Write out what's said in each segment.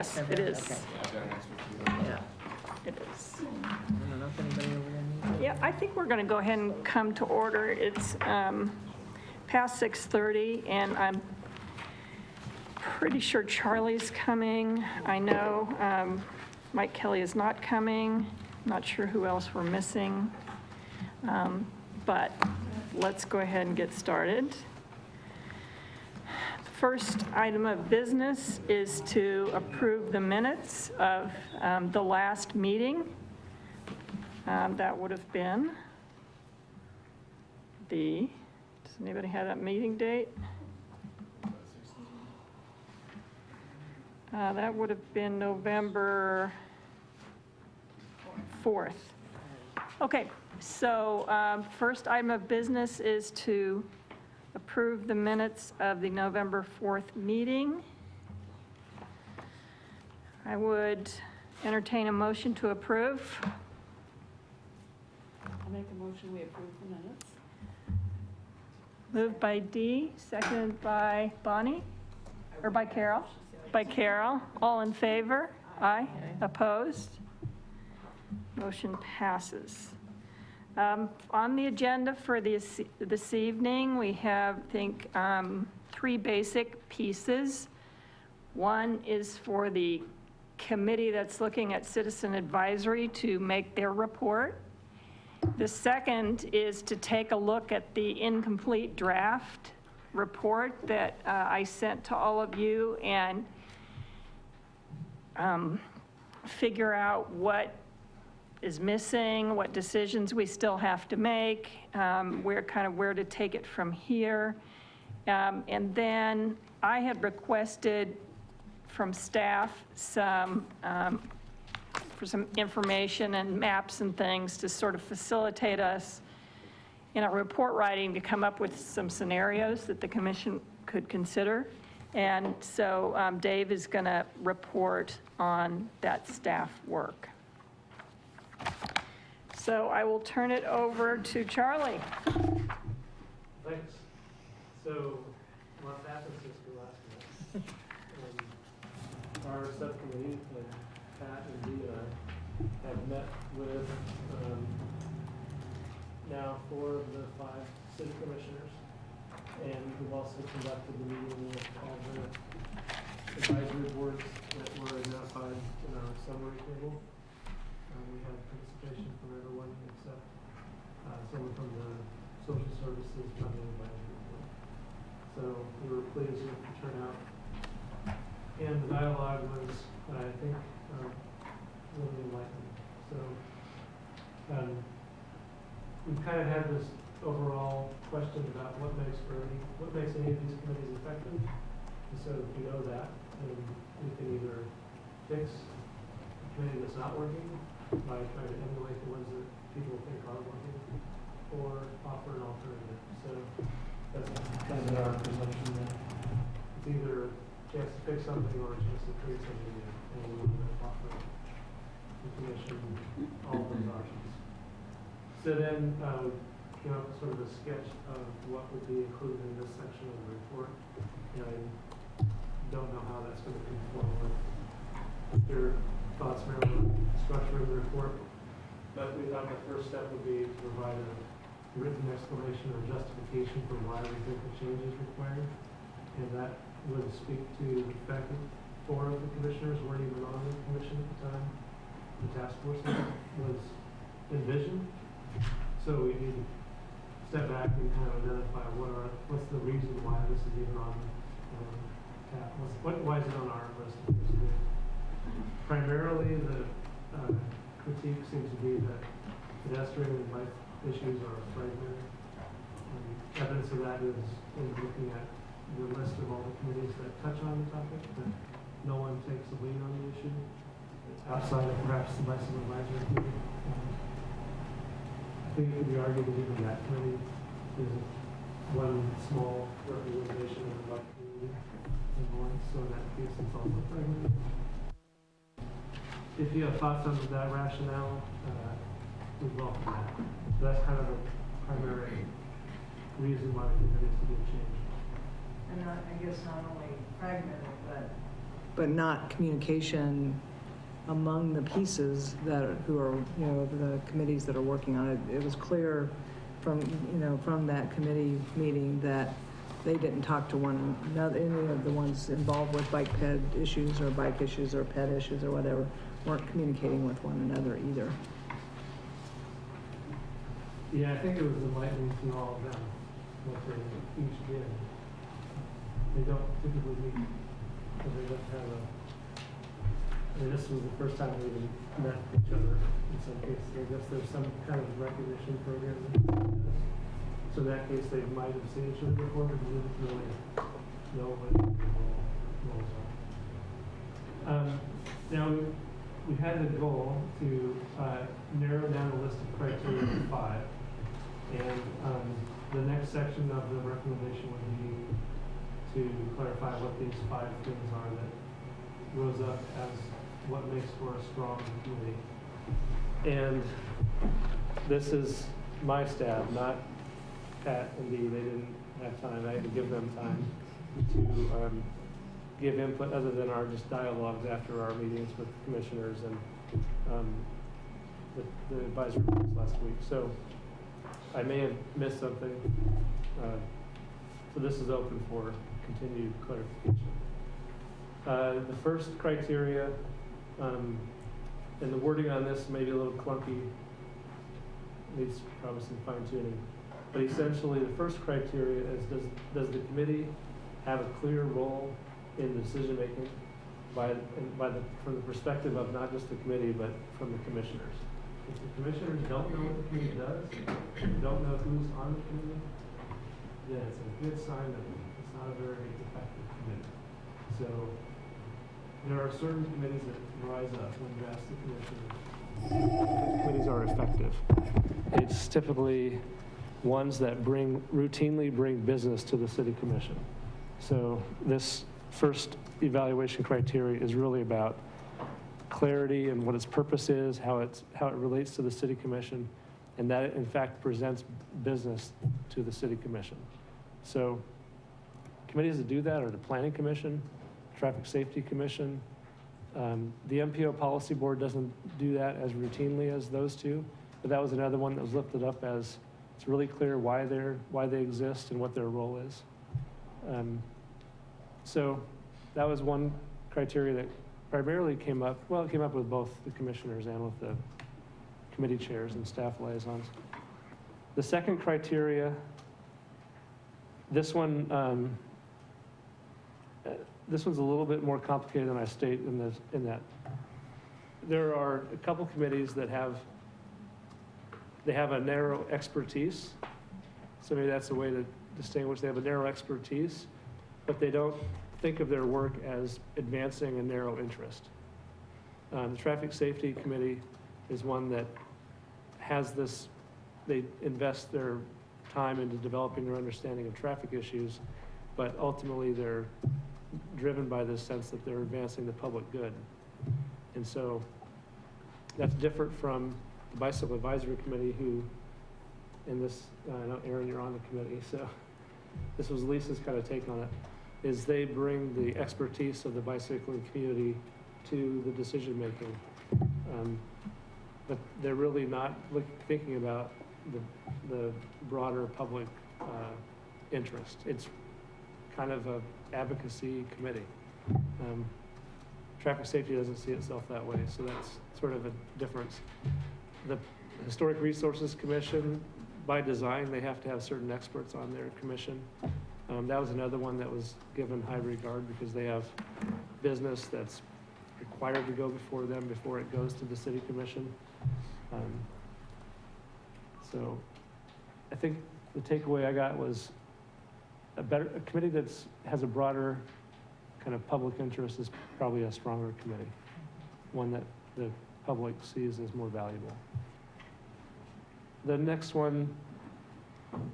Yes, it is. Okay. Yeah. It is. I don't know if anybody over there needs it. Yeah, I think we're going to go ahead and come to order. It's past 6:30, and I'm pretty sure Charlie's coming. I know Mike Kelly is not coming. Not sure who else we're missing. But let's go ahead and get started. The first item of business is to approve the minutes of the last meeting. That would have been does anybody have that meeting date? That would have been November 4th. Okay, so first item of business is to approve the minutes of the November 4th meeting. I would entertain a motion to approve. I'll make a motion, we approve the minutes. Moved by Dee, seconded by Bonnie, or by Carol? By Carol. All in favor? Aye. Opposed? Motion passes. On the agenda for this evening, we have, I think, 3 basic pieces. One is for the committee that's looking at citizen advisory to make their report. The second is to take a look at the incomplete draft report that I sent to all of you and figure out what is missing, what decisions we still have to make, where to take it from here. And then I had requested from staff for some information and maps and things to sort of facilitate us in our report writing to come up with some scenarios that the commission could consider. And so Dave is going to report on that staff work. So I will turn it over to Charlie. Thanks. So, what's happened since we last met? Our subcommittee, Pat and Dee and I, have met with now 4 of the 5 city commissioners. And we've also conducted the meeting with all the advisory boards that were identified in our summary table. We had participation from everyone except someone from the social services funding advisory board. So we were pleased with the turnout. And the dialogue was, I think, really enlightening. So we've kind of had this overall question about what makes any of these committees effective. And so if we know that, then we can either fix a committee that's not working by trying to emulate the ones that people think are working, or offer an alternative. So that's kind of our presumption there. It's either a chance to fix something or a chance to create something new, and we want to offer the commission all of those options. So then came up with sort of a sketch of what would be included in this section of the report. And I don't know how that's going to conform with your thoughts around the structure of the report. But we thought the first step would be to provide a written explanation or justification for why we think the change is required. And that would speak to the fact that 4 of the commissioners weren't even on the commission at the time the task force was envisioned. So we need to step back and kind of identify what's the reason why this is even on tap. Why is it on our list? Primarily, the critique seems to be that pedestrian and bike issues are fragmented. Evidence of that is in looking at the list of all the committees that touch on the topic, but no one takes a lead on the issue outside of perhaps the bicycle advisory committee. I think it could be argued that even that committee is one small representation of the bike community in Lawrence, so in that case it's also fragmented. If you have thoughts on that rationale, we welcome that. So that's kind of the primary reason why we think there needs to be a change. And I guess not only fragmented, but but not communication among the pieces who are, the committees that are working on it. It was clear from that committee meeting that they didn't talk to one another. Any of the ones involved with bike ped issues or bike issues or pet issues or whatever weren't communicating with one another either. Yeah, I think it was enlightening to all of them, what they each did. They don't typically meet, because they just have this was the first time they even met each other in some cases. I guess there's some kind of recognition program that they do. So in that case, they might have seen each other before, but they didn't really know what the roles are. Now, we had the goal to narrow down a list of criteria to 5. And the next section of the recommendation would be to clarify what these 5 things are that rose up as what makes for a strong committee. And this is my staff, not Pat and Dee. They didn't have time. I had to give them time to give input other than our just dialogues after our meetings with the commissioners and the advisory groups last week. So I may have missed something. So this is open for continued clarification. The first criteria, and the wording on this may be a little clunky, needs probably some fine tuning. But essentially, the first criteria is does the committee have a clear role in decision making from the perspective of not just the committee but from the commissioners. If the commissioners don't know what the committee does, don't know who's on the committee, then it's a good sign that it's not a very effective committee. So there are certain committees that rise up when you ask the commissioners. Committees are effective. It's typically ones that routinely bring business to the city commission. So this first evaluation criteria is really about clarity and what its purpose is, how it relates to the city commission, and that it in fact presents business to the city commission. So committees that do that are the Planning Commission, Traffic Safety Commission. The MPO Policy Board doesn't do that as routinely as those two, but that was another one that was lifted up as it's really clear why they exist and what their role is. So that was one criteria that primarily came up with both the commissioners and with the committee chairs and staff liaisons. The second criteria, this one's a little bit more complicated than I state in that there are a couple committees that have a narrow expertise. So maybe that's a way to distinguish. They have a narrow expertise, but they don't think of their work as advancing a narrow interest. The Traffic Safety Committee is one that has this, they invest their time into developing their understanding of traffic issues, but ultimately they're driven by this sense that they're advancing the public good. And so that's different from the Bicycle Advisory Committee, who, in this, I know Aaron, you're on the committee, so this was Lisa's kind of take on it, is they bring the expertise of the bicycling community to the decision making. But they're really not thinking about the broader public interest. It's kind of a advocacy committee. Traffic safety doesn't see itself that way, so that's sort of a difference. The Historic Resources Commission, by design, they have to have certain experts on their commission. That was another one that was given high regard because they have business that's required to go before them before it goes to the city commission. So I think the takeaway I got was a committee that has a broader kind of public interest is probably a stronger committee, one that the public sees as more valuable. The next one,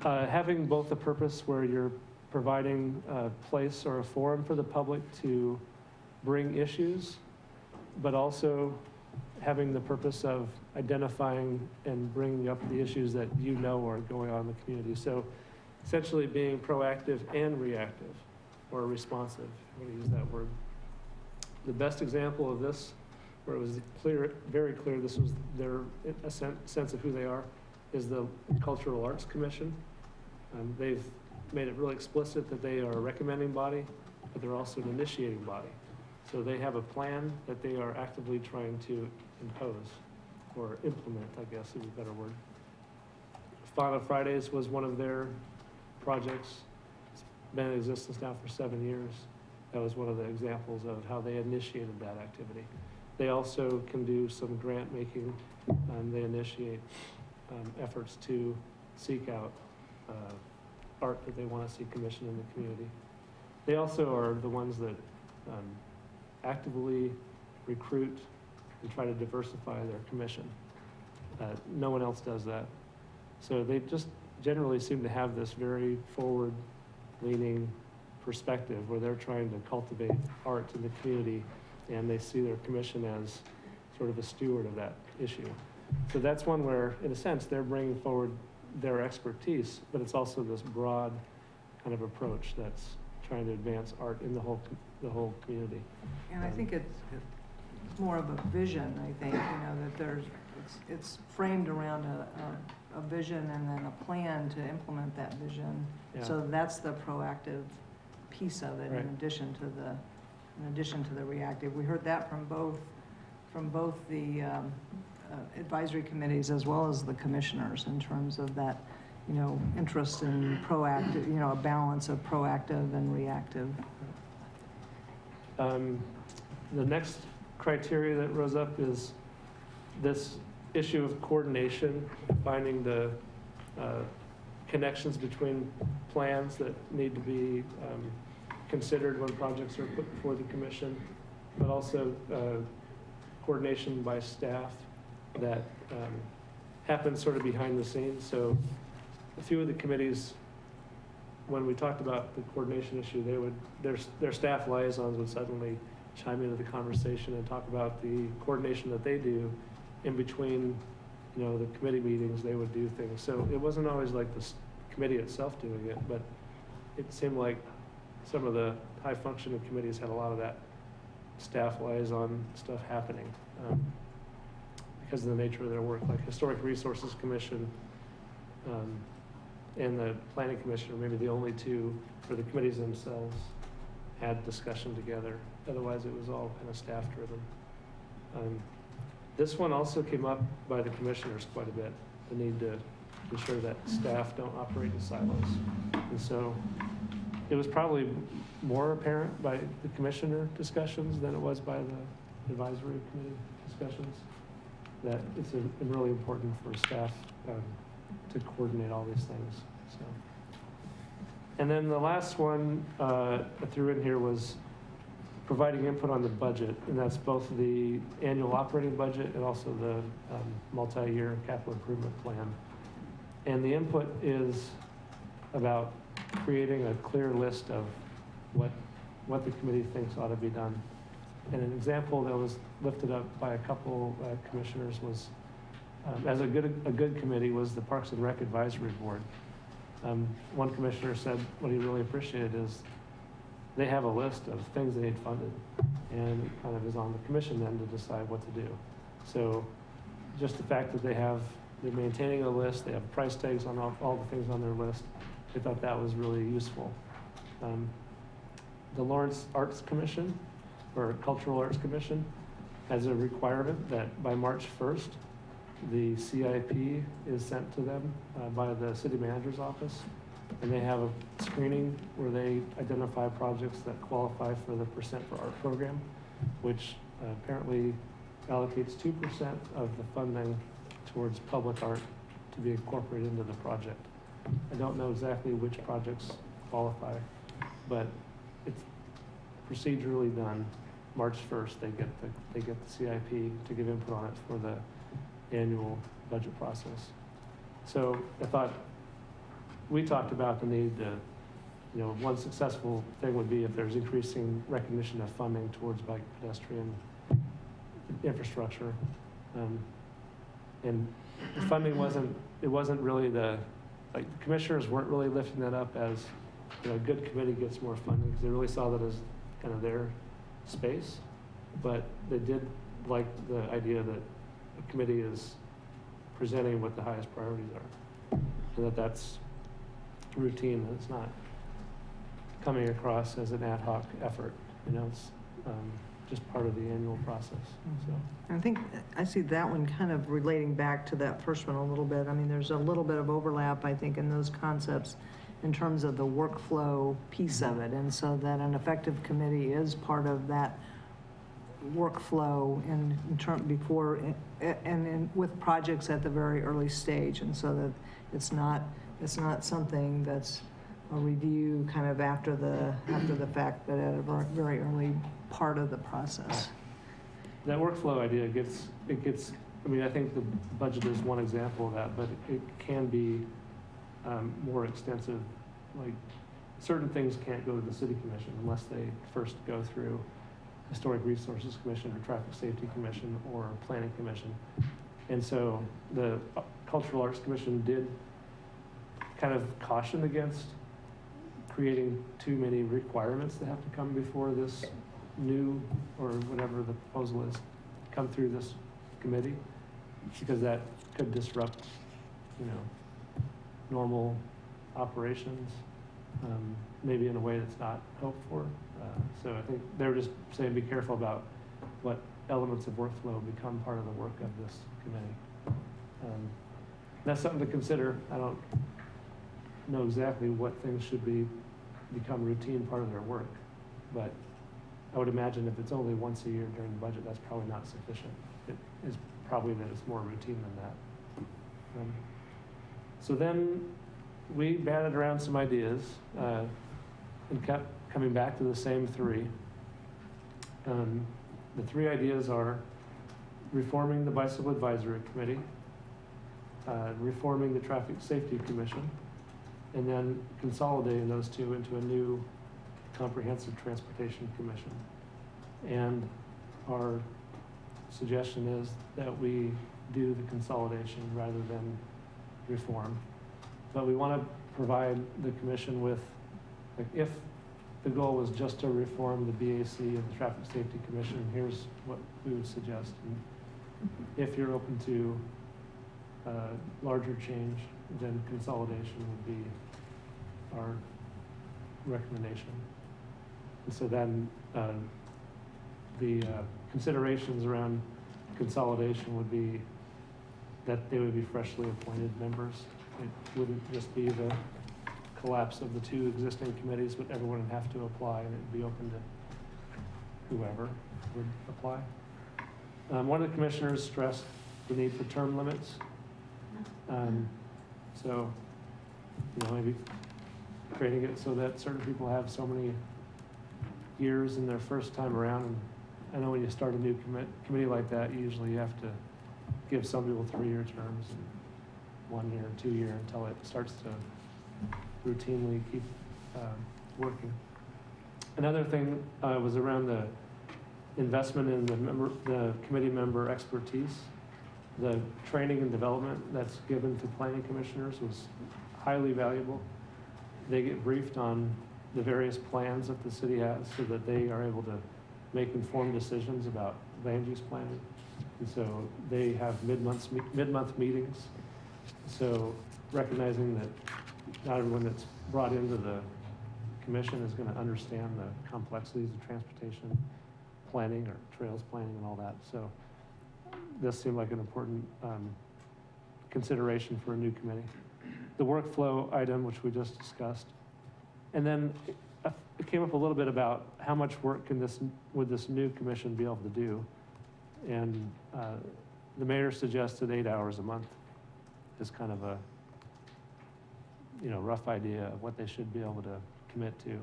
having both a purpose where you're providing a place or a forum for the public to bring issues, but also having the purpose of identifying and bringing up the issues that you know are going on in the community. So essentially being proactive and reactive, or responsive, I'm going to use that word. the best example of this, where it was clear, very clear, this was their sense of who they are, is the Cultural Arts Commission. They've made it really explicit that they are a recommending body, but they're also an initiating body. So they have a plan that they are actively trying to impose, or implement, I guess is a better word. Final Fridays was one of their projects. It's been in existence now for 7 years. That was one of the examples of how they initiated that activity. They also can do some grant making. They initiate efforts to seek out art that they want to see commissioned in the community. They also are the ones that actively recruit and try to diversify their commission. No one else does that. So they just generally seem to have this very forward-leaning perspective where they're trying to cultivate art in the community, and they see their commission as sort of a steward of that issue. So that's one where, in a sense, they're bringing forward their expertise, but it's also this broad kind of approach that's trying to advance art in the whole community. And I think it's more of a vision, I think, that it's framed around a vision and then a plan to implement that vision. Yeah. So that's the proactive piece of it, Right. in addition to the reactive. We heard that from both the advisory committees as well as the commissioners in terms of that, interest in proactive, a balance of proactive and reactive. The next criteria that rose up is this issue of coordination, finding the connections between plans that need to be considered when projects are put before the commission, but also coordination by staff that happens sort of behind the scenes. So a few of the committees, when we talked about the coordination issue, their staff liaisons would suddenly chime into the conversation and talk about the coordination that they do in between, the committee meetings. They would do things. So it wasn't always like the committee itself doing it, but it seemed like some of the high functioning committees had a lot of that staff liaison stuff happening because of the nature of their work. Like Historic Resources Commission and the Planning Commission are maybe the only two where the committees themselves had discussion together. Otherwise, it was all kind of staff driven. This one also came up by the commissioners quite a bit, the need to ensure that staff don't operate in silos. And so it was probably more apparent by the commissioner discussions than it was by the advisory committee discussions, that it's really important for staff to coordinate all these things. So, and then the last one I threw in here was providing input on the budget, and that's both the annual operating budget and also the multi-year capital improvement plan. And the input is about creating a clear list of what the committee thinks ought to be done. And an example that was lifted up by a couple commissioners was, as a good committee, was the Parks and Rec Advisory Board. One commissioner said what he really appreciated is they have a list of things they need funded, and it kind of is on the commission then to decide what to do. So just the fact that they're maintaining a list, they have price tags on all the things on their list, they thought that was really useful. The Lawrence Arts Commission, or Cultural Arts Commission, has a requirement that by March 1st, the CIP is sent to them by the city manager's office. And they have a screening where they identify projects that qualify for the Percent for Art program, which apparently allocates 2% of the funding towards public art to be incorporated into the project. I don't know exactly which projects qualify, but it's procedurally done. March 1st, they get the CIP to give input on it for the annual budget process. So I thought, we talked about the need to, one successful thing would be if there's increasing recognition of funding towards bike pedestrian infrastructure. And the funding wasn't really the commissioners weren't really lifting that up as, a good committee gets more funding, because they really saw that as kind of their space. but they did like the idea that a committee is presenting what the highest priorities are, and that that's routine, that it's not coming across as an ad hoc effort, it's just part of the annual process, so. I think, I see that one kind of relating back to that first one a little bit. I mean, there's a little bit of overlap, I think, in those concepts in terms of the workflow piece of it. And so that an effective committee is part of that workflow before, and with projects at the very early stage. And so that it's not something that's a review kind of after the fact, but at a very early part of the process. That workflow idea gets, I mean, I think the budget is one example of that, but it can be more extensive. Like, certain things can't go to the city commission unless they first go through Historic Resources Commission or Traffic Safety Commission or Planning Commission. And so the Cultural Arts Commission did kind of caution against creating too many requirements that have to come before this new, or whatever the proposal is, come through this committee, because that could disrupt, normal operations, maybe in a way that's not hoped for. So I think they were just saying be careful about what elements of workflow become part of the work of this committee. That's something to consider. I don't know exactly what things should become routine part of their work, but I would imagine if it's only once a year during the budget, that's probably not sufficient. It is probably that it's more routine than that. So then we batted around some ideas and kept coming back to the same three. The three ideas are reforming the Bicycle Advisory Committee, reforming the Traffic Safety Commission, and then consolidating those two into a new Comprehensive Transportation Commission. And our suggestion is that we do the consolidation rather than reform. But we want to provide the commission with, like, if the goal was just to reform the BAC and the Traffic Safety Commission, here's what we would suggest. And if you're open to larger change, then consolidation would be our recommendation. And so then the considerations around consolidation would be that they would be freshly appointed members. It wouldn't just be the collapse of the two existing committees, but everyone would have to apply, and it would be open to whoever would apply. One of the commissioners stressed the need for term limits. So, maybe creating it so that certain people have so many years in their first time around. And I know when you start a new committee like that, usually you have to give some people 3-year terms and 1 year, 2 year, until it starts to routinely keep working. Another thing was around the investment in the committee member expertise. The training and development that's given to planning commissioners was highly valuable. They get briefed on the various plans that the city has so that they are able to make informed decisions about land use planning. And so they have mid-month meetings. So recognizing that not everyone that's brought into the commission is going to understand the complexities of transportation planning or trails planning and all that. So this seemed like an important consideration for a new committee. The workflow item, which we just discussed. And then it came up a little bit about how much work would this new commission be able to do. And the mayor suggested 8 hours a month is kind of a rough idea of what they should be able to commit to.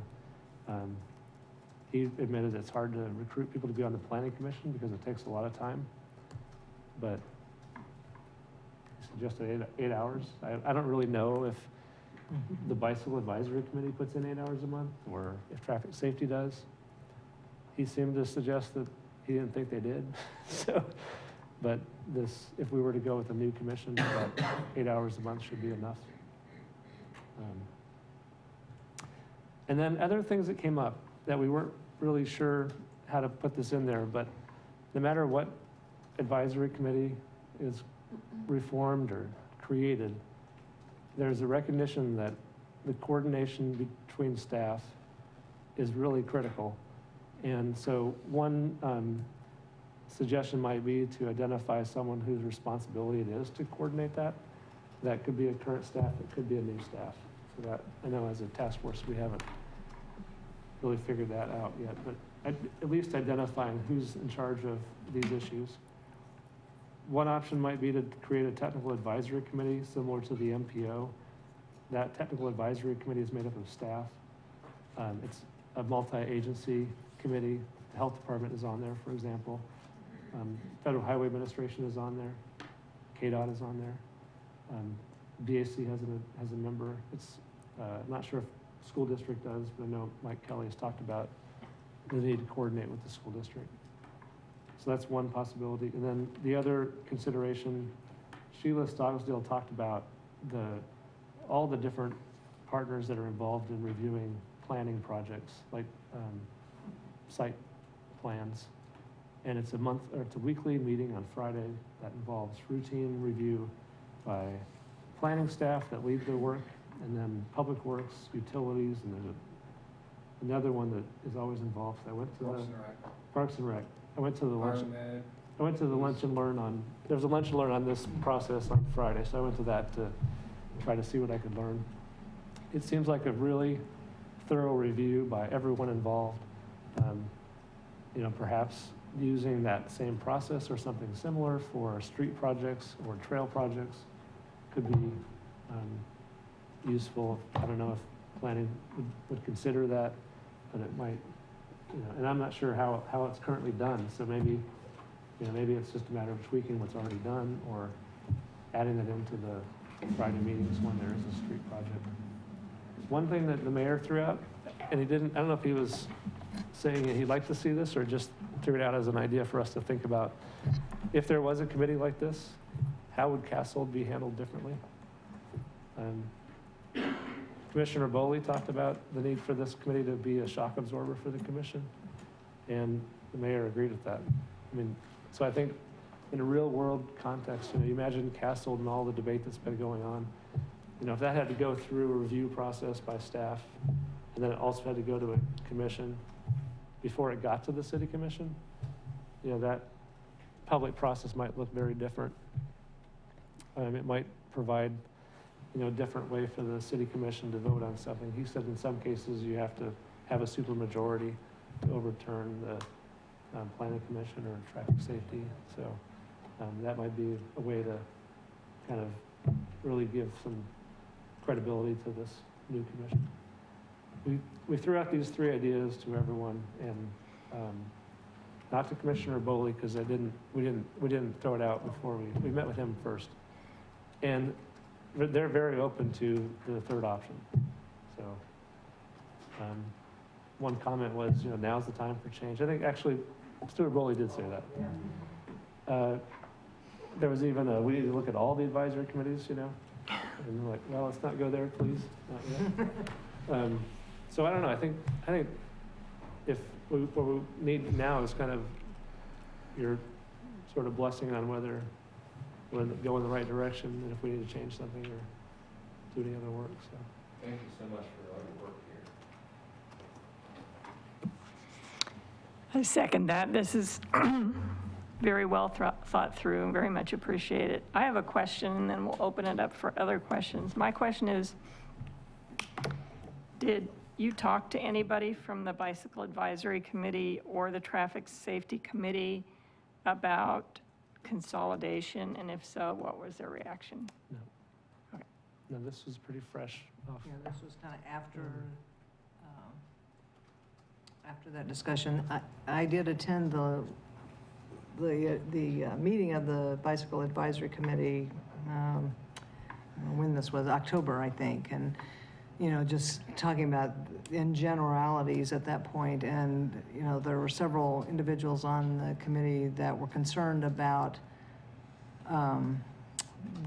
He admitted it's hard to recruit people to be on the planning commission because it takes a lot of time. But he suggested 8 hours. I don't really know if the Bicycle Advisory Committee puts in 8 hours a month or if Traffic Safety does. He seemed to suggest that he didn't think they did. So, but if we were to go with a new commission, about 8 hours a month should be enough. And then other things that came up that we weren't really sure how to put this in there, but no matter what advisory committee is reformed or created, there's a recognition that the coordination between staff is really critical. And so one suggestion might be to identify someone whose responsibility it is to coordinate that. That could be a current staff, it could be a new staff. So that, I know as a task force, we haven't really figured that out yet, but at least identifying who's in charge of these issues. One option might be to create a technical advisory committee similar to the MPO. That technical advisory committee is made up of staff. It's a multi-agency committee. The health department is on there, for example. Federal Highway Administration is on there. KDOT is on there. BAC has a member. It's I'm not sure if school district does, but I know Mike Kelly has talked about the need to coordinate with the school district. So that's one possibility. And then the other consideration, Sheila Stogsdale talked about all the different partners that are involved in reviewing planning projects, like site plans. And it's a weekly meeting on Friday that involves routine review by planning staff that lead their work, and then public works, utilities, and there's another one that is always involved. I went to Parks and Rec. I went to the lunch and learn there was a lunch and learn on this process on Friday, so I went to that to try to see what I could learn. It seems like a really thorough review by everyone involved. Perhaps using that same process or something similar for street projects or trail projects could be useful. I don't know if planning would consider that, but it might, and I'm not sure how it's currently done. So maybe it's just a matter of tweaking what's already done or adding it into the Friday meetings when there is a street project. One thing that the mayor threw out, and I don't know if he was saying he'd like to see this or just threw it out as an idea for us to think about. If there was a committee like this, how would Castle be handled differently? Commissioner Bowley talked about the need for this committee to be a shock absorber for the commission, and the mayor agreed with that. So I think in a real world context, you imagine Castle and all the debate that's been going on. If that had to go through a review process by staff, and then it also had to go to a commission before it got to the city commission, that public process might look very different. It might provide, a different way for the city commission to vote on something. He said in some cases you have to have a supermajority to overturn the planning commission or traffic safety. So that might be a way to kind of really give some credibility to this new commission. We threw out these three ideas to everyone, and not to Commissioner Bowley because we didn't throw it out before we met with him first, and they're very open to the third option. So one comment was, now's the time for change. I think actually Stuart Bowley did say that. There was even we need to look at all the advisory committees, and we're like, well, let's not go there, please. Not yet. So I don't know. I think if what we need now is kind of your sort of blessing on whether we're going in the right direction, and if we need to change something or do any other work. So Thank you so much for all your work here. I second that. This is very well thought through and very much appreciated. I have a question, and then we'll open it up for other questions. My question is, did you talk to anybody from the Bicycle Advisory Committee or the Traffic Safety Committee about consolidation? And if so, what was their reaction? no. Okay. No, this was pretty fresh off. Yeah, this was kind of after that discussion. I did attend the meeting of the Bicycle Advisory Committee, when this was, October, I think, and, just talking about in generalities at that point, and, there were several individuals on the committee that were concerned about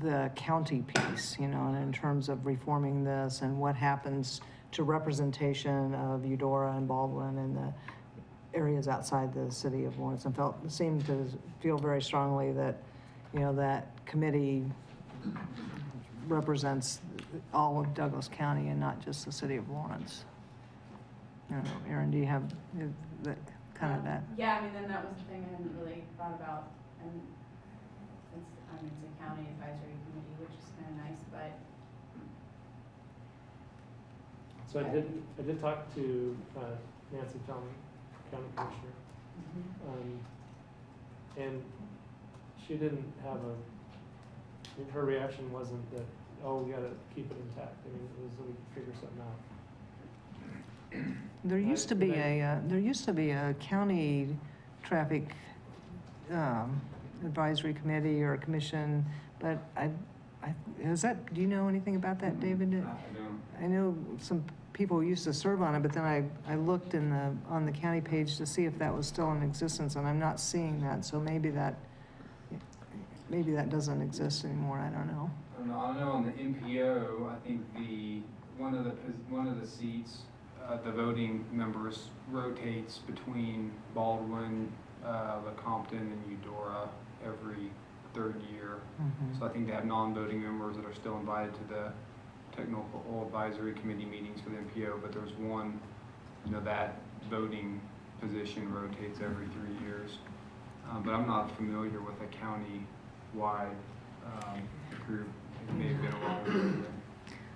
the county piece, and in terms of reforming this and what happens to representation of Eudora and Baldwin and areas outside the city of Lawrence, and seemed to feel very strongly that, you know, that committee represents all of Douglas County and not just the city of Lawrence. I don't know, Erin, do you have that, kind of that? Yeah, I mean, then that was the thing I hadn't really thought about, and it's a county advisory committee, which is kind of nice, but So I did talk to Nancy Fellman, county commissioner, and she didn't have I mean, her reaction wasn't that, oh, we gotta keep it intact. I mean, it was that we could figure something out. There used to be a county traffic advisory committee or a commission, but do you know anything about that, David? I don't. I know some people used to serve on it, but then I looked on the county page to see if that was still in existence, and I'm not seeing that, so maybe that doesn't exist anymore, I don't know. I know on the MPO, I think one of the seats, the voting members rotates between Baldwin, Lecompton, and Eudora every third year. Mhm. So I think they have non-voting members that are still invited to the technical advisory committee meetings for the MPO, but there's one, that voting position rotates every 3 years. But I'm not familiar with a county-wide group. It may have been a while ago.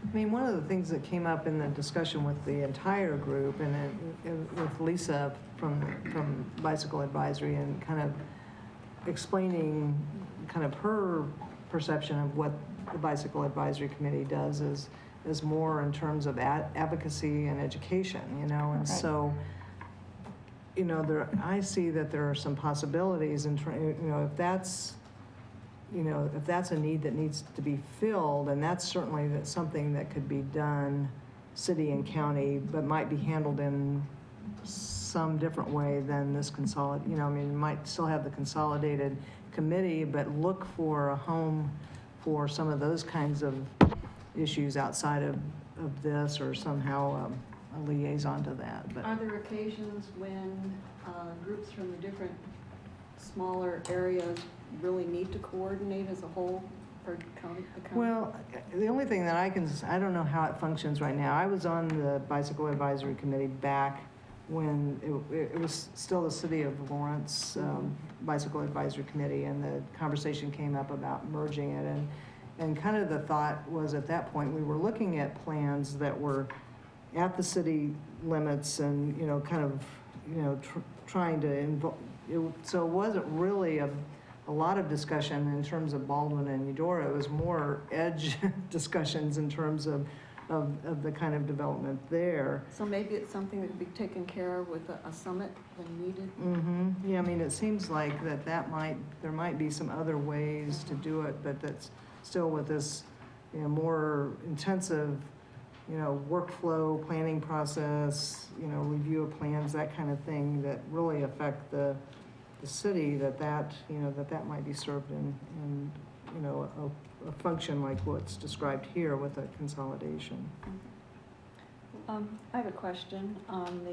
I mean, one of the things that came up in the discussion with the entire group and with Lisa from Bicycle Advisory and kind of explaining kind of her perception of what the Bicycle Advisory Committee does is more in terms of advocacy and education, and Right. so, I see that there are some possibilities in, if that's a need that needs to be filled, and that's certainly something that could be done city and county, but might be handled in some different way than this you might still have the consolidated committee, but look for a home for some of those kinds of issues outside of this, or somehow a liaison to that, but. are there occasions when groups from the different smaller areas really need to coordinate as a whole for the county? Well, the only thing that I don't know how it functions right now. I was on the Bicycle Advisory Committee back when it was still the City of Lawrence Bicycle Advisory Committee, and the conversation came up about merging it. And kind of the thought was, at that point, we were looking at plans that were at the city limits and, trying to involve, so it wasn't really a lot of discussion in terms of Baldwin and Eudora. It was more edge discussions in terms of the kind of development there. So maybe it's something that could be taken care of with a summit when needed? Mm-hmm. Yeah, I mean, it seems like there might be some other ways to do it, but that's still with this, more intensive, workflow, planning process, review of plans, that kind of thing that really affect the city, that might be served in a function like what's described here with a consolidation. I have a question on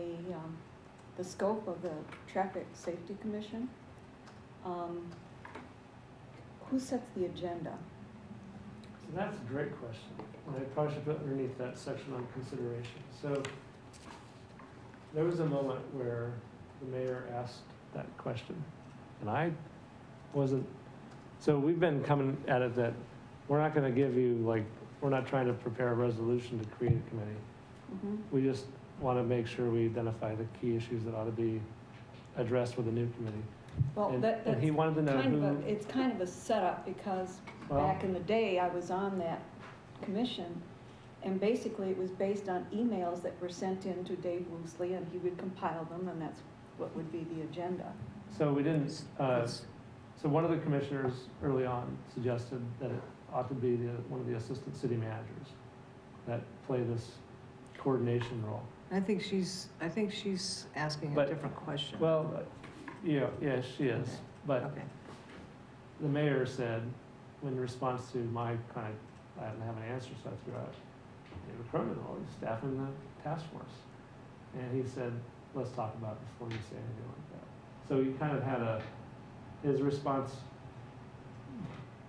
the scope of the Traffic Safety Commission. Who sets the agenda? So that's a great question, and I probably should put underneath that section on consideration. So there was a moment where the mayor asked that question, and I wasn't, so we've been coming at it that we're not gonna give you, we're not trying to prepare a resolution to create a committee. Mm-hmm. We just wanna make sure we identify the key issues that ought to be addressed with a new committee. Well, And he wanted to know who. it's kind of a setup, because back in the day, I was on that commission, and basically it was based on emails that were sent in to Dave Woosley, and he would compile them, and that's what would be the agenda. So we didn't, so one of the commissioners early on suggested that it ought to be one of the assistant city managers that play this coordination role. I think she's asking a But- different question. Well, yeah, she is, Okay. but Okay. the mayor said, in response to my kind of, I didn't have an answer, so I threw out David Cronin, who's staffing the task force. And he said, let's talk about it before you say anything like that. So he kind of had his response,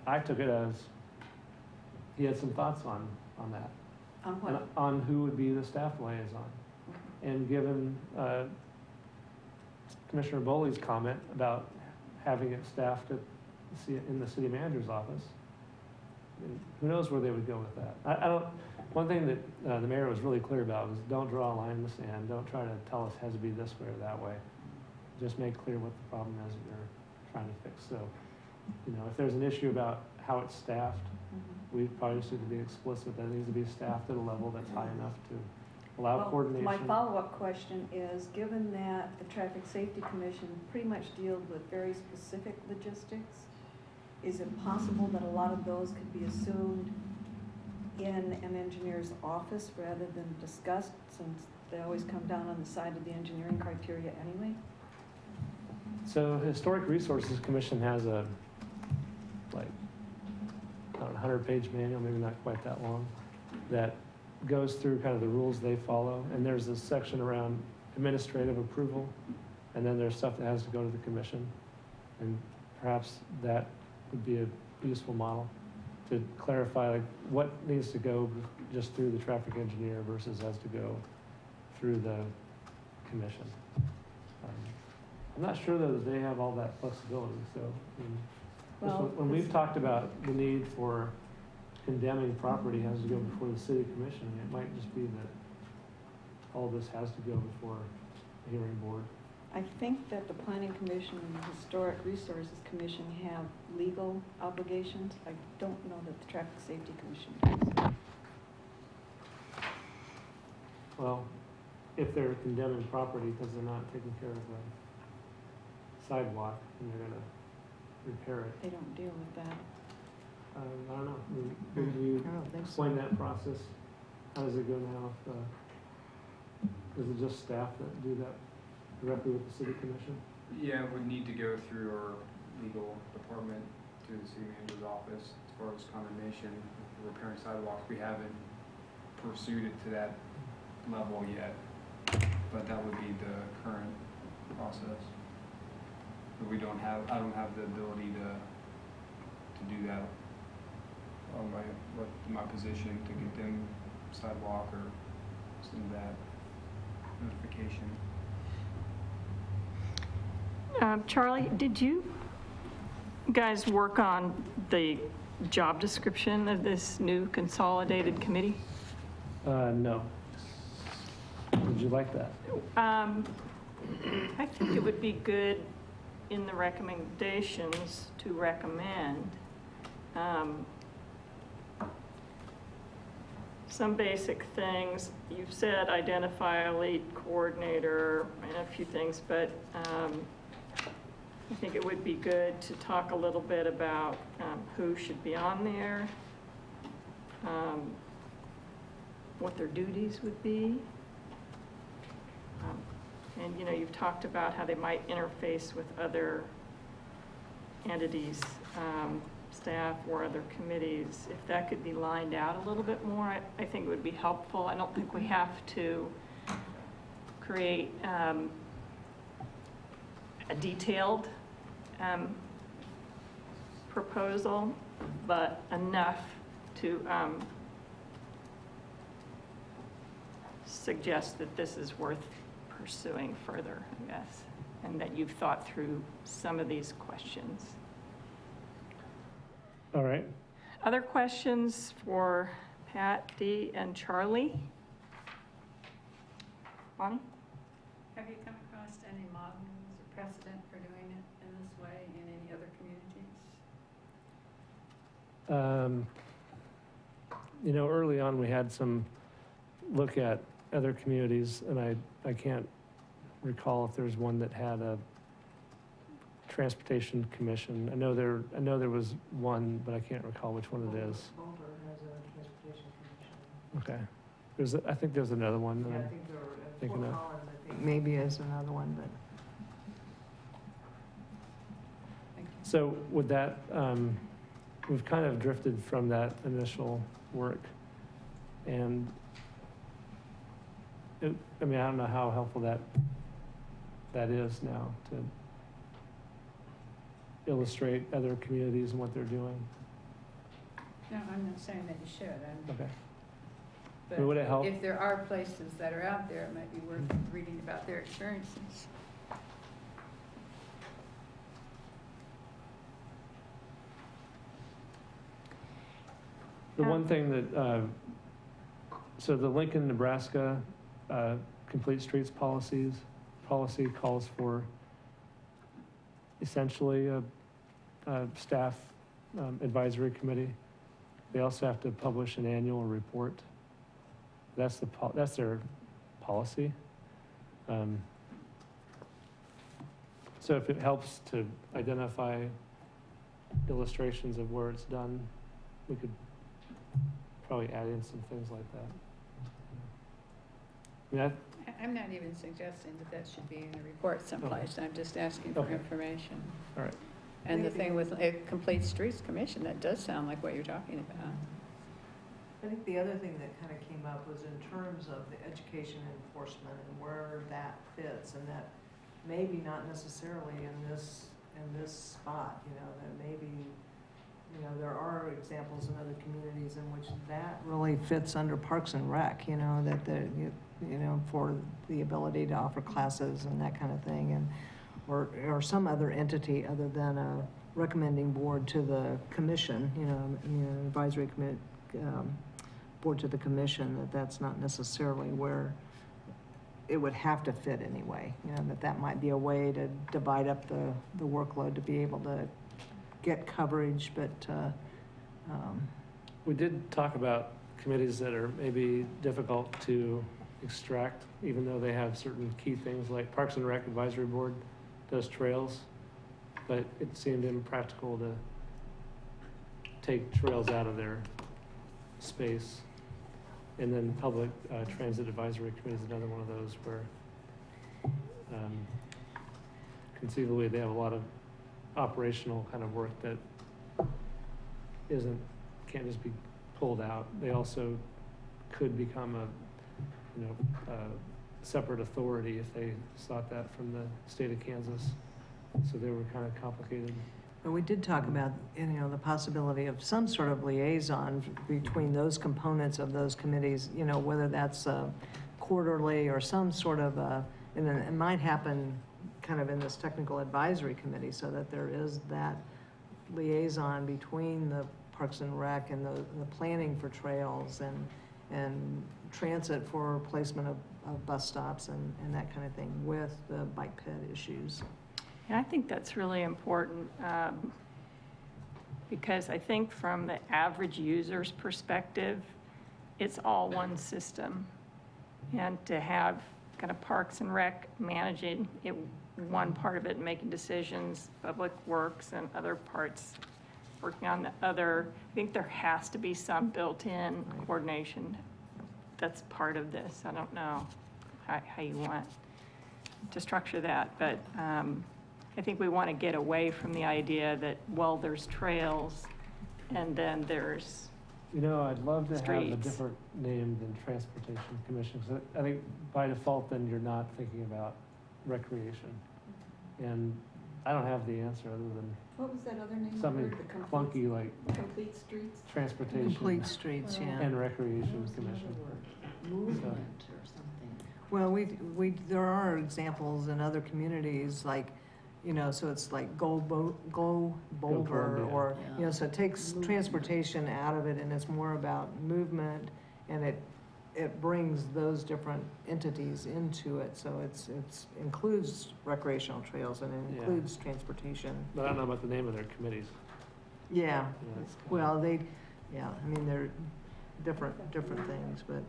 I took it as, he had some thoughts on that. On And what? on who would be the staff liaison. And given Commissioner Bowley's comment about having it staffed in the city manager's office, and who knows where they would go with that? I don't, one thing that the mayor was really clear about was don't draw a line in the sand, don't try to tell us it has to be this way or that way. Just make clear what the problem is that you're trying to fix. So, if there's an issue about how it's staffed, we probably just need to be explicit that it needs to be staffed at a level that's high enough to allow Well, coordination. my follow-up question is, given that the Traffic Safety Commission pretty much deals with very specific logistics, is it possible that a lot of those could be assumed in an engineer's office rather than discussed, since they always come down on the side of the engineering criteria anyway? So Historic Resources Commission has a, 100-page manual, maybe not quite that long, that goes through kind of the rules they follow. And there's a section around administrative approval, and then there's stuff that has to go to the commission. And perhaps that would be a useful model to clarify what needs to go just through the traffic engineer versus has to go through the commission. I'm not sure though that they have all that flexibility, so, Well, when we've talked about the need for condemning property has to go before the city commission, it might just be that all this has to go before a hearing board. I think that the Planning Commission and the Historic Resources Commission have legal obligations. I don't know that the Traffic Safety Commission does. Well, if they're condemning property because they're not taking care of the sidewalk and they're gonna repair it, They don't deal with that. I don't know. Can you I don't think so. explain that process? How does it go now? Is it just staff that do that directly with the city commission? Yeah, it would need to go through our legal department to the city manager's office as far as condemnation, repairing sidewalks. We haven't pursued it to that level yet, but that would be the current process. But I don't have the ability to do that on my position to get them sidewalk or send that notification. Charlie, did you guys work on the job description of this new consolidated committee? No. Would you like that? I think it would be good in the recommendations to recommend some basic things. You've said identify a lead coordinator and a few things, but I think it would be good to talk a little bit about who should be on there, what their duties would be. And, you've talked about how they might interface with other entities, staff or other committees. If that could be lined out a little bit more, I think it would be helpful. I don't think we have to create a detailed proposal, but enough to suggest that this is worth pursuing further, I guess, and that you've thought through some of these questions. All right. Other questions for Pat, Dee, and Charlie? Bonnie? Have you come across any models or precedent for doing it in this way in any other communities? Early on, we had some look at other communities, and I can't recall if there's one that had a transportation commission. I know there was one, but I can't recall which one it is. Boulder has a transportation commission. Okay. I think there's another one. that Yeah, I I'm think there were, thinking Fort of. Collins, I think, maybe is another one, but. So with that, we've kind of drifted from that initial work. And I don't know how helpful that that is now to illustrate other communities and what they're doing. No, I'm not saying that you should, Okay. but Would it help? if there are places that are out there, it might be worth reading about their experiences. The one thing that, so the Lincoln, Nebraska Complete Streets policy calls for essentially a staff advisory committee. They also have to publish an annual report. That's their policy. So if it helps to identify illustrations of where it's done, we could probably add in some things like that. I mean, I'm not even suggesting that that should be in a report someplace, I'm just asking for Okay. information. All right. And the thing with a Complete Streets Commission, that does sound like what you're talking about. I think the other thing that kind of came up was in terms of the education enforcement and where that fits, and that maybe not necessarily in this spot, that maybe, there are examples in other communities in which that really fits under Parks and Rec, that for the ability to offer classes and that kind of thing, and or some other entity other than a recommending board to the commission, advisory board to the commission, that's not necessarily where it would have to fit anyway, that might be a way to divide up the workload to be able to get coverage, but, We did talk about committees that are maybe difficult to extract, even though they have certain key things, like Parks and Rec Advisory Board does trails, but it seemed impractical to take trails out of their space. And then Public Transit Advisory Committee is another one of those where conceivably they have a lot of operational kind of work that can't just be pulled out. They also could become a separate authority if they sought that from the state of Kansas. So they were kind of complicated. but we did talk about, the possibility of some sort of liaison between those components of those committees, whether that's quarterly or some sort of, and then it might happen kind of in this technical advisory committee, so that there is that liaison between the Parks and Rec and the planning for trails and transit for placement of bus stops and that kind of thing with the bike ped issues. And I think that's really important, because I think from the average user's perspective, it's all one system. And to have kind of Parks and Rec managing it, one part of it, making decisions, Public Works and other parts working on the other, I think there has to be some built-in coordination that's part of this. I don't know how you want to structure that, but I think we want to get away from the idea that, well, there's trails and then there's, I'd love to have a Streets. different name than Transportation Commission, because I think by default, then you're not thinking about recreation. And I don't have the answer other than What was that other name? I something heard? The complete- clunky like Complete Streets? Transportation Complete streets, yeah. and Recreation Commission. Movement or something. Well, there are examples in other communities, like, so it's like Go Boulder, Columbia. or, Yeah. so it takes transportation out of it, and it's more about movement, and it brings those different entities into it, so it's includes recreational trails, and it Yeah. includes transportation. But I don't know about the name of their committees. Yeah, It's kinda- well, they're different things, but,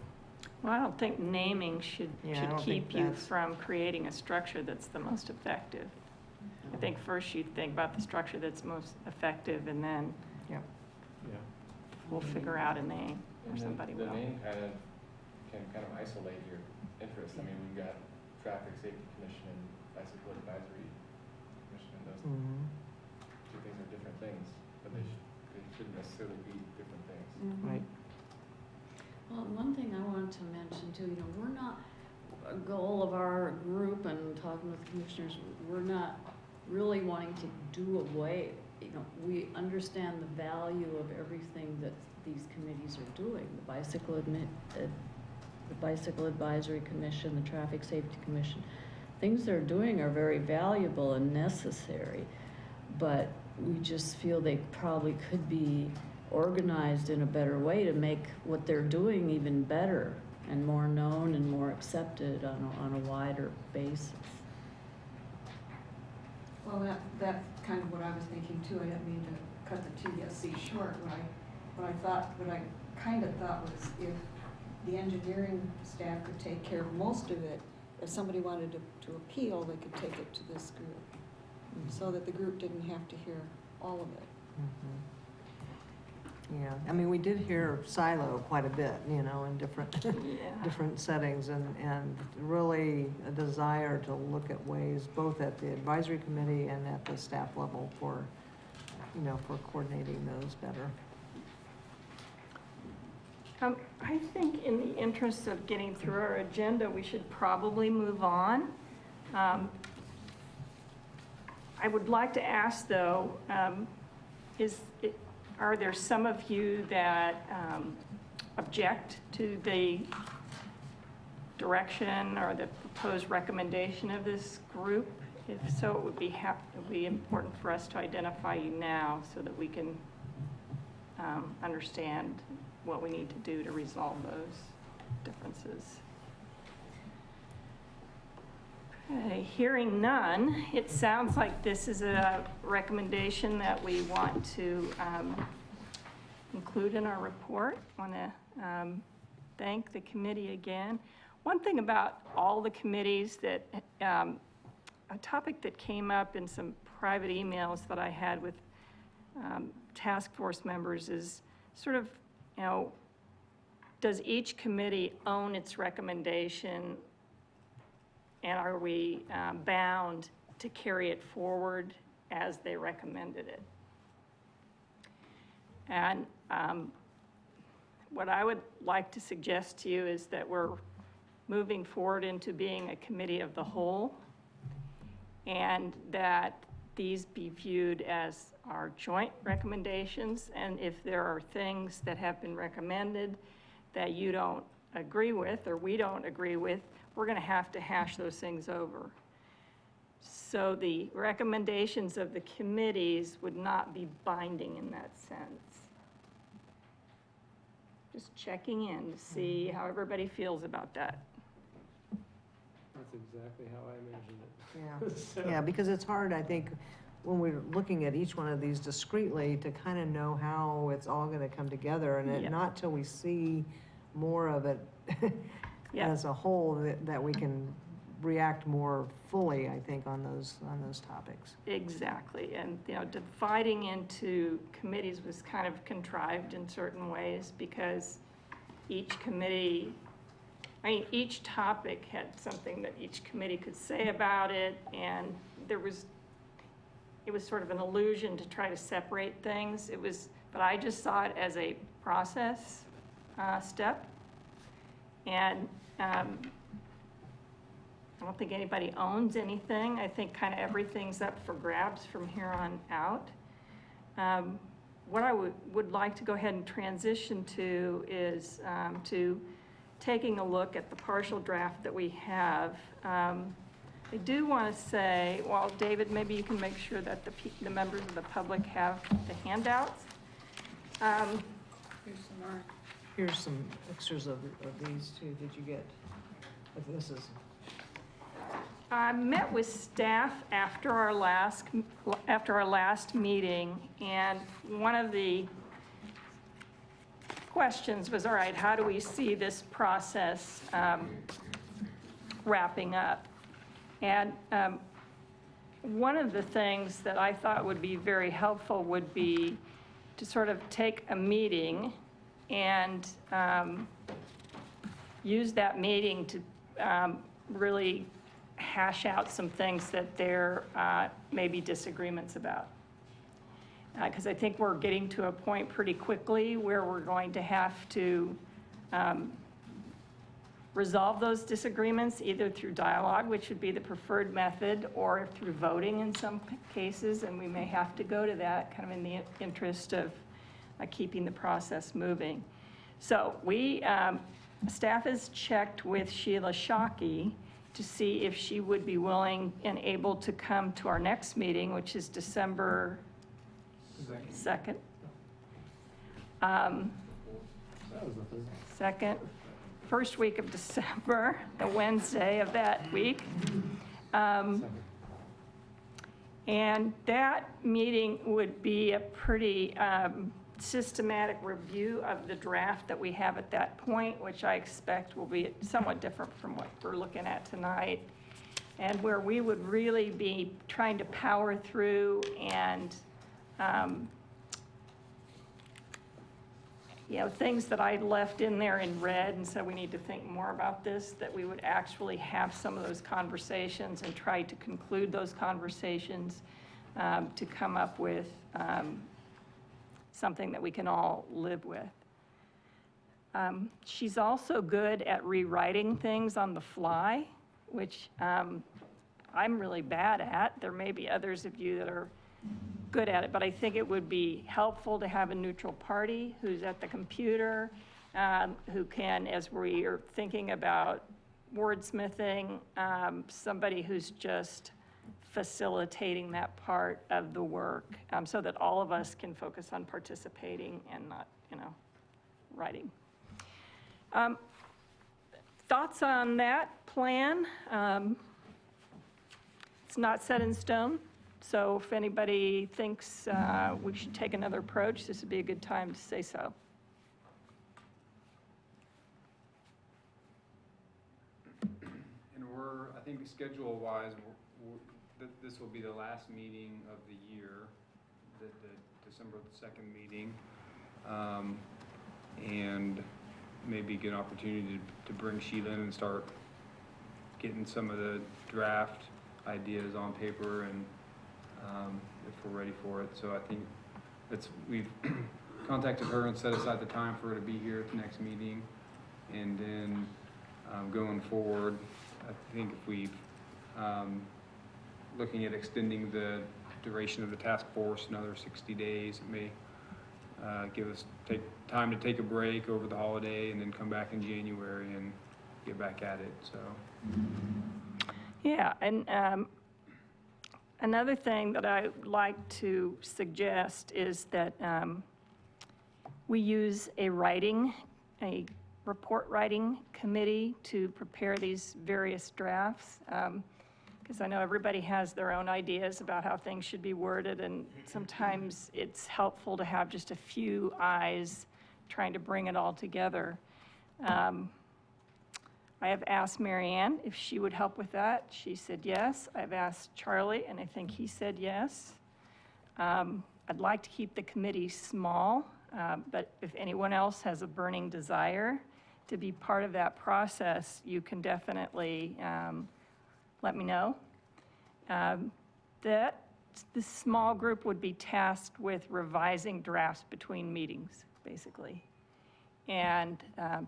well, I don't think naming should Yeah, I don't think keep you that's- from creating a structure that's the most effective. I think first you think about the structure that's most effective, and then Yeah. we'll figure out a name, or And then somebody the will. name can kind of isolate your interests. I mean, we've got Traffic Safety Commission and Bicycle Advisory Commission, and those mhm, two things are different things, but they shouldn't necessarily be different things. right. Well, one thing I wanted to mention too, we're not, a goal of our group and talking with commissioners, we're not really wanting to do away, we understand the value of everything that these committees are doing. The Bicycle Advisory Commission, the Traffic Safety Commission, things they're doing are very valuable and necessary, but we just feel they probably could be organized in a better way to make what they're doing even better and more known and more accepted on a wider basis. Well, that's kind of what I was thinking too. I didn't mean to cut the TSC short. What I kind of thought was if the engineering staff could take care of most of it, if somebody wanted to appeal, they could take it to this group, so that the group didn't have to hear all of it. Yeah, I mean, we did hear silo quite a bit, in different, Yeah. different settings, and really a desire to look at ways, both at the advisory committee and at the staff level for coordinating those better. I think in the interest of getting through our agenda, we should probably move on. I would like to ask, though, are there some of you that object to the direction or the proposed recommendation of this group? If so, it would be important for us to identify you now so that we can understand what we need to do to resolve those differences. Okay, hearing none, it sounds like this is a recommendation that we want to include in our report. I want to thank the committee again. One thing about all the committees that, a topic that came up in some private emails that I had with task force members is sort of, does each committee own its recommendation, and are we bound to carry it forward as they recommended it? And what I would like to suggest to you is that we're moving forward into being a committee of the whole, and that these be viewed as our joint recommendations, and if there are things that have been recommended that you don't agree with or we don't agree with, we're going to have to hash those things over. So the recommendations of the committees would not be binding in that sense. Just checking in to see how everybody feels about that. That's exactly how I imagined it. Yeah, So- yeah, because it's hard, I think, when we're looking at each one of these discretely to kind of know how it's all going to come together, and Yeah. not till we see more of it Yeah. as a whole that we can react more fully, I think, on those topics. Exactly, and, dividing into committees was kind of contrived in certain ways because each topic had something that each committee could say about it, and it was sort of an illusion to try to separate things. But I just saw it as a process step, and I don't think anybody owns anything. I think kind of everything's up for grabs from here on out. What I would like to go ahead and transition to is to taking a look at the partial draft that we have. I do want to say, well, David, maybe you can make sure that the members of the public have the handouts. Here's some more. Here's some extras of these too. Did you get, this is, I met with staff after our last meeting, and one of the questions was, all right, how do we see this process wrapping up? And one of the things that I thought would be very helpful would be to sort of take a meeting and use that meeting to really hash out some things that there may be disagreements about. Because I think we're getting to a point pretty quickly where we're going to have to resolve those disagreements either through dialogue, which would be the preferred method, or through voting in some cases, and we may have to go to that kind of in the interest of keeping the process moving. So staff has checked with Sheila Shockey to see if she would be willing and able to come to our next meeting, which is December 2nd. First week of December, the Wednesday of that week. And that meeting would be a pretty systematic review of the draft that we have at that point, which I expect will be somewhat different from what we're looking at tonight, and where we would really be trying to power through and things that I left in there in red and said we need to think more about this, that we would actually have some of those conversations and try to conclude those conversations to come up with something that we can all live with. She's also good at rewriting things on the fly, which I'm really bad at. There may be others of you that are good at it, but I think it would be helpful to have a neutral party who's at the computer, who can, as we are thinking about wordsmithing, somebody who's just facilitating that part of the work, so that all of us can focus on participating and not, writing. Thoughts on that plan? It's not set in stone. So if anybody thinks we should take another approach, this would be a good time to say so. And I think schedule-wise, this will be the last meeting of the year, the December 2nd meeting. And maybe get an opportunity to bring Sheila in and start getting some of the draft ideas on paper, and if we're ready for it. So I think we've contacted her and set aside the time for her to be here at the next meeting. And then going forward, I think if we looking at extending the duration of the task force another 60 days, it may give us time to take a break over the holiday and then come back in January and get back at it. So yeah, and another thing that I would like to suggest is that we use a report writing committee to prepare these various drafts, because I know everybody has their own ideas about how things should be worded, and sometimes it's helpful to have just a few eyes trying to bring it all together. I have asked Marianne if she would help with that. She said yes. I've asked Charlie, and I think he said yes. I'd like to keep the committee small, but if anyone else has a burning desire to be part of that process, you can definitely let me know. This small group would be tasked with revising drafts between meetings, basically. And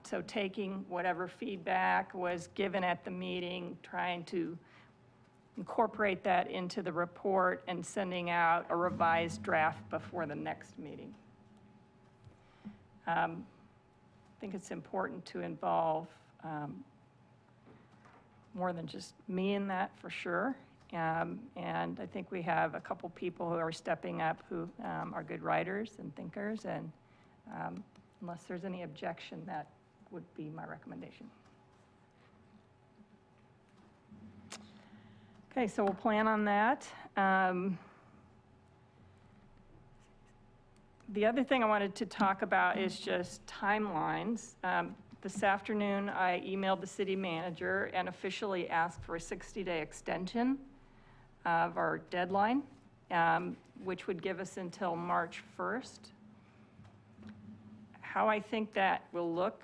so taking whatever feedback was given at the meeting, trying to incorporate that into the report and sending out a revised draft before the next meeting. I think it's important to involve more than just me in that, for sure. And I think we have a couple people who are stepping up who are good writers and thinkers, and unless there's any objection, that would be my recommendation. Okay, so we'll plan on that. The other thing I wanted to talk about is just timelines. This afternoon, I emailed the city manager and officially asked for a 60-day extension of our deadline, which would give us until March 1st. How I think that will look,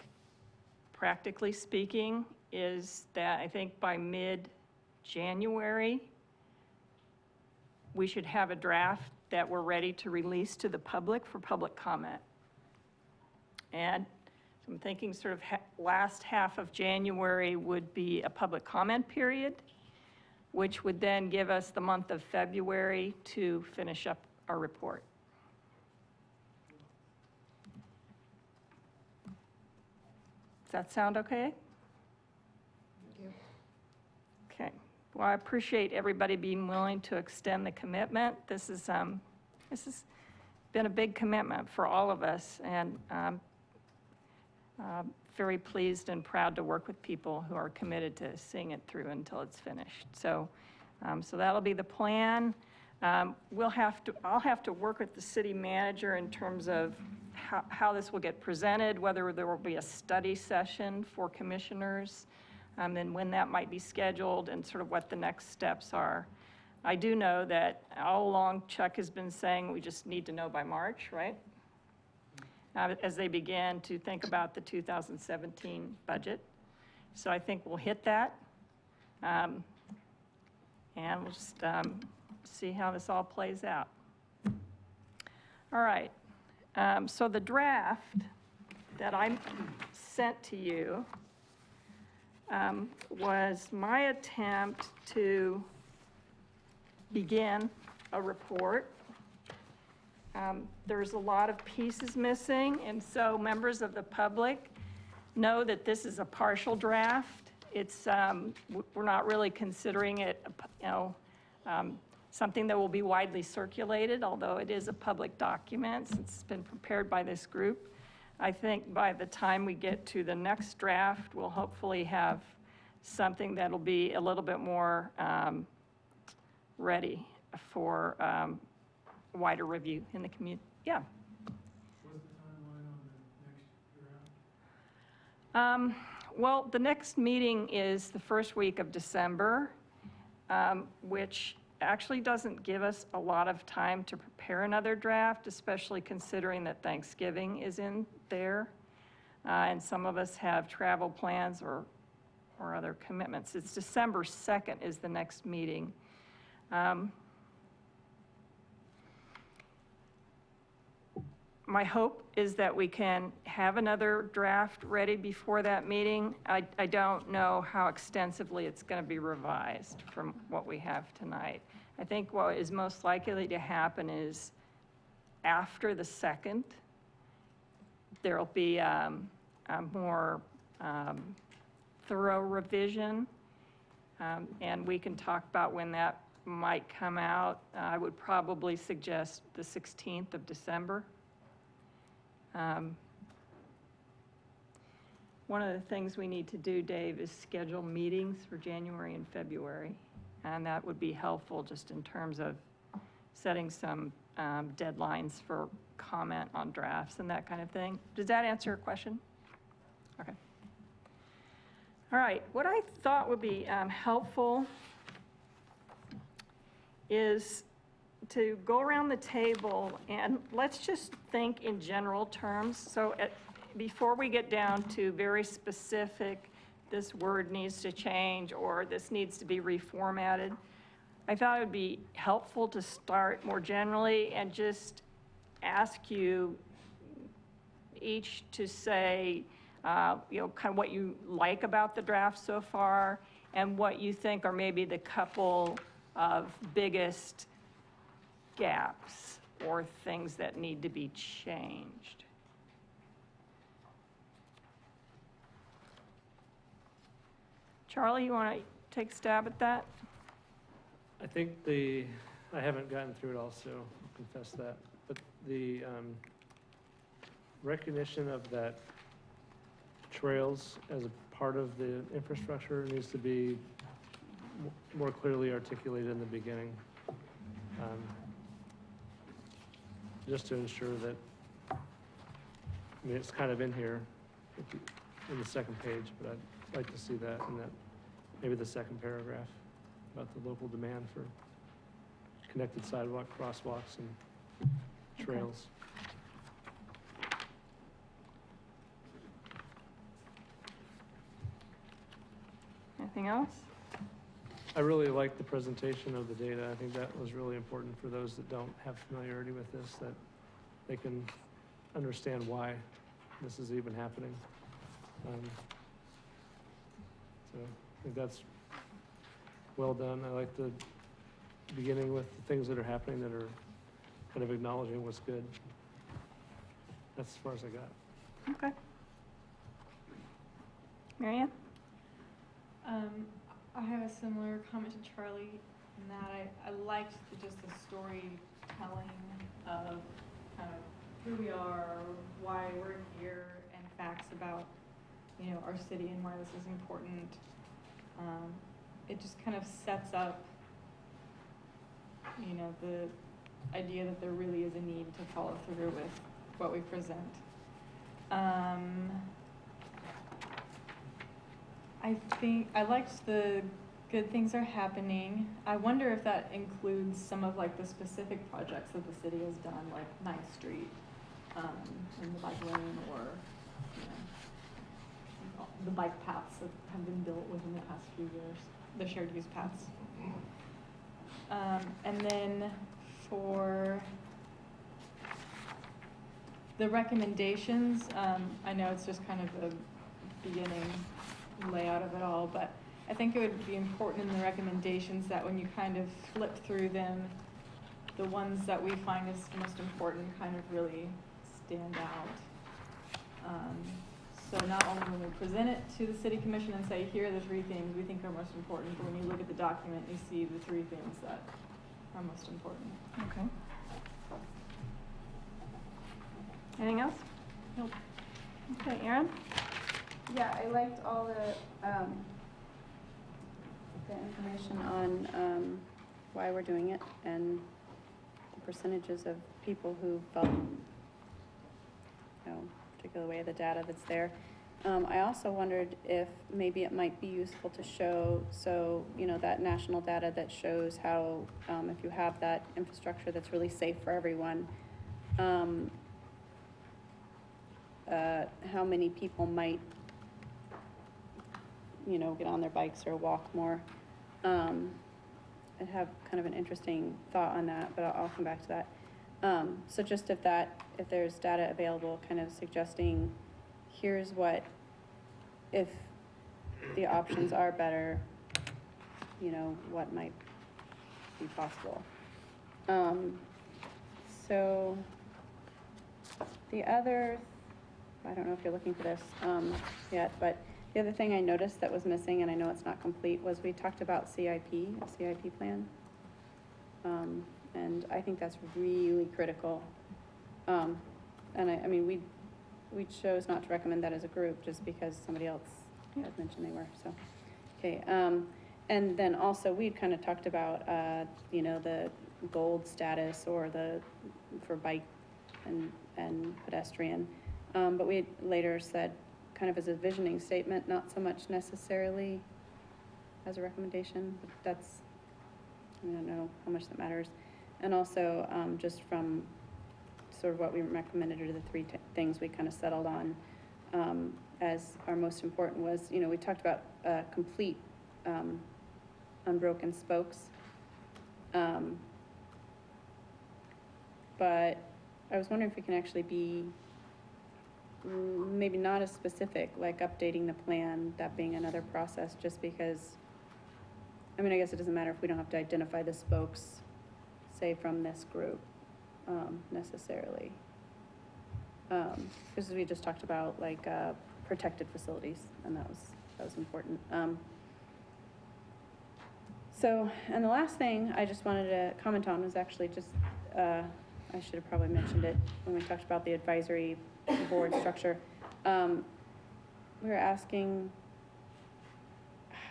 practically speaking, is that I think by mid-January, we should have a draft that we're ready to release to the public for public comment. And So I'm thinking sort of last half of January would be a public comment period, which would then give us the month of February to finish up our report. Does that sound okay? Okay. Well, I appreciate everybody being willing to extend the commitment. This has been a big commitment for all of us, and very pleased and proud to work with people who are committed to seeing it through until it's finished. So that'll be the plan. I'll have to work with the city manager in terms of how this will get presented, whether there will be a study session for commissioners, and when that might be scheduled, and sort of what the next steps are. I do know that all along Chuck has been saying we just need to know by March, right? As they begin to think about the 2017 budget. So I think we'll hit that. And we'll just see how this all plays out. All right. So the draft that I sent to you was my attempt to begin a report. There's a lot of pieces missing, and so members of the public know that this is a partial draft. It's, we're not really considering it, something that will be widely circulated, although it is a public document since it's been prepared by this group. I think by the time we get to the next draft, we'll hopefully have something that'll be a little bit more ready for wider review in the community. Yeah. What's the timeline on the next draft? Well, the next meeting is the first week of December, which actually doesn't give us a lot of time to prepare another draft, especially considering that Thanksgiving is in there. And some of us have travel plans or other commitments. It's December 2nd is the next meeting. My hope is that we can have another draft ready before that meeting. I don't know how extensively it's going to be revised from what we have tonight. I think what is most likely to happen is after the 2nd, there'll be a more thorough revision, and we can talk about when that might come out. I would probably suggest the 16th of December. One of the things we need to do, Dave, is schedule meetings for January and February, and that would be helpful just in terms of setting some deadlines for comment on drafts and that kind of thing. Does that answer your question? Okay. All right, what I thought would be helpful is to go around the table and let's just think in general terms. So before we get down to very specific, this word needs to change or this needs to be reformatted, I thought it would be helpful to start more generally and just ask you each to say, kind of what you like about the draft so far and what you think are maybe the couple of biggest gaps or things that need to be changed. Charlie, you want to take a stab at that? I think I haven't gotten through it all, so I'll confess that. But the recognition of that trails as a part of the infrastructure needs to be more clearly articulated in the beginning. Just to ensure that, I mean, it's kind of in here in the second page, but I'd like to see that in that, maybe the second paragraph about the local demand for connected sidewalk, crosswalks, and trails. Anything else? I really liked the presentation of the data. I think that was really important for those that don't have familiarity with this, that they can understand why this is even happening. So I think that's well done. I like the beginning with the things that are happening that are kind of acknowledging what's good. That's as far as I got. Okay. Marianne? I have a similar comment to Charlie in that I liked just the storytelling of kind of who we are, why we're here, and facts about, you know, our city and why this is important. It just kind of sets up, you know, the idea that there really is a need to follow through with what we present. I think I liked the good things are happening. I wonder if that includes some of like the specific projects that the city has done, like 9th Street, and the bike lane, or, you know, the bike paths that have been built within the past few years, the shared use paths. And then for the recommendations, I know it's just kind of the beginning layout of it all, but I think it would be important in the recommendations that when you kind of flip through them, the ones that we find is most important kind of really stand out. So not only when we present it to the city commission and say, here are the 3 things we think are most important, but when you look at the document, you see the 3 things that are most important. Okay. Anything else? Nope. Okay, Erin? Yeah, I liked all the information on why we're doing it and the percentages of people who felt, you know, particular way of the data that's there. I also wondered if maybe it might be useful to show, so, you know, that national data that shows how, if you have that infrastructure that's really safe for everyone, how many people might, you know, get on their bikes or walk more. I'd have kind of an interesting thought on that, but I'll come back to that. So just if there's data available kind of suggesting, here's what, if the options are better, you know, what might be possible. So the other, I don't know if you're looking for this yet, but the other thing I noticed that was missing, and I know it's not complete, was we talked about CIP, a CIP plan. And I think that's really critical. And I mean, we chose not to recommend that as a group just because somebody else had mentioned they were, so. Okay, and then also we'd kind of talked about, you know, the gold status or for bike and pedestrian. But we later said, kind of as a visioning statement, not so much necessarily as a recommendation, but that's, I don't know how much that matters. And also, just from sort of what we recommended are the 3 things we kind of settled on as our most important was, you know, we talked about complete unbroken spokes. But I was wondering if we can actually be maybe not as specific, like updating the plan, that being another process, just because, I mean, I guess it doesn't matter if we don't have to identify the spokes, say, from this group, necessarily. Because we just talked about, like, protected facilities, and that was important. So, and the last thing I just wanted to comment on was actually just, I should have probably mentioned it when we talked about the advisory board structure. We were asking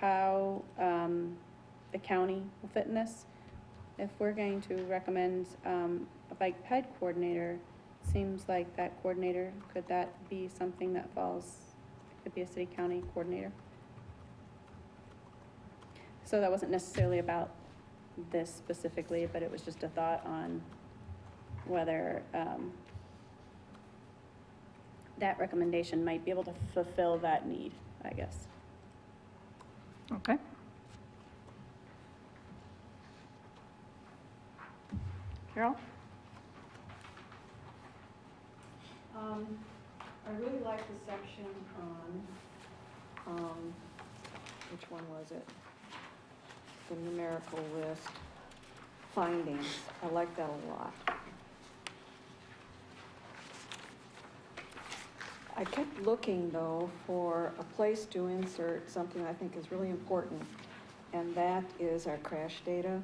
how the county will fit in this. If we're going to recommend a bike ped coordinator, seems like that coordinator, could that be something that falls, could be a city-county coordinator? So that wasn't necessarily about this specifically, but it was just a thought on whether that recommendation might be able to fulfill that need, I guess. Okay. Carol? I really like the section on, which one was it? The numerical list, findings. I like that a lot. I kept looking, though, for a place to insert something I think is really important, and that is our crash data.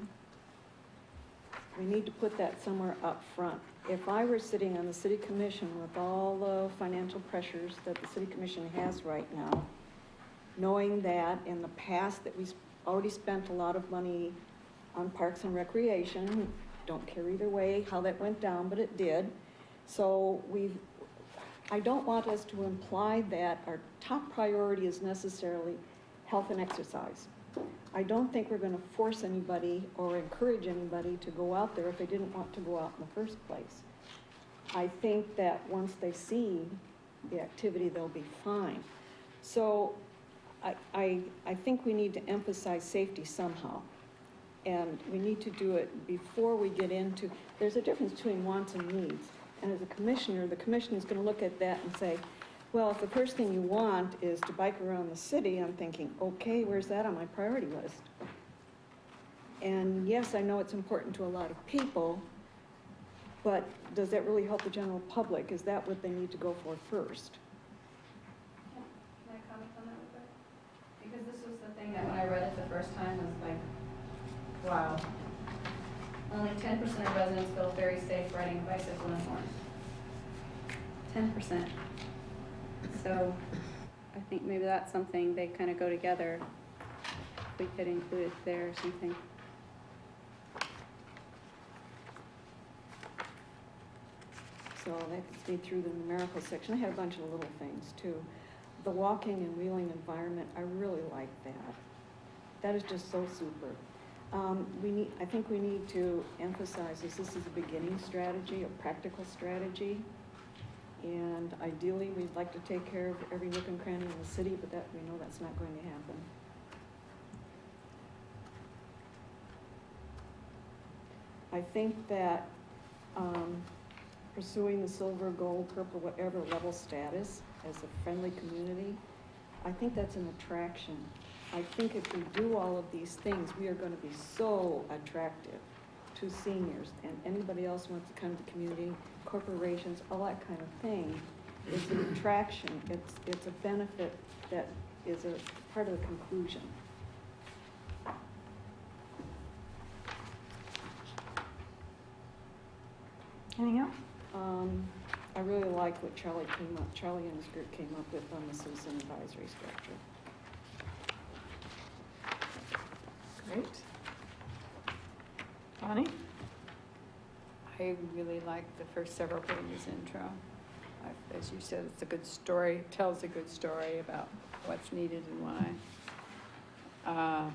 We need to put that somewhere up front. If I were sitting on the city commission with all the financial pressures that the city commission has right now, knowing that in the past that we already spent a lot of money on parks and recreation, don't care either way how that went down, but it did. So I don't want us to imply that our top priority is necessarily health and exercise. I don't think we're going to force anybody or encourage anybody to go out there if they didn't want to go out in the first place. I think that once they see the activity, they'll be fine. So I think we need to emphasize safety somehow. And we need to do it before we get into, there's a difference between wants and needs. And as a commissioner, the commission is going to look at that and say, well, if the first thing you want is to bike around the city, I'm thinking, okay, where's that on my priority list? And yes, I know it's important to a lot of people, but does that really help the general public? Is that what they need to go for first? Can I comment on that real quick? Because this was the thing that when I read it the first time was like, wow. Only 10% of residents feel very safe riding a bicycle in Florence. 10%. So I think maybe that's something they kind of go together. We could include it there or something. So that gets me through the numerical section. I had a bunch of little things too. The walking and wheeling environment, I really like that. That is just so super. I think we need to emphasize this is a beginning strategy, a practical strategy. And ideally, we'd like to take care of every nook and cranny in the city, but that we know that's not going to happen. I think that pursuing the silver, gold, purple, whatever level status as a friendly community, I think that's an attraction. I think if we do all of these things, we are going to be so attractive to seniors and anybody else who wants to come to the community, corporations, all that kind of thing. It's an attraction. It's a benefit that is a part of the conclusion. Anything else? I really like what Charlie and his group came up with on the citizen advisory structure. Great. Bonnie? I really like the first several pages intro. As you said, it's a good story, tells a good story about what's needed and why.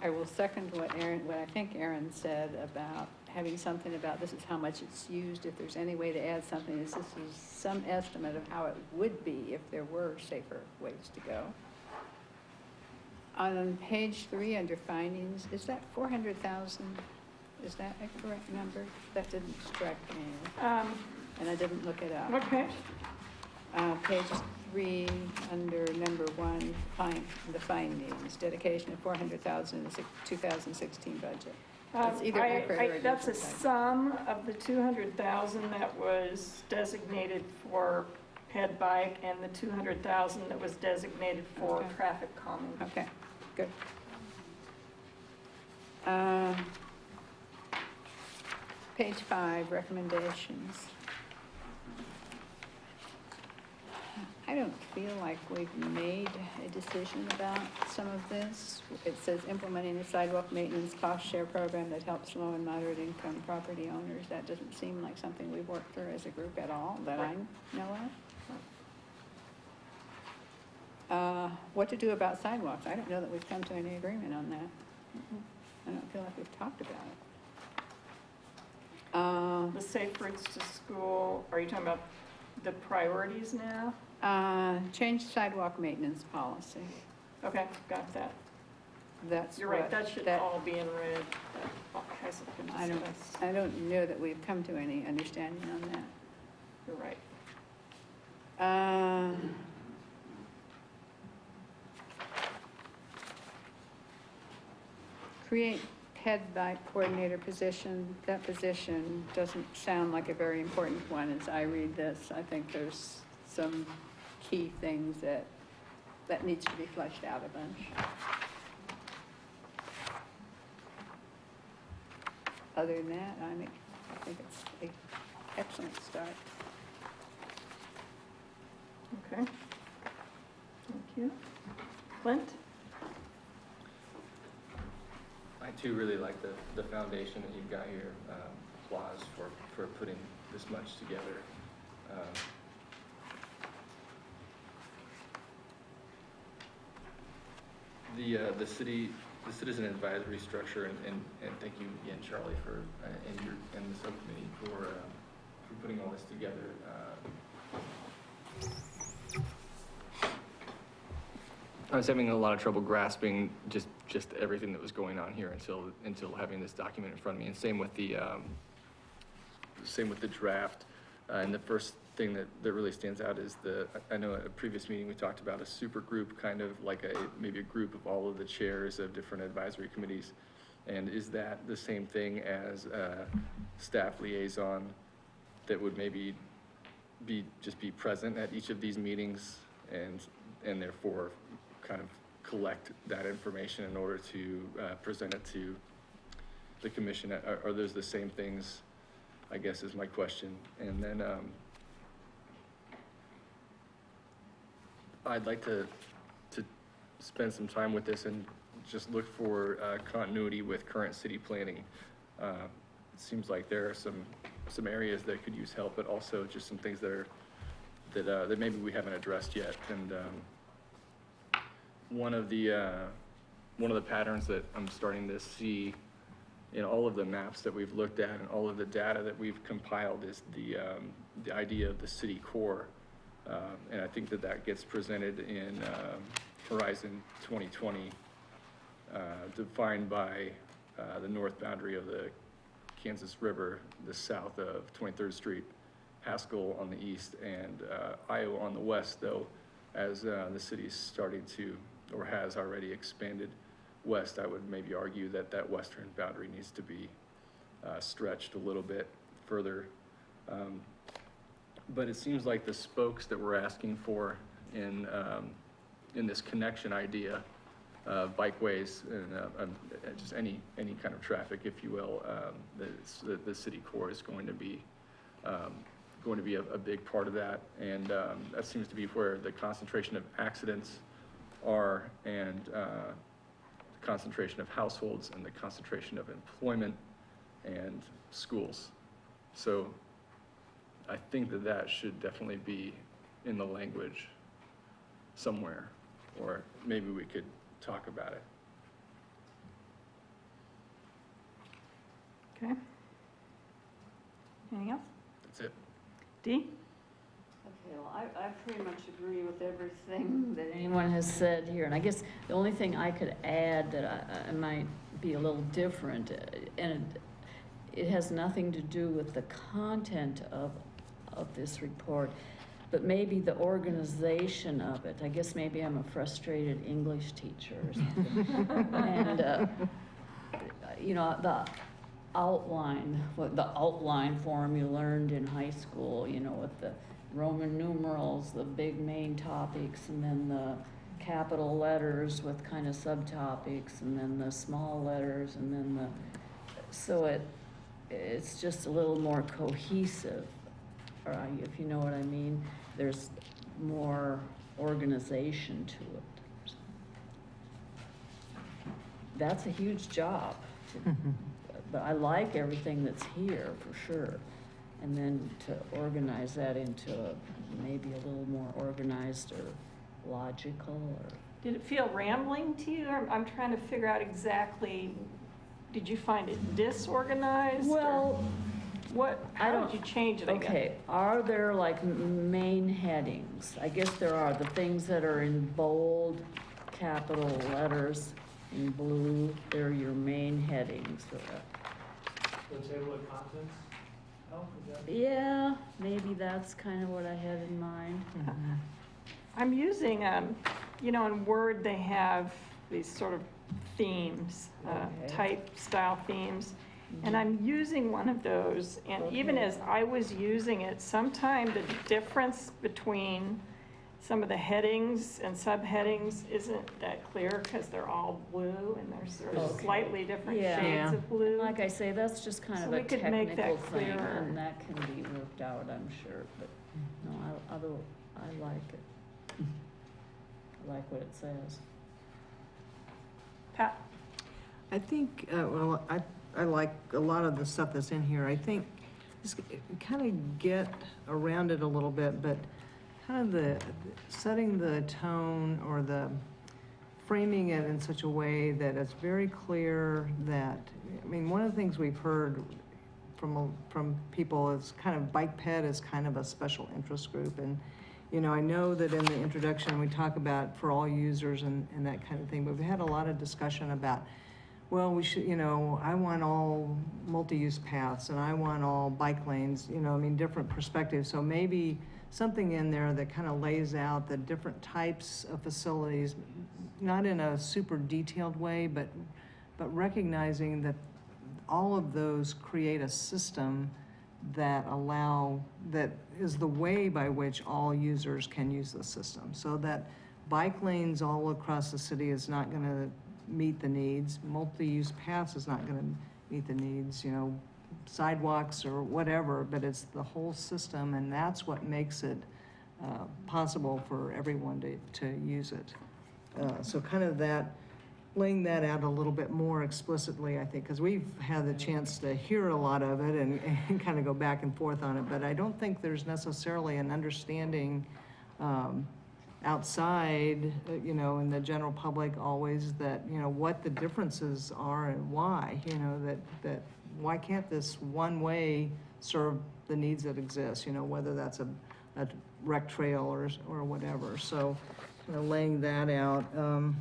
I will second what I think Aaron said about having something about this is how much it's used. If there's any way to add something, this is some estimate of how it would be if there were safer ways to go. On page 3 under findings, is that 400,000? Is that a correct number? That didn't strike me, and I didn't look it up. What page? Page 3 under number 1, the findings, dedication of 400,000 in the 2016 budget. That's either accurate or That's a different. sum of the 200,000 that was designated for head bike and the 200,000 that was designated for Okay. traffic calming. Okay, good. Page 5, recommendations. I don't feel like we've made a decision about some of this. It says implementing a sidewalk maintenance cost share program that helps low and moderate income property owners. That doesn't seem like something we've worked through as a group at all that I know of. What to do about sidewalks? I don't know that we've come to any agreement on that. I don't feel like we've talked about it. The safe routes to school, are you talking about the priorities now? Change sidewalk maintenance policy. Okay, got that. That's You're right, what- that should all be in red. That hasn't been discussed. I don't know that we've come to any understanding on that. You're right. create head bike coordinator position. That position doesn't sound like a very important one as I read this. I think there's some key things that needs to be fleshed out a bunch. Other than that, I think it's an excellent start. Okay. Thank you. Clint? I too really like the foundation that you've got here. Applause for putting this much together. The citizen advisory structure, and thank you again, Charlie, for and the subcommittee for putting all this together. I was having a lot of trouble grasping just everything that was going on here until having this document in front of me, and same with the draft. And the first thing that really stands out is I know at a previous meeting we talked about a super group, kind of like maybe a group of all of the chairs of different advisory committees. And is that the same thing as a staff liaison that would maybe be present at each of these meetings and therefore kind of collect that information in order to present it to the commission? Are those the same things, I guess, is my question. And then I'd like to spend some time with this and just look for continuity with current city planning. It seems like there are some areas that could use help, but also just some things that maybe we haven't addressed yet. And one of the patterns that I'm starting to see in all of the maps that we've looked at and all of the data that we've compiled is the idea of the city core. And I think that gets presented in Horizon 2020, defined by the north boundary of the Kansas River, the south of 23rd Street, Haskell on the east, and Iowa on the west, though, as the city's starting to, or has already expanded west. I would maybe argue that western boundary needs to be stretched a little bit further. But it seems like the spokes that we're asking for in this connection idea, bikeways and just any kind of traffic, if you will, the city core is going to be a big part of that. And that seems to be where the concentration of accidents are, and the concentration of households, and the concentration of employment and schools. So I think that should definitely be in the language somewhere, or maybe we could talk about it. Okay. Anything else? That's it. Dee? Okay, well, I pretty much agree with everything that anyone has said here, and I guess the only thing I could add that I might be a little different, and it has nothing to do with the content of this report, but maybe the organization of it. I guess maybe I'm a frustrated English teacher or something. And, you know, the outline form you learned in high school, you know, with the Roman numerals, the big main topics, and then the capital letters with kind of subtopics, and then the small letters, and then so it's just a little more cohesive, if you know what I mean. There's more organization to it. That's a huge job. But I like everything that's here, for sure. And then to organize that into maybe a little more organized or logical, or... Did it feel rambling to you? I'm trying to figure out exactly, did you find it disorganized? Well, how did you change it, I guess? Okay, are there like main headings? I guess there are. The things that are in bold capital letters in blue, they're your main headings. The table of contents, help, is that? Yeah, maybe that's kind of what I had in mind. I'm using, you know, in Word, they have these sort of themes, Okay. type style themes. And I'm using one of those, and even Okay. as I was using it, sometimes the difference between some of the headings and subheadings isn't that clear because they're all blue and there's sort of Okay. slightly different Yeah. shades of blue. Like I say, that's just kind So of we a could make that technical thing, clearer. and that can be worked out, I'm sure, but, no, I like it. I like what it says. Pat? I think, well, I like a lot of the stuff that's in here. I think just kind of get around it a little bit, but kind of the, setting the tone or the framing it in such a way that it's very clear that, I mean, one of the things we've heard from people is kind of bike ped is kind of a special interest group. And, you know, I know that in the introduction, we talk about for all users and that kind of thing, but we've had a lot of discussion about, well, we should, you know, I want all multi-use paths and I want all bike lanes, you know, I mean, different perspectives. So maybe something in there that kind of lays out the different types of facilities, not in a super detailed way, but recognizing that all of those create a system that is the way by which all users can use the system. So that bike lanes all across the city is not gonna meet the needs, multi-use paths is not gonna meet the needs, you know, sidewalks or whatever, but it's the whole system, and that's what makes it possible for everyone to use it. So kind of that, laying that out a little bit more explicitly, I think, because we've had the chance to hear a lot of it and kind of go back and forth on it, but I don't think there's necessarily an understanding outside, you know, in the general public always that, you know, what the differences are and why, you know, that why can't this one way serve the needs that exist, you know, whether that's a rec trail or whatever. So, you know, laying that out. I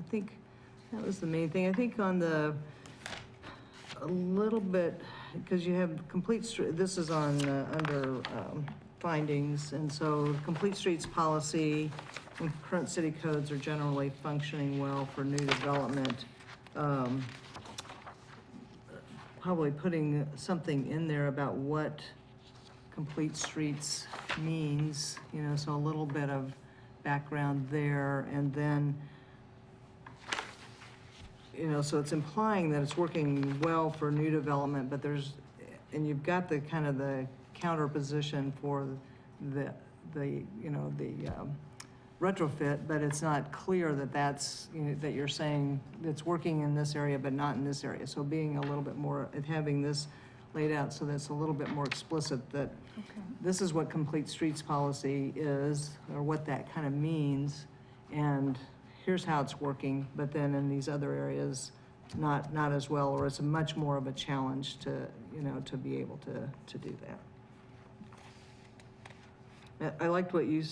think that was the main thing. I think on a little bit, because you have this is on, under findings, and so complete streets policy and current city codes are generally functioning well for new development. Probably putting something in there about what complete streets means, you know, so a little bit of background there, and then, you know, so it's implying that it's working well for new development, but and you've got the kind of the counter position for the you know, the retrofit, but it's not clear that that's, you know, that you're saying it's working in this area, but not in this area. So being a little bit more, having this laid out so that's a little bit more explicit that this is what complete streets policy is, or what that kind of means, and here's how it's working, but then in these other areas, not as well, or it's much more of a challenge to, you know, to be able to do that. I liked what you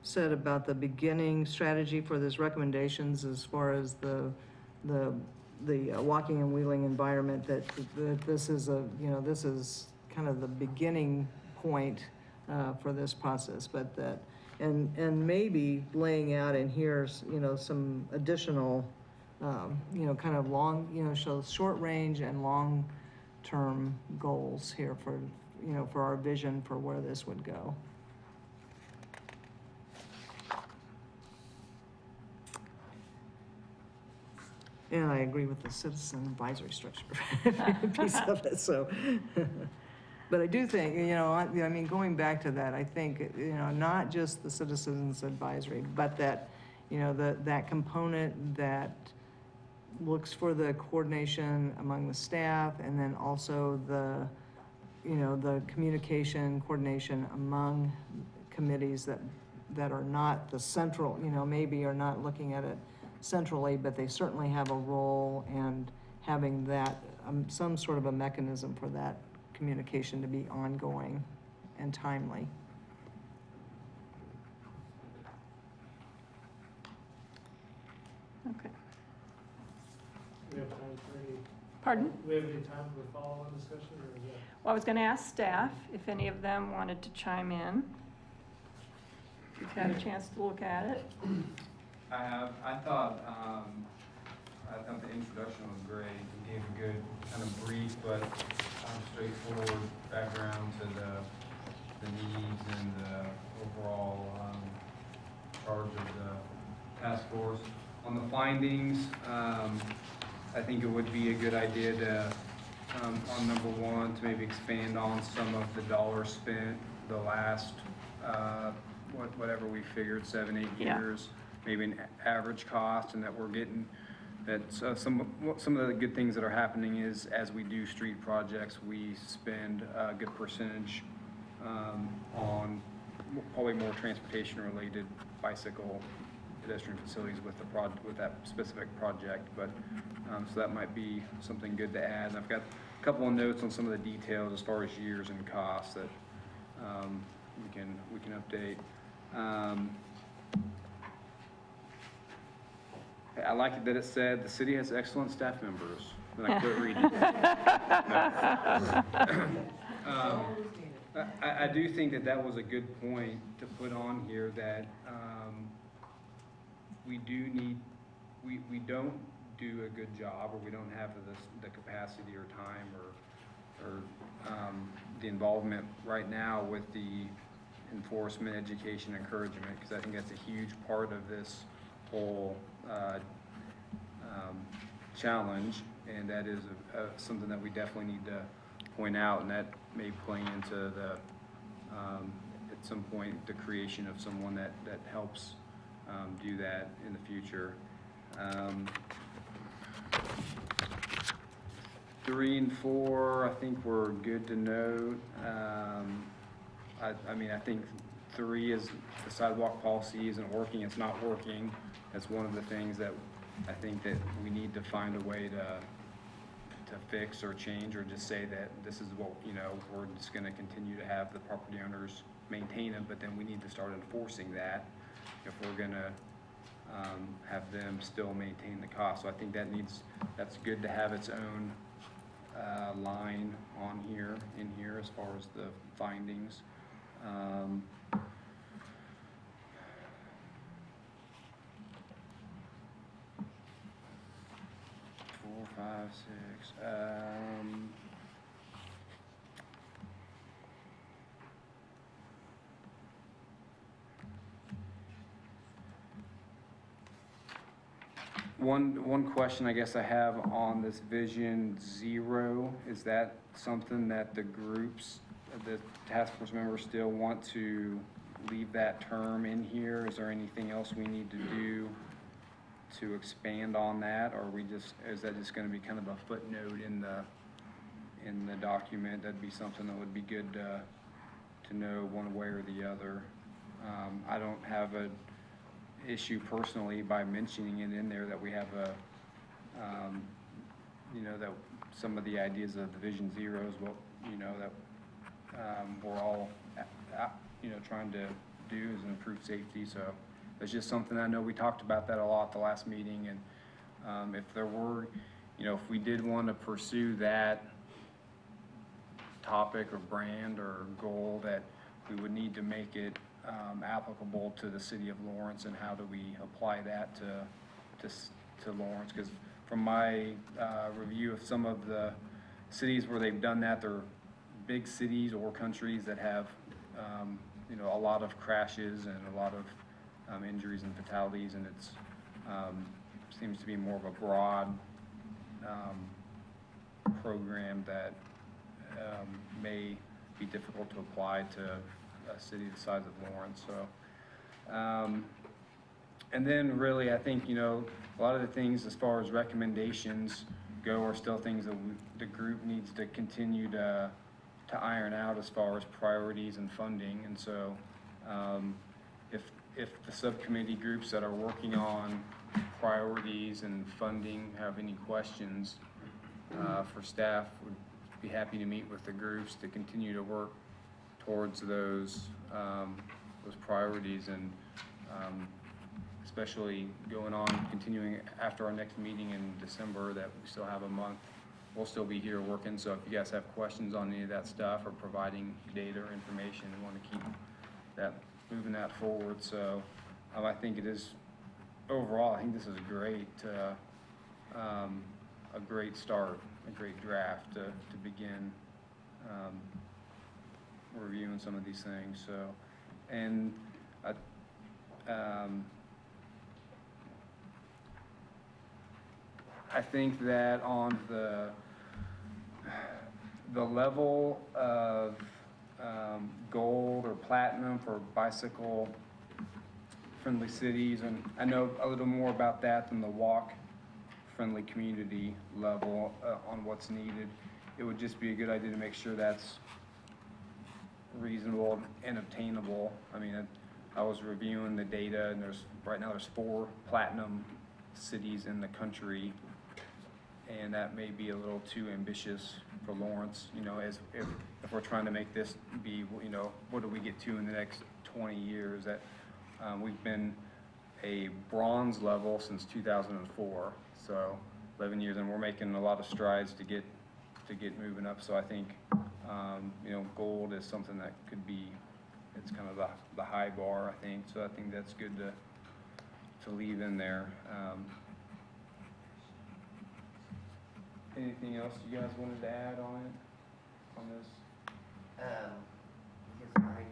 said about the beginning strategy for these recommendations as far as the walking and wheeling environment, that this is this is kind of the beginning point for this process, but that, and maybe laying out in here, you know, some additional, you know, kind of long, you know, show short range and long-term goals here for, you know, for our vision for where this would go. And I agree with the citizen advisory structure piece of it, so. But I do think, you know, I mean, going back to that, I think, you know, not just the citizens advisory, but that, you know, that component that looks for the coordination among the staff, and then also the, you know, the communication, coordination among committees that are not the central, you know, maybe are not looking at it centrally, but they certainly have a role, and having that, some sort of a mechanism for that communication to be ongoing and timely. Okay. We have time for any Pardon? Do we have any time for a follow-on discussion, or is that? Well, I was going to ask staff if any of them wanted to chime in. If you've had a chance to look at it. I have, I thought the introduction was great. It gave a good kind of brief but straightforward background to the needs and the overall charge of the task force. On the findings, I think it would be a good idea to, on number one, to maybe expand on some of the dollars spent the last, whatever we figured, 7-8 Yeah. years, maybe an average cost, and that we're getting, that some of the good things that are happening is as we do street projects, we spend a good percentage on probably more transportation-related bicycle pedestrian facilities with that specific project, but so that might be something good to add. And I've got a couple of notes on some of the details as far as years and costs that we can update. I like it that it said the city has excellent staff members. Then I quit reading. I do think that was a good point to put on here, that we don't do a good job, or we don't have the capacity or time or the involvement right now with the enforcement, education, encouragement, because I think that's a huge part of this whole challenge, and that is something that we definitely need to point out, and that may play into the at some point the creation of someone that helps do that in the future. 3 and 4, I think we're good to note. I mean, I think 3 is the sidewalk policy isn't working, it's not working. That's one of the things that I think that we need to find a way to fix or change, or just say that this is what, we're just gonna continue to have the property owners maintain them, but then we need to start enforcing that if we're gonna have them still maintain the cost. So I think that's good to have its own line on here, in here, as far as the findings. 4, 5, 6. One question I guess I have on this Vision Zero, is that something that the groups, the task force members still want to leave that term in here? Is there anything else we need to do to expand on that, or is that just gonna be kind of a footnote in the document? That'd be something that would be good to know one way or the other. I don't have a issue personally by mentioning it in there that we have that some of the ideas of the Vision Zero is what, that we're all, trying to do is improve safety. So it's just something, I know we talked about that a lot at the last meeting, and if there were, if we did want to pursue that topic or brand or goal, that we would need to make it applicable to the city of Lawrence, and how do we apply that to Lawrence? Because from my review of some of the cities where they've done that, they're big cities or countries that have a lot of crashes and a lot of injuries and fatalities, and it's seems to be more of a broad program that may be difficult to apply to a city the size of Lawrence. So, and then really, I think, a lot of the things as far as recommendations go are still things that the group needs to continue to iron out as far as priorities and funding. And so, if the subcommittee groups that are working on priorities and funding have any questions for staff, would be happy to meet with the groups to continue to work towards those priorities, and especially continuing after our next meeting in December, that we still have a month we'll still be here working, so if you guys have questions on any of that stuff or providing data or information, we want to keep that, moving that forward. So I think it is, overall, I think this is a great start, a great draft to begin reviewing some of these things. So, and I think that on the level of gold or platinum for bicycle-friendly cities, and I know a little more about that than the walk-friendly community level on what's needed. It would just be a good idea to make sure that's reasonable and obtainable. I mean, I was reviewing the data, and right now there's 4 platinum cities in the country, and that may be a little too ambitious for Lawrence, you know, as if we're trying to make this be, you know, what do we get to in the next 20 years? That we've been a bronze level since 2004, so 11 years, and we're making a lot of strides to get moving up. So I think, you know, gold is something that could be, it's kind of the high bar, I think. So I think that's good to leave in there. Anything else you guys wanted to add on it, on this? Because my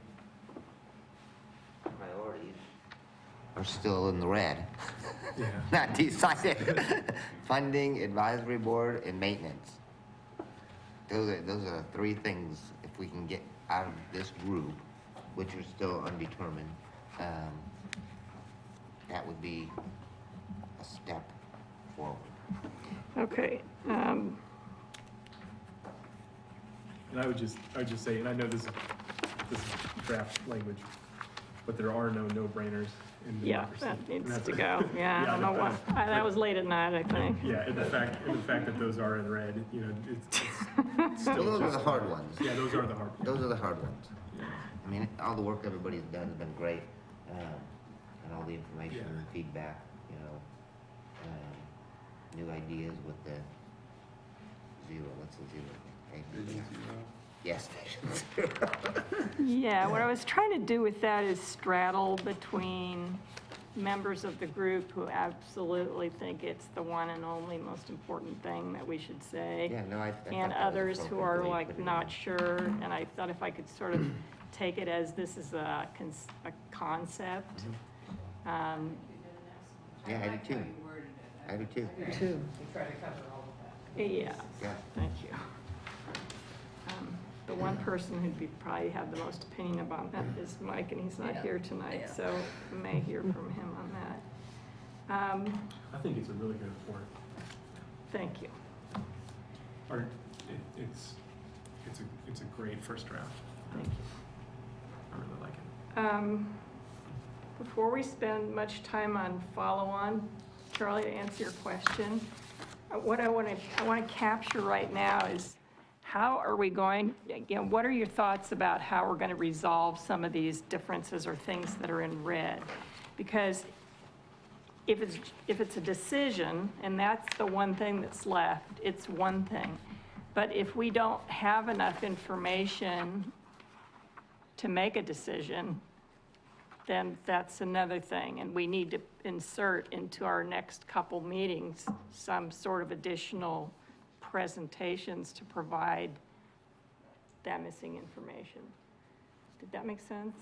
priorities are still in the red. Yeah. Not decided. Funding, advisory board, and maintenance. Those are the 3 things, if we can get out of this group, which are still undetermined, that would be a step forward. Okay. And I would just say, and I know this is draft language, but there are no no-brainers in Yeah, democracy. that And needs that's to a- go. Yeah, I don't know what, that was late at night, I think. Yeah, and the fact that those are in red, you know, it's still. Those are the hard ones. Yeah, those are the hard. Those are the hard ones. Yeah. I mean, all the work everybody's done has been great, and all the information and feedback, you know, new ideas with the zero, what's the zero? Vision zero. Yes, vision zero. Yeah, what I was trying to do with that is straddle between members of the group who absolutely think it's the one and only most important thing that we should say. Yeah, no, I thought And that was others who are appropriately like put in not there. sure, and I thought if I could sort of take it as this is a concept. Yeah, I do too. I do too. Two. Yeah, Yeah. thank you. The one person who'd probably have the most opinion about that is Mike, and he's not here tonight, so we may hear from him on that. I think it's a really good report. Thank you. Or it's a great first draft. Thank you. I really like it. Before we spend much time on follow-on, Charlie, to answer your question, what I want to capture right now is how are we going, again, what are your thoughts about how we're going to resolve some of these differences or things that are in red? Because if it's a decision, and that's the one thing that's left, it's one thing. But if we don't have enough information to make a decision, then that's another thing. And we need to insert into our next couple meetings some sort of additional presentations to provide that missing information. Did that make sense?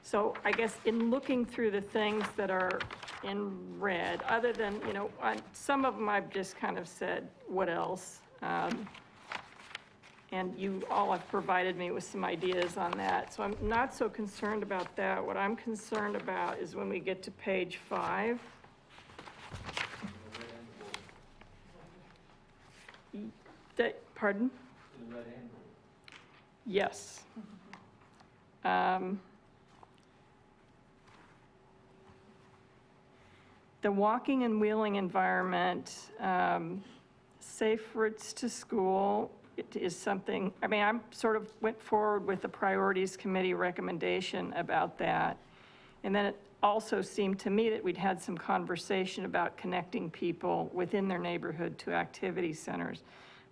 So I guess in looking through the things that are in red, other than, you know, some of them I've just kind of said, what else? And you all have provided me with some ideas on that. So I'm not so concerned about that. What I'm concerned about is when we get to page 5. Pardon? Yes. The walking and wheeling environment, safe routes to school, it is something, I mean, I sort of went forward with the priorities committee recommendation about that. And then also seemed to me that we'd had some conversation about connecting people within their neighborhood to activity centers.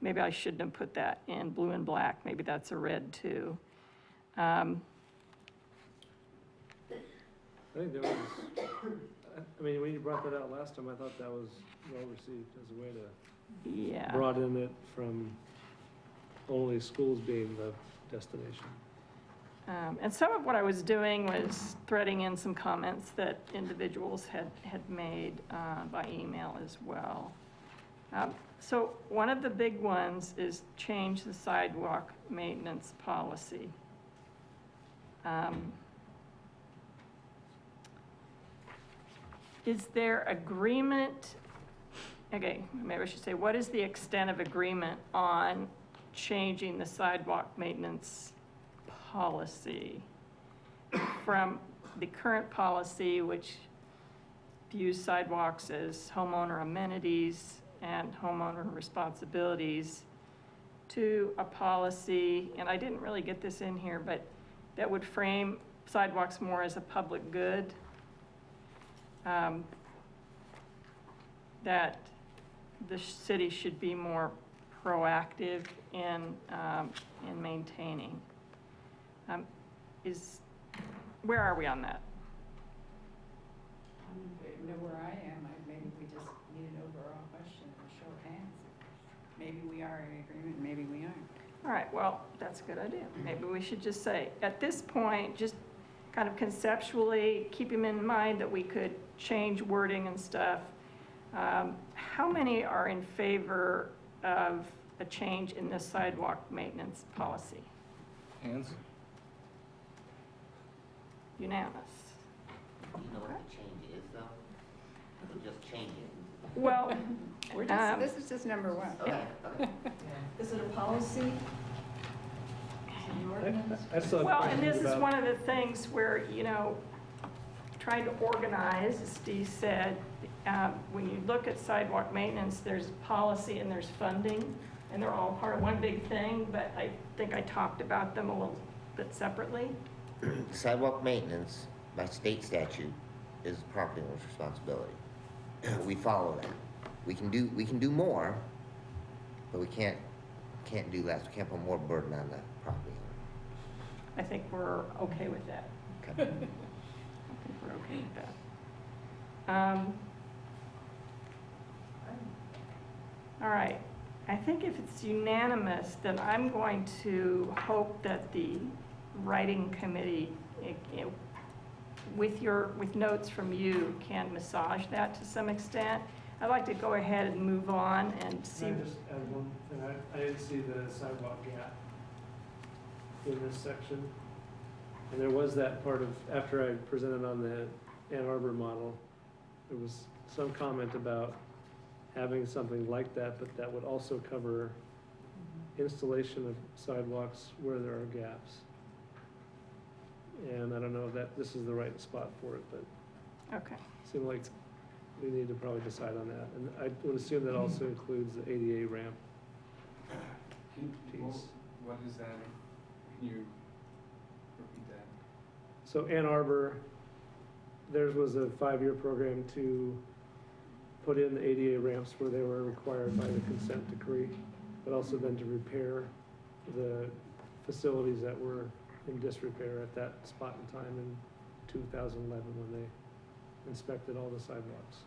Maybe I shouldn't have put that in blue and black, maybe that's a red too. I think there was, I mean, when you brought that out last time, I thought that was well received as a way to Yeah. broaden it from only schools being the destination. And some of what I was doing was threading in some comments that individuals had made by email as well. So one of the big ones is change the sidewalk maintenance policy. Is there agreement, okay, maybe I should say, what is the extent of agreement on changing the sidewalk maintenance policy from the current policy, which views sidewalks as homeowner amenities and homeowner responsibilities, to a policy, and I didn't really get this in here, but that would frame sidewalks more as a public good? That the city should be more proactive in maintaining. Where are we on that? I don't know where I am, maybe we just need an overall question, a show of hands. Maybe we are in agreement, maybe we aren't. All right, well, that's a good idea. Maybe we should just say, at this point, just kind of conceptually, keeping in mind that we could change wording and stuff. How many are in favor of a change in the sidewalk maintenance policy? Hands? Unanimous. Do you know what the change is, though? Or just changing? Well, We're just, this is just number one. Okay, okay. Is it a policy? Is it an ordinance? I still have well, and questions this is about- one of the things where, trying to organize, as Steve said, when you look at sidewalk maintenance, there's policy and there's funding, and they're all part of one big thing, but I think I talked about them a little bit separately. Sidewalk maintenance by state statute is the property owner's responsibility. We follow that. We can do more, but we can't do less. We can't put more burden on the property owner. I think we're okay with that. Okay. I think we're okay with that. All right, I think if it's unanimous, then I'm going to hope that the writing committee, with notes from you, can massage that to some extent. I'd like to go ahead and move on and see. Can I just add one thing? I didn't see the sidewalk gap in this section. And there was that part of, after I presented on the Ann Arbor model, there was some comment about having something like that, but that would also cover installation of sidewalks where there are gaps. And I don't know if this is the right spot for it, but Okay. it seemed like we need to probably decide on that. And I would assume that also includes the ADA ramp piece. What is that? Can you repeat that? So Ann Arbor, theirs was a 5-year program to put in the ADA ramps where they were required by the consent decree, but also then to repair the facilities that were in disrepair at that spot in time in 2011 when they inspected all the sidewalks.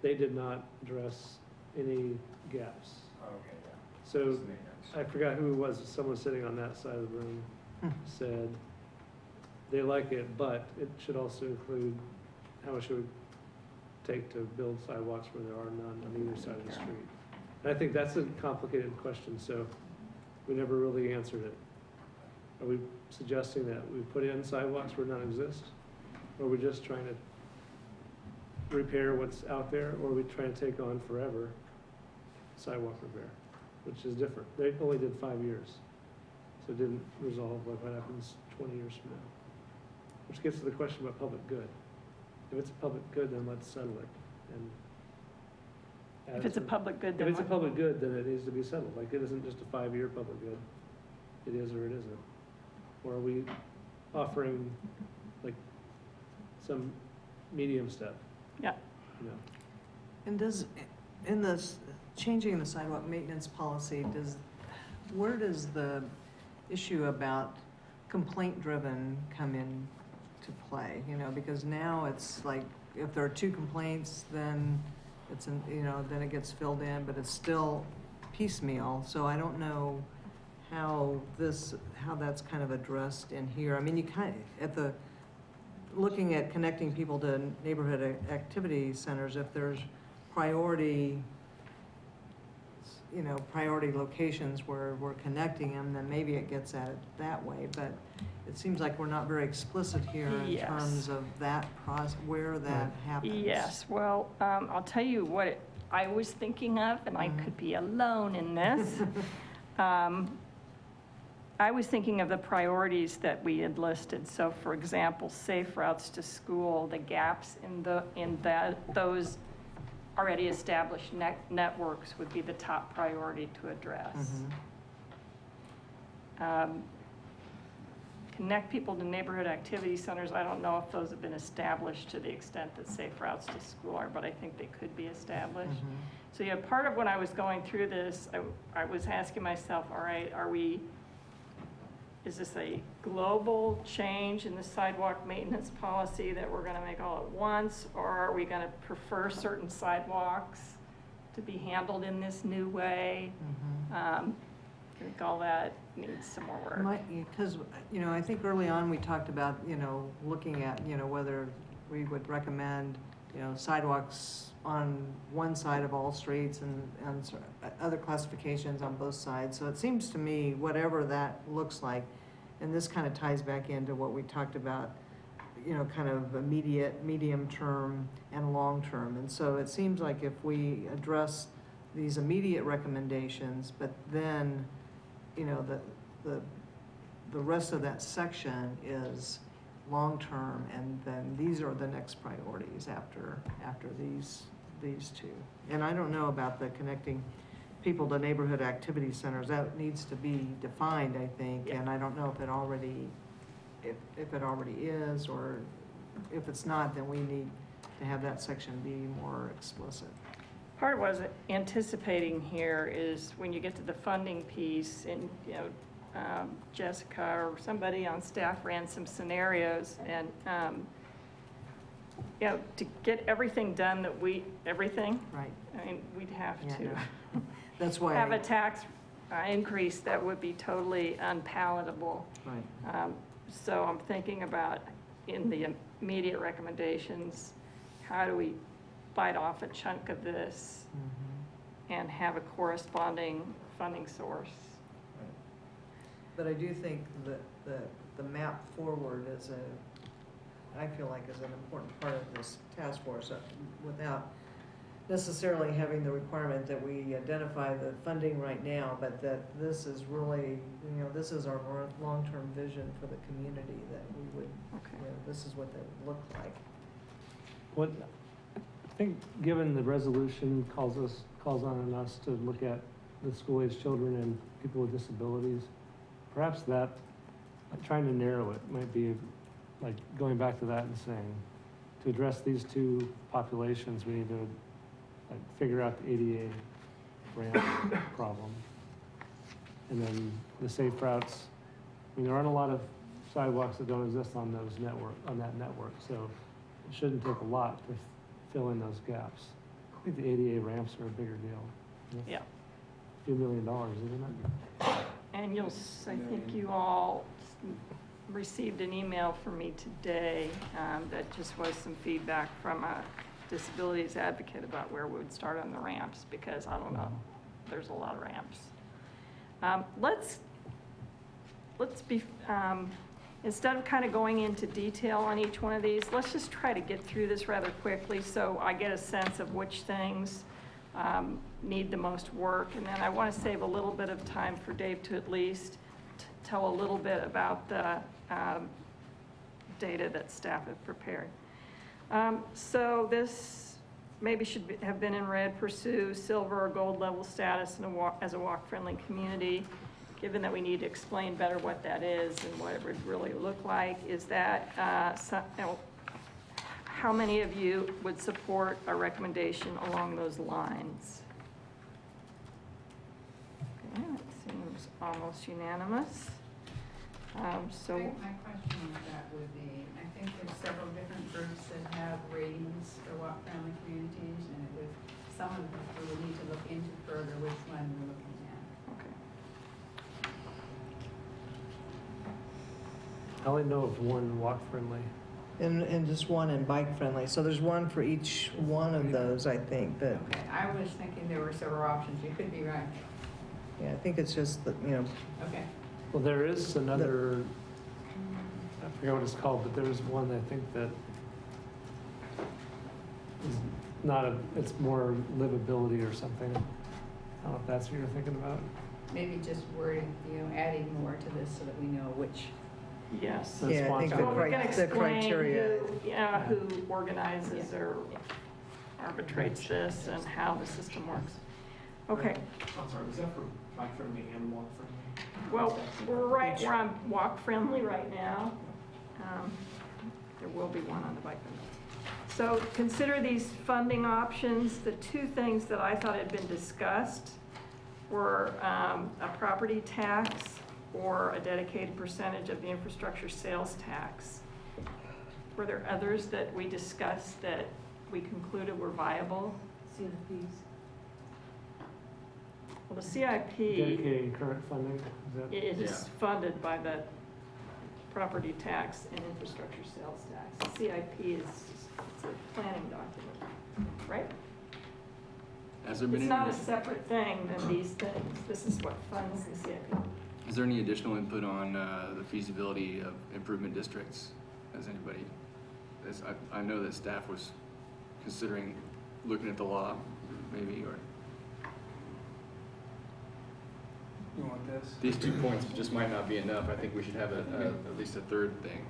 They did not address any gaps. Oh, okay, yeah. So Just the maintenance. I forgot who it was, someone sitting on that side of the room said they like it, but it should also include how much it would take to build sidewalks where there are none on either side of the street. And I think that's a complicated question, so we never really answered it. Are we suggesting that we put in sidewalks where none exist? Or are we just trying to repair what's out there, or are we trying to take on forever sidewalk repair, which is different. They only did 5 years, so it didn't resolve what happens 20 years from now. Which gets to the question about public good. If it's a public good, then let's settle it. And If it's a public good, if then it's a what? public good, then it needs to be settled. Like, it isn't just a 5-year public good. It is or it isn't. Or are we offering, like, some medium step, Yeah. you know. And does, in this, changing the sidewalk maintenance policy, where does the issue about complaint-driven come in to play? You know, because now it's like, if there are 2 complaints, then it's, then it gets filled in, but it's still piecemeal, so I don't know how that's kind of addressed in here. I mean, you looking at connecting people to neighborhood activity centers, if there's priority locations where we're connecting them, then maybe it gets at it that way, but it seems like we're not very explicit here in Yes. terms of that where that happens. Yes, well, I'll tell you what I was thinking of, and I could be alone in this. I was thinking of the priorities that we had listed. So for example, safe routes to school, the gaps in those already established networks would be the top priority to address. Connect people to neighborhood activity centers. I don't know if those have been established to the extent that safe routes to school are, but I think they could be established. So yeah, part of when I was going through this, I was asking myself, all right, is this a global change in the sidewalk maintenance policy that we're gonna make all at once? Or are we gonna prefer certain sidewalks to be handled in this new way? I think all that needs some more work. Because, I think early on, we talked about, looking at, whether we would recommend, sidewalks on one side of all streets and other classifications on both sides. So it seems to me, whatever that looks like, and this kind of ties back into what we talked about, kind of immediate, medium term, and long term. And so it seems like if we address these immediate recommendations, but then, the rest of that section is long-term, and then these are the next priorities after these 2. And I don't know about the connecting people to neighborhood activity centers. That needs to be defined, I think, and I don't know if it already is, or if it's not, then we need to have that section be more explicit. Part of what I was anticipating here is when you get to the funding piece, and, Jessica or somebody on staff ran some scenarios, and, to get everything done everything, Right. I mean, we'd have Yeah, to no. That's why. have a tax increase that would be totally unpalatable. Right. So I'm thinking about, in the immediate recommendations, how do we bite off a chunk of this and have a corresponding funding source? But I do think that the map forward I feel like is an important part of this task force, without necessarily having the requirement that we identify the funding right now, but that this is really, this is our long-term vision for the community, that we would, this is what that would look like. What, I think, given the resolution calls on us to look at the school-aged children and people with disabilities, perhaps that, trying to narrow it might be like going back to that and saying, to address these 2 populations, we need to figure out the ADA ramp problem. And then the safe routes, I mean, there aren't a lot of sidewalks that don't exist on that network, so it shouldn't take a lot to fill in those gaps. I think the ADA ramps are a bigger deal. Yeah. A few $1 million, isn't it? And I think you all received an email from me today that just was some feedback from a disabilities advocate about where we would start on the ramps, because I don't know, there's a lot of ramps. Let's be, instead of kind of going into detail on each one of these, let's just try to get through this rather quickly so I get a sense of which things need the most work. And then I want to save a little bit of time for Dave to at least tell a little bit about the data that staff have prepared. So this maybe should have been in red: pursue silver or gold level status as a walk-friendly community. Given that we need to explain better what that is and what it would really look like, is that how many of you would support a recommendation along those lines? Okay, it seems almost unanimous. So, My question on that would be, I think there's several different groups that have ratings for walk-friendly communities, and it would, some of them we would need to look into further which one we're looking at. okay. I only know of one walk-friendly. And just one in bike-friendly. So there's one for each one of those, I think, but, Okay, I was thinking there were several options, you could be right. yeah, I think it's just that, Okay. Well, there is another, I forget what it's called, but there is one I think that is not a, it's more livability or something. I don't know if that's what you're thinking about. Maybe just wording, adding more to this so that we know which. Yes. So yeah, I think sponsor- Well, we're gonna the explain criteria. who organizes or arbitrates this and how the system works. Okay, I'm sorry, was that for bike friendly and walk friendly? well, we're on walk friendly right now. There will be one on the bike friendly. So consider these funding options. The two things that I thought had been discussed were a property tax or a dedicated percentage of the infrastructure sales tax. Were there others that we discussed that we concluded were viable? CFPs. Well, the CIP Dedicating current funding, is that? is Yeah. funded by the property tax and infrastructure sales tax. The CIP is it's a planning document, right? Has there been It's any, not a separate thing than these things. This is what funds the CIP. is there any additional input on the feasibility of improvement districts? Has anybody, I know that staff was considering looking at the law, maybe, or You want this? these 2 points just might not be enough. I think we should have at least a third thing.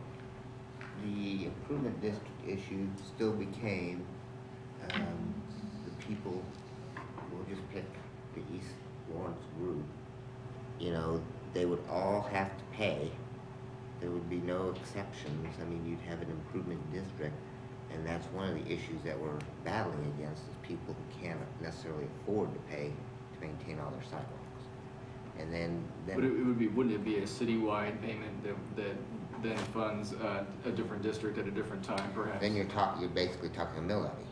The improvement district issue still became, the people, we'll just pick the East Lawrence group, they would all have to pay. There would be no exceptions. I mean, you'd have an improvement district, and that's one of the issues that we're battling against, is people who can't necessarily afford to pay to maintain all their sidewalks. And then But wouldn't it be a citywide payment that then funds a different district at a different time, perhaps? then you're basically talking a mill levy.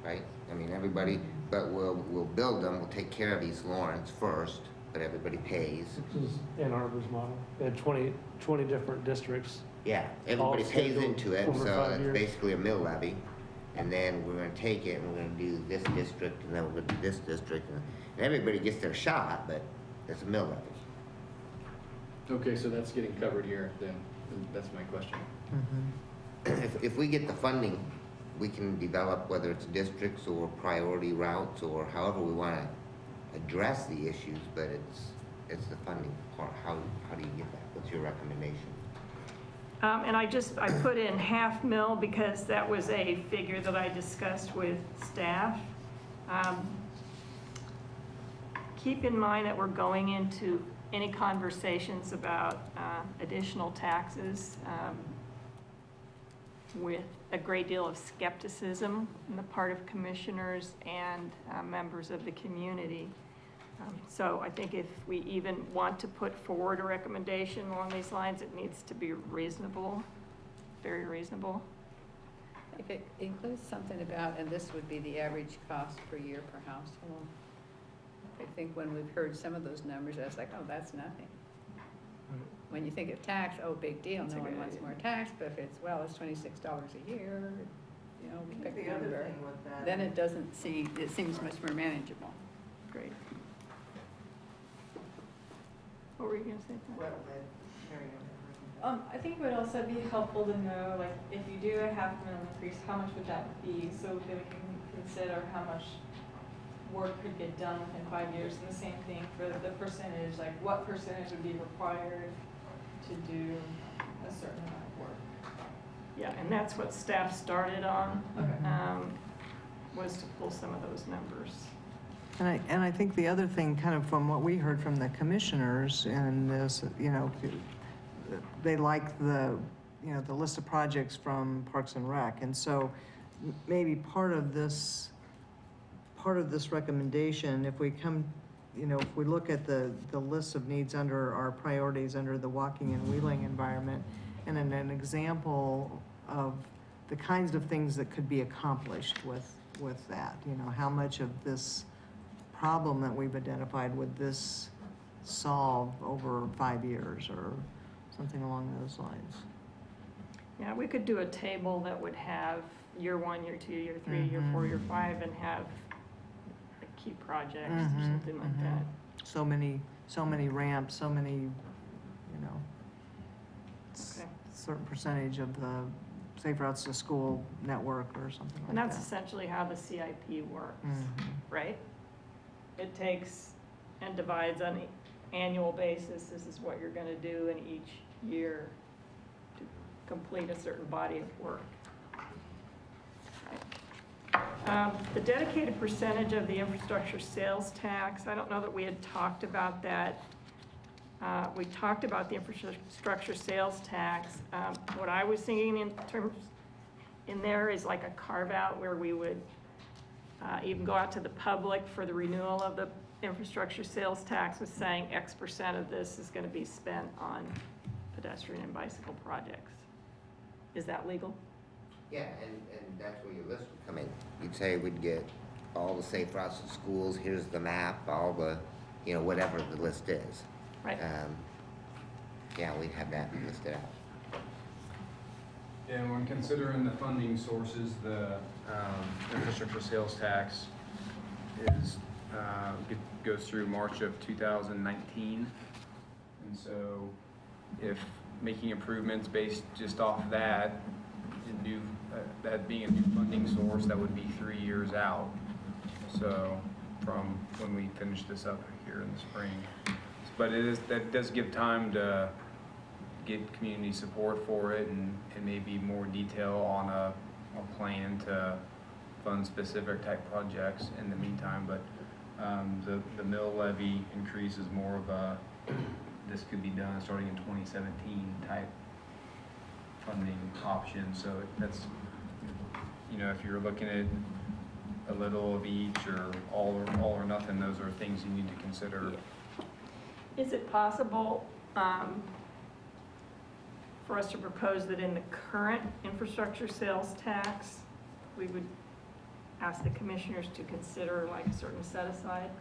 Right? I mean, everybody, but we'll build them, we'll take care of East Lawrence first, but everybody pays. Which is Ann Arbor's model. They had 20 different districts. Yeah, everybody All pays scheduled into it, over so 5 it's years. basically a mill levy. And then we're gonna take it and we're gonna do this district, and then we're gonna do this district, and everybody gets their shot, but it's a mill levy. Okay, so that's getting covered here, then. That's my question. If we get the funding, we can develop whether it's districts or priority routes or however we wanna address the issues, but it's the funding part. How do you get that? What's your recommendation? And I put in half mil because that was a figure that I discussed with staff. Keep in mind that we're going into any conversations about additional taxes with a great deal of skepticism on the part of commissioners and members of the community. So I think if we even want to put forward a recommendation along these lines, it needs to be reasonable, very reasonable. If it includes something about, and this would be the average cost per year per household, I think when we've heard some of those numbers, that's like, oh, that's nothing. When you think of tax, oh, big deal, That's a no one good wants idea. more tax, but if it's, well, it's $26 a year, we pick a number. with that. Then it doesn't seem, it seems much more manageable. Great. What were you gonna say? Pat? I think it would also be helpful to know, like, if you do a half mil increase, how much would that be? So that we can consider how much work could get done within 5 years. And the same thing for the percentage, like what percentage would be required to do a certain amount of work? Yeah, and that's what staff started on, Okay. was to pull some of those numbers. And I think the other thing, kind of from what we heard from the commissioners in this, they like the, you know, the list of projects from Parks and Rec. And so maybe part of this recommendation, if we come, you know, if we look at the list of needs under our priorities, under the walking and wheeling environment, and then an example of the kinds of things that could be accomplished with that, you know, how much of this problem that we've identified would this solve over 5 years or something along those lines? Yeah, we could do a table that would have year 1, year 2, year 3, year 4, year 5, and have like key projects or something like that. So many ramps, so many, you know, Okay. certain percentage of the Safe Routes to School network or something like And that. that's essentially how the CIP works, Mhm. right? It takes and divides on an annual basis, this is what you're gonna do in each year to complete a certain body of work. The dedicated percentage of the infrastructure sales tax, I don't know that we had talked about that. We talked about the infrastructure sales tax. What I was thinking in there is like a carve out where we would even go out to the public for the renewal of the infrastructure sales tax with saying X% of this is gonna be spent on pedestrian and bicycle projects. Is that legal? Yeah, and that's where your list would come in. You'd say we'd get all the safe routes to schools, here's the map, all the, you know, whatever the list is. Right. Yeah, we'd have that listed out. And when considering the funding sources, the infrastructure sales tax goes through March of 2019. And so if making improvements based just off that, that being a new funding source, that would be 3 years out. So from when we finish this up here in the spring. But that does give time to get community support for it and maybe more detail on a plan to fund specific type projects in the meantime. But the mill levy increase is more of a, this could be done starting in 2017 type funding option. So that's, you know, if you're looking at a little of each or all or nothing, those are things you need to consider. Is it possible for us to propose that in the current infrastructure sales tax, we would ask the commissioners to consider like a certain set aside?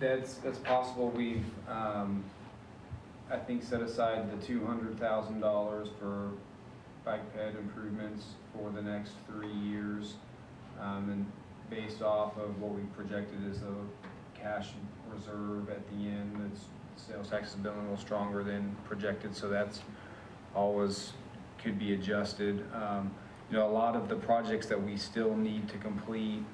That's possible. We've, I think, set aside the $200,000 for bike ped improvements for the next 3 years. And based off of what we projected as a cash reserve at the end, sales tax has been a little stronger than projected, so that's always could be adjusted. You know, a lot of the projects that we still need to complete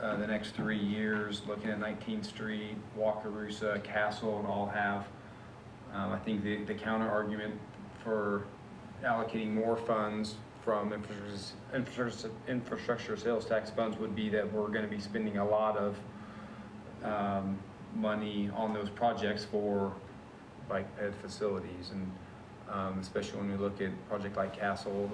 the next 3 years, looking at 19th Street, Wakarusa, Castle, and all have, I think the counter argument for allocating more funds from infrastructure sales tax funds would be that we're going to be spending a lot of money on those projects for bike ped facilities, and especially when we look at a project like Castle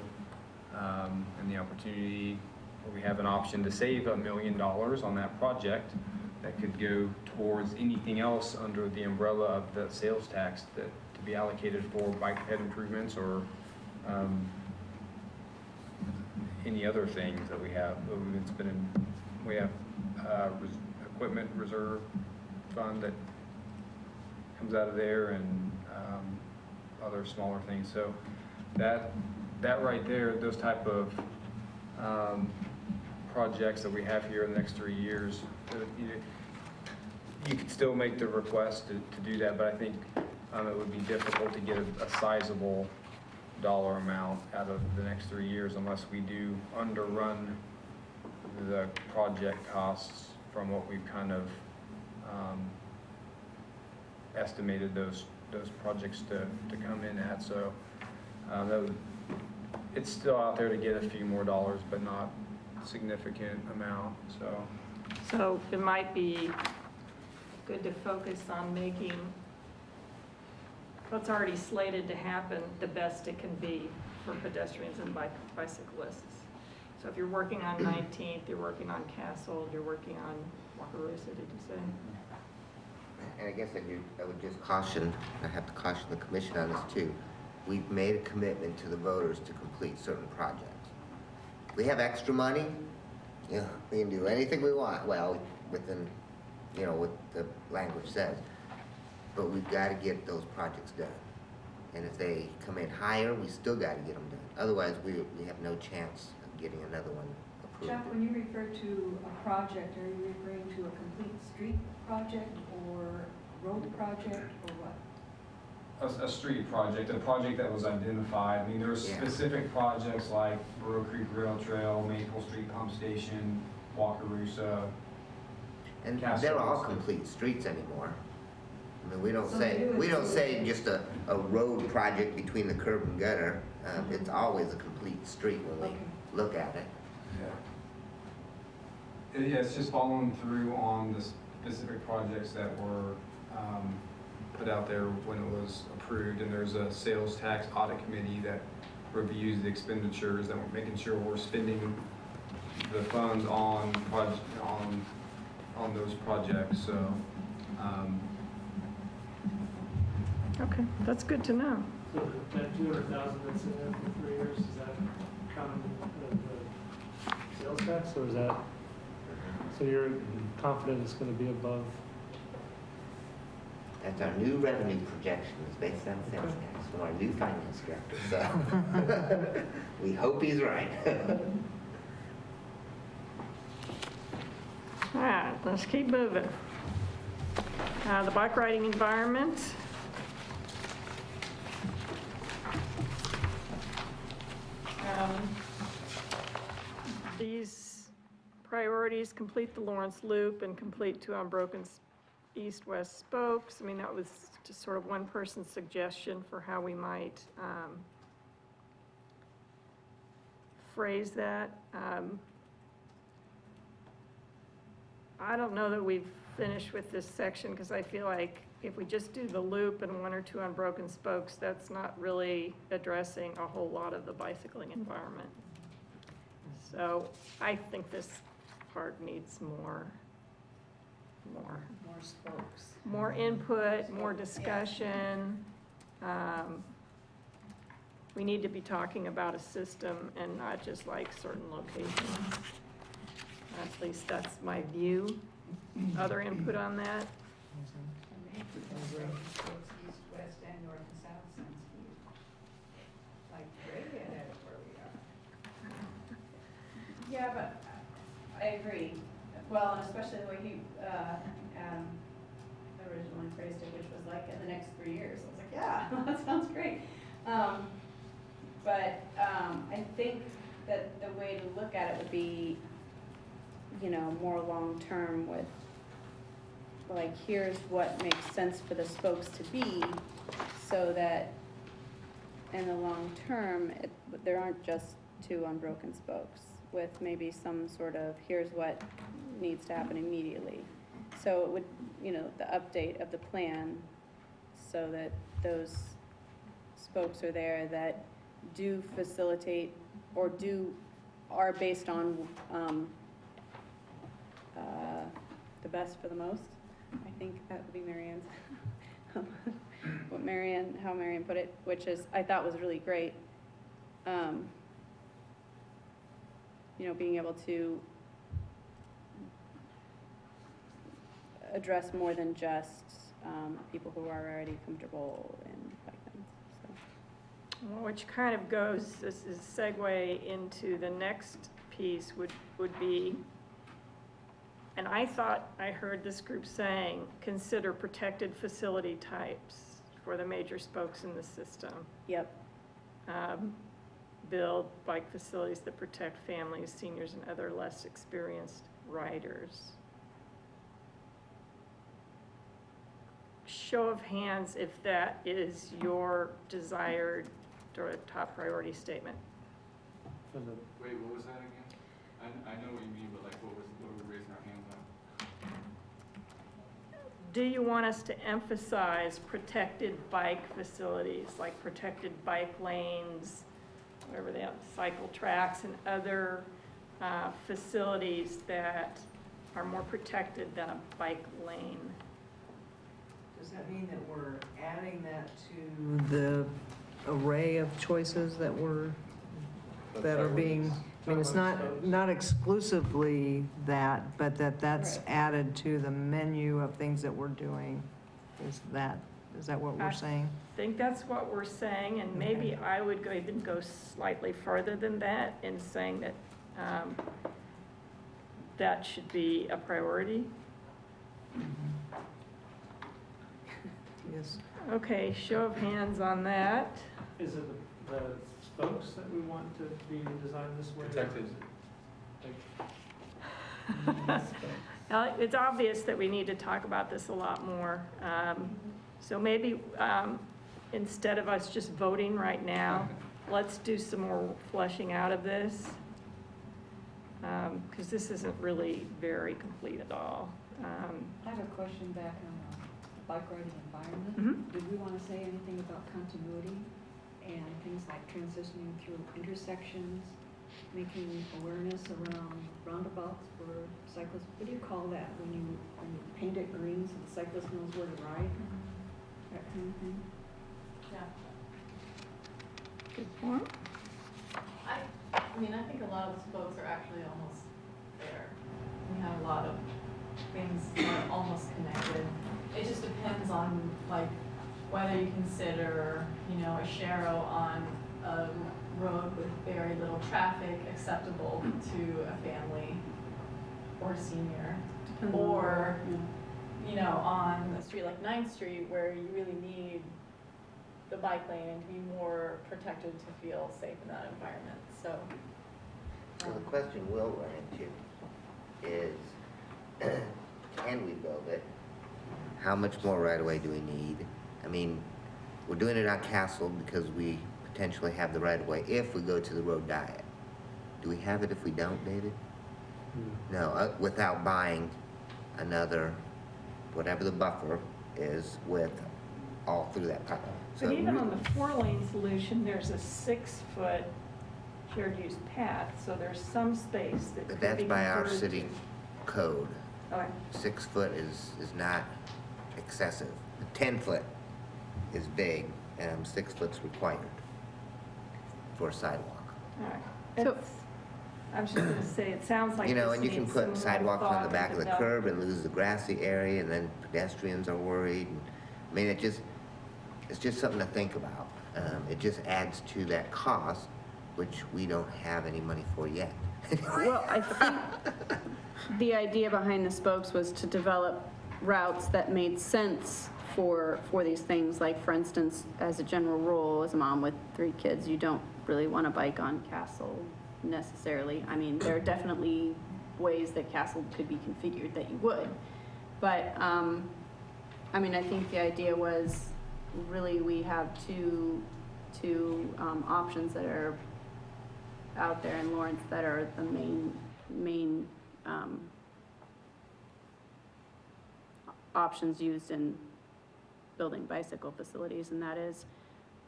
and the opportunity where we have an option to save $1 million on that project that could go towards anything else under the umbrella of the sales tax that to be allocated for bike ped improvements or any other things that we have. It's been we have equipment reserve fund that comes out of there, and other smaller things. So that right there, those type of projects that we have here in the next 3 years, you could still make the request to do that, but I think it would be difficult to get a sizable dollar amount out of the next 3 years unless we do underrun the project costs from what we've kind of estimated those projects to come in at. So it's still out there to get a few more dollars, but not a significant amount. So it might be good to focus on making what's already slated to happen the best it can be for pedestrians and bicyclists. So if you're working on 19th, you're working on Castle, you're working on Wakarusa, did you say? And I guess I would just caution, I have to caution the commission on this too. We've made a commitment to the voters to complete certain projects. We have extra money, you know, we can do anything we want, well, within, you know, what the language says. But we've got to get those projects done. And if they come in higher, we still got to get them done. Otherwise, we have no chance of getting another one approved. Jeff, when you refer to a project, are you referring to a complete street project or road project or what? A street project, a project that was identified. I mean, there were Yeah. specific projects like Burrow Creek Rail Trail, Maple Street Pump Station, Wakarusa. And Castle they're all Road. complete streets anymore. I mean, we don't So say, you would we don't say- say just a road project between the curb and gutter. It's always a complete street when we Okay. look at it. Yeah, it's just following through on the specific projects that were put out there when it was approved. And there's a sales tax audit committee that reviews the expenditures, that we're making sure we're spending the funds on those projects, so. Okay, that's good to know. So that 200,000 that's in there for 3 years, is that counting the sales tax, or is that, so you're confident it's gonna be above? That's our new revenue projection, is based on sales tax from our new finance director, so we hope he's right. All right, let's keep moving. The bike riding environment. These priorities: complete the Lawrence Loop and complete 2 unbroken east-west spokes. I mean, that was just sort of one person's suggestion for how we might phrase that. I don't know that we've finished with this section, because I feel like if we just do the loop and 1 or 2 unbroken spokes, that's not really addressing a whole lot of the bicycling environment. So I think this part needs more spokes. more input, more discussion. We need to be talking about a system and not just like certain locations. At least that's my view. Other input on that? East, west, and north and south sounds huge. Like way ahead of where we are. Yeah, but I agree. Well, and especially the way he, originally phrased it, which was like in the next 3 years. I was like, yeah, that sounds great. I think that the way to look at it would be, you know, more long-term with, like, here's what makes sense for the spokes to be, so that in the long term, there aren't just 2 unbroken spokes with maybe some sort of, here's what needs to happen immediately. So it would, you know, the update of the plan, so that those spokes are there that do facilitate or are based on the best for the most. I think that would be Marianne's, how Marianne put it, which is, I thought was really great. You know, being able to address more than just people who are already comfortable in bike lanes, so. Which kind of goes, this is segue into the next piece would be, and I thought I heard this group saying, consider protected facility types for the major spokes in the system. Yep. Build bike facilities that protect families, seniors, and other less experienced riders. Show of hands if that is your desired or top priority statement. For the, Wait, what was that again? I know what you mean, but like, what are we raising our hands on? do you want us to emphasize protected bike facilities, like protected bike lanes, whatever they have, cycle tracks and other facilities that are more protected than a bike lane? Does that mean that we're adding that to the array of choices that are being, I mean, it's not exclusively that, but that's Right. added to the menu of things that we're doing? Is that what we're saying? I think that's what we're saying, and maybe I would even go slightly further than that in saying that that should be a priority. Yes. Okay, show of hands on that. Is it the spokes that we want to be designed this way? or Protected. is it like- It's obvious that we need to talk about this a lot more. So maybe instead of us just voting right now, let's do some more fleshing out of this. Because this isn't really very complete at all. I have a question back on the bike riding environment. Mhm. Did we want to say anything about continuity and things like transitioning through intersections, making awareness around roundabouts for cyclists? What do you call that when you paint it green so the cyclist knows where to ride? That kind of thing? Good point. I mean, I think a lot of the spokes are actually almost there. We have a lot of things that are almost connected. It just depends on, like, whether you consider, you know, a Sharrow on a road with very little traffic acceptable to a family or senior. Or, you know, on a street like 9th Street where you really need the bike lane and to be more protected to feel safe in that environment, so. So the question we'll run into is, can we build it? How much more right-of-way do we need? I mean, we're doing it on Castle because we potentially have the right-of-way if we go to the road diet. Do we have it if we don't, David? No, without buying another, whatever the buffer is with all through that pipeline. But even on the 4-lane solution, there's a 6-foot shared use path, so there's some space that could But be that's by our converted city to- code. Okay. 6 foot is not excessive. 10 foot is big, and 6 foot's required for a sidewalk. All right. So- It's- I was just gonna say, it sounds like You know, this and you can needs some put more sidewalks on thought the back of the and curb and lose the grassy area, and then pedestrians are worried. And I mean, it's just something to think about. It just adds to that cost, which we don't have any money for yet. Well, I think the idea behind the spokes was to develop routes that made sense for these things. Like, for instance, as a general rule, as a mom with 3 kids, you don't really want to bike on Castle necessarily. I mean, there are definitely ways that Castle could be configured that you would. But, I mean, I think the idea was really we have two options that are out there in Lawrence that are the main options used in building bicycle facilities, and that is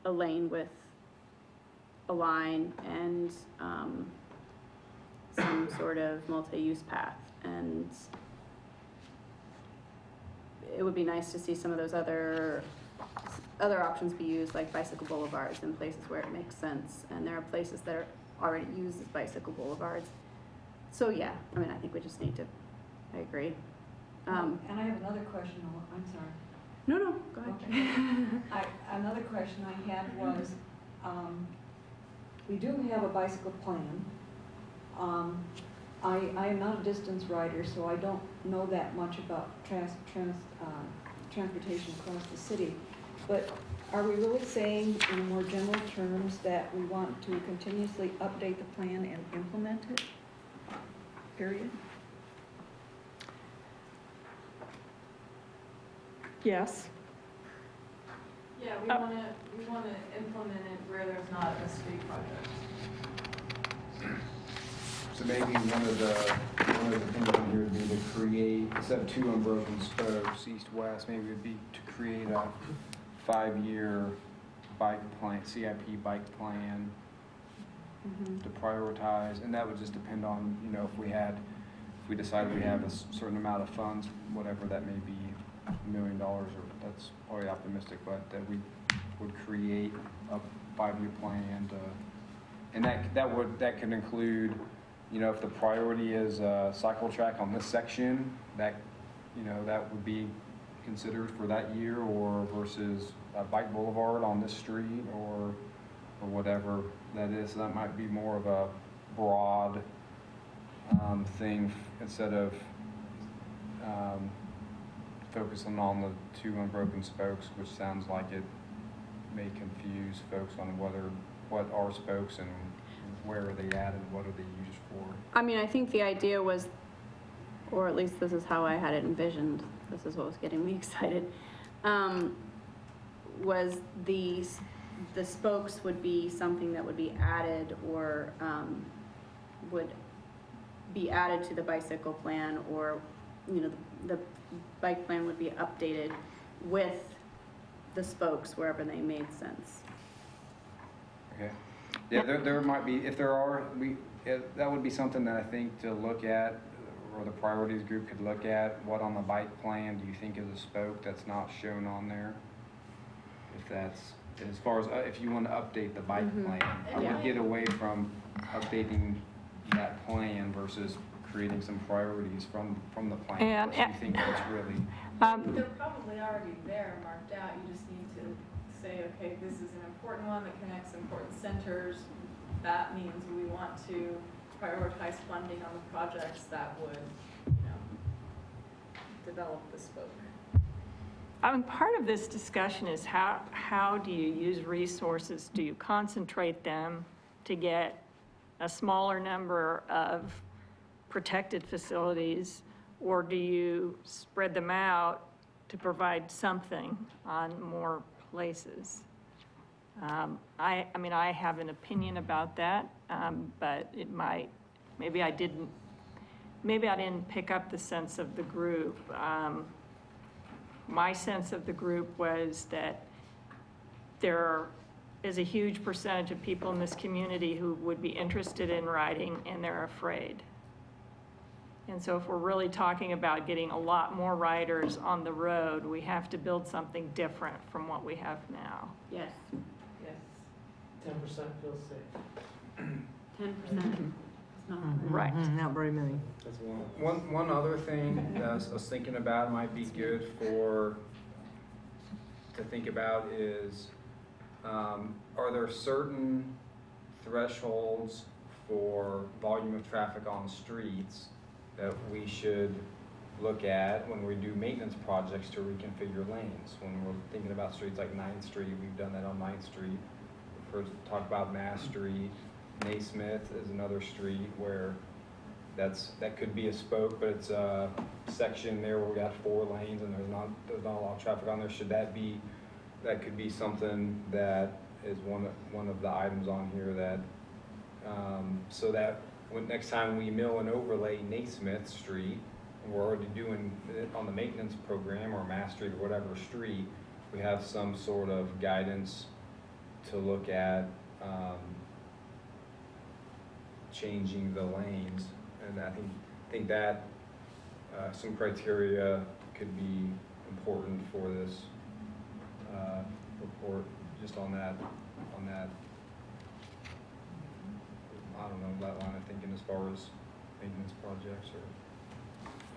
a lane with a line and some sort of multi-use path. And it would be nice to see some of those other options be used, like bicycle boulevards in places where it makes sense. And there are places that are already used as bicycle boulevards. So yeah, I mean, I think we just need to, I agree. And I have another question, I'm sorry. No, go ahead. Okay. Another question I had was, we do have a bicycle plan. I am not a distance rider, so I don't know that much about transportation across the city. But are we really saying in more general terms that we want to continuously update the plan and implement it? Period? Yes. Yeah, we wanna implement it where there's not a street project. So maybe one of the things on here would be to create instead of 2 unbroken spokes, east-west, maybe it'd be to create a 5-year bike plan, CIP bike plan to prioritize, and that would just depend on, you know, if we decide we have a certain amount of funds, whatever that may be, $1 million, or that's probably optimistic, but that we would create a 5-year plan to, and that could include, you know, if the priority is a cycle track on this section, that, you know, that would be considered for that year, or versus a bike boulevard on this street, or whatever that is. So that might be more of a broad thing instead of focusing on the 2 unbroken spokes, which sounds like it may confuse folks on what are spokes and where are they at and what are they used for. I mean, I think the idea was, or at least this is how I had it envisioned, this is what was getting me excited, was the spokes would be something that would be added or would be added to the bicycle plan, or, you know, the bike plan would be updated with the spokes wherever they made sense. Okay. Yeah, there might be, if there are, that would be something that I think to look at, or the priorities group could look at. What on the bike plan do you think is a spoke that's not shown on there? If that's, as far as, if you want to update the bike plan, I would get away from updating that plan versus creating some priorities from the plan. And- So you think that's really, They're probably already there, marked out, you just need to say, okay, this is an important one that connects important centers. That means we want to prioritize funding on the projects that would, you know, develop the spoke. I mean, part of this discussion is how do you use resources? Do you concentrate them to get a smaller number of protected facilities, or do you spread them out to provide something on more places? I mean, I have an opinion about that, but it might, maybe I didn't pick up the sense of the group. My sense of the group was that there is a huge percentage of people in this community who would be interested in riding, and they're afraid. And so if we're really talking about getting a lot more riders on the road, we have to build something different from what we have now. Yes. Yes. 10% feels safe. 10%. It's not. Right. Not very many. that's one other thing that I was thinking about might be good to think about is, are there certain thresholds for volume of traffic on streets that we should look at when we do maintenance projects to reconfigure lanes? When we're thinking about streets like 9th Street, we've done that on 9th Street. We've talked about Mass Street. Naismith is another street where that could be a spoke, but it's a section there where we got 4 lanes and there's not a lot of traffic on there. That could be something that is one of the items on here that, so that next time we mill and overlay Naismith Street, and we're already doing it on the maintenance program, or Mass Street or whatever street, we have some sort of guidance to look at changing the lanes. And I think that some criteria could be important for this report, just on that, I don't know, that line of thinking as far as maintenance projects or.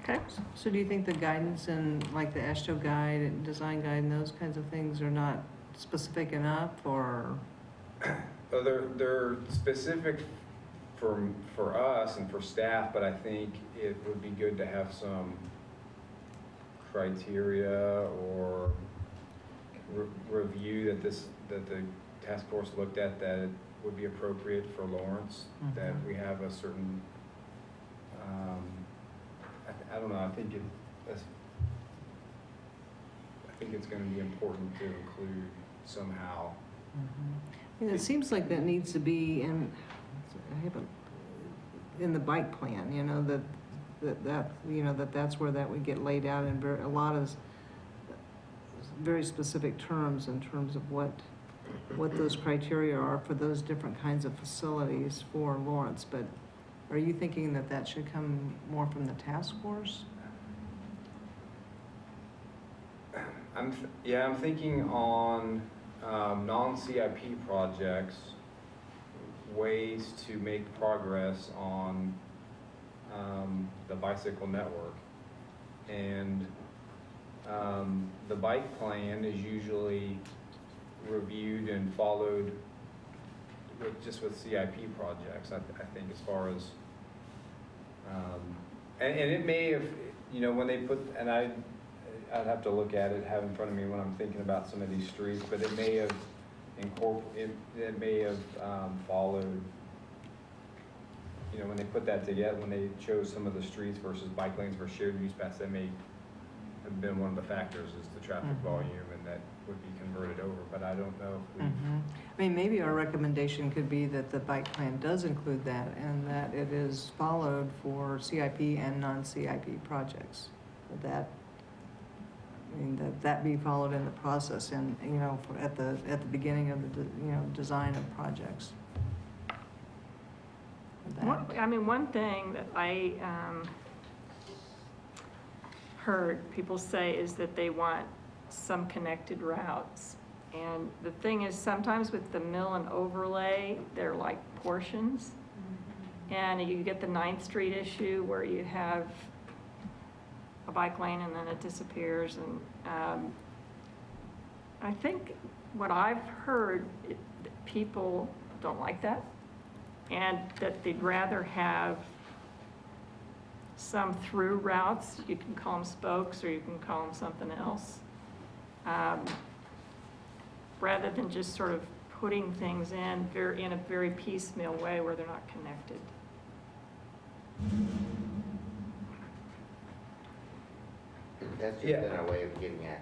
Okay? So do you think the guidance in, like the AASHTO guide and design guide and those kinds of things are not specific enough, or? They're specific for us and for staff, but I think it would be good to have some criteria or review that the task force looked at, that it would be appropriate for Lawrence, that we have a certain, I don't know, I think it's going to be important to include somehow. And it seems like that needs to be in the bike plan, you know, that that's where that would get laid out in a lot of very specific terms in terms of what those criteria are for those different kinds of facilities for Lawrence. But are you thinking that that should come more from the task force? I'm thinking on non-CIP projects, ways to make progress on the bicycle network. And the bike plan is usually reviewed and followed with CIP projects, I think, as far as, and it may have, when they put, and I'd have to look at it, have in front of me when I'm thinking about some of these streets, but it may have followed, when they put that together, when they chose some of the streets versus bike lanes for shared use paths, that may have been one of the factors, is the traffic volume, and that would be converted over, but I don't know if we. I mean, maybe our recommendation could be that the bike plan does include that, and that it is followed for CIP and non-CIP projects. That be followed in the process, and at the beginning of the design of projects. One thing that I heard people say is that they want some connected routes. And the thing is, sometimes with the mill and overlay, they're like portions. And you get the 9th Street issue where you have a bike lane and then it disappears. And I think what I've heard, people don't like that, and that they'd rather have some through routes. You can call them spokes, or you can call them something else, rather than just sort of putting things in a very piecemeal way where they're not connected. That's just been our way of getting at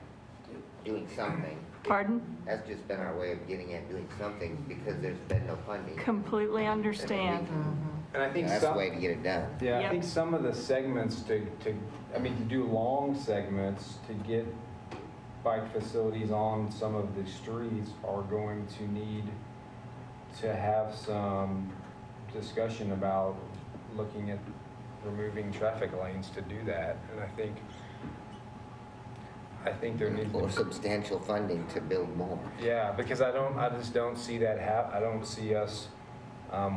doing something. Pardon? That's just been our way of getting at doing something because there's been no funding. Completely understand. And I think That's the way to get it done. Yeah, I Yep. think some of the segments to do long segments to get bike facilities on some of the streets are going to need to have some discussion about looking at removing traffic lanes to do that. And I think there needs to Or be substantial funding to build more. Yeah, because I just don't see that I don't see us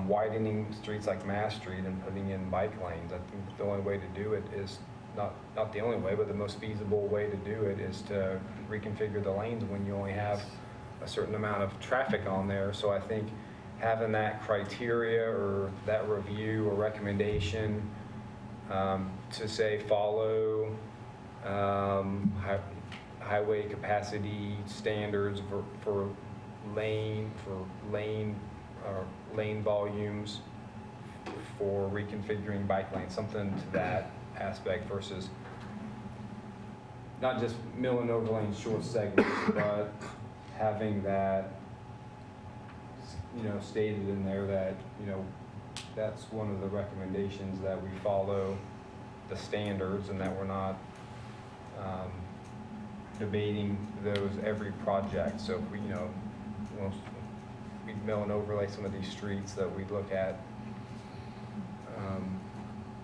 widening streets like Mass Street and putting in bike lanes. I think the only way to do it is, not the only way, but the most feasible way to do it is to reconfigure the lanes when you only have a certain amount of traffic on there. So I think having that criteria or that review or recommendation to say follow highway capacity standards for lane volumes for reconfiguring bike lanes, something to that aspect versus not just mill and overlane short segments, but having that, stated in there that, that's one of the recommendations, that we follow the standards and that we're not debating those every project. So if we mill and overlay some of these streets, that we look at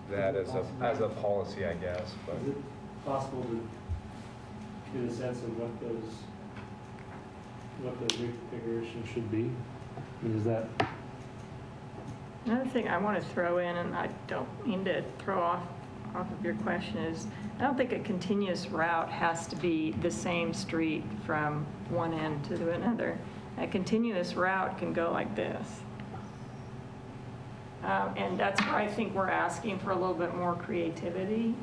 that as a policy, I guess. But is it possible to get a sense of what those reconfigurations should be? Is that? Another thing I want to throw in, and I don't mean to throw off of your question, is I don't think a continuous route has to be the same street from one end to another. A continuous route can go like this. And that's where I think we're asking for a little bit more creativity,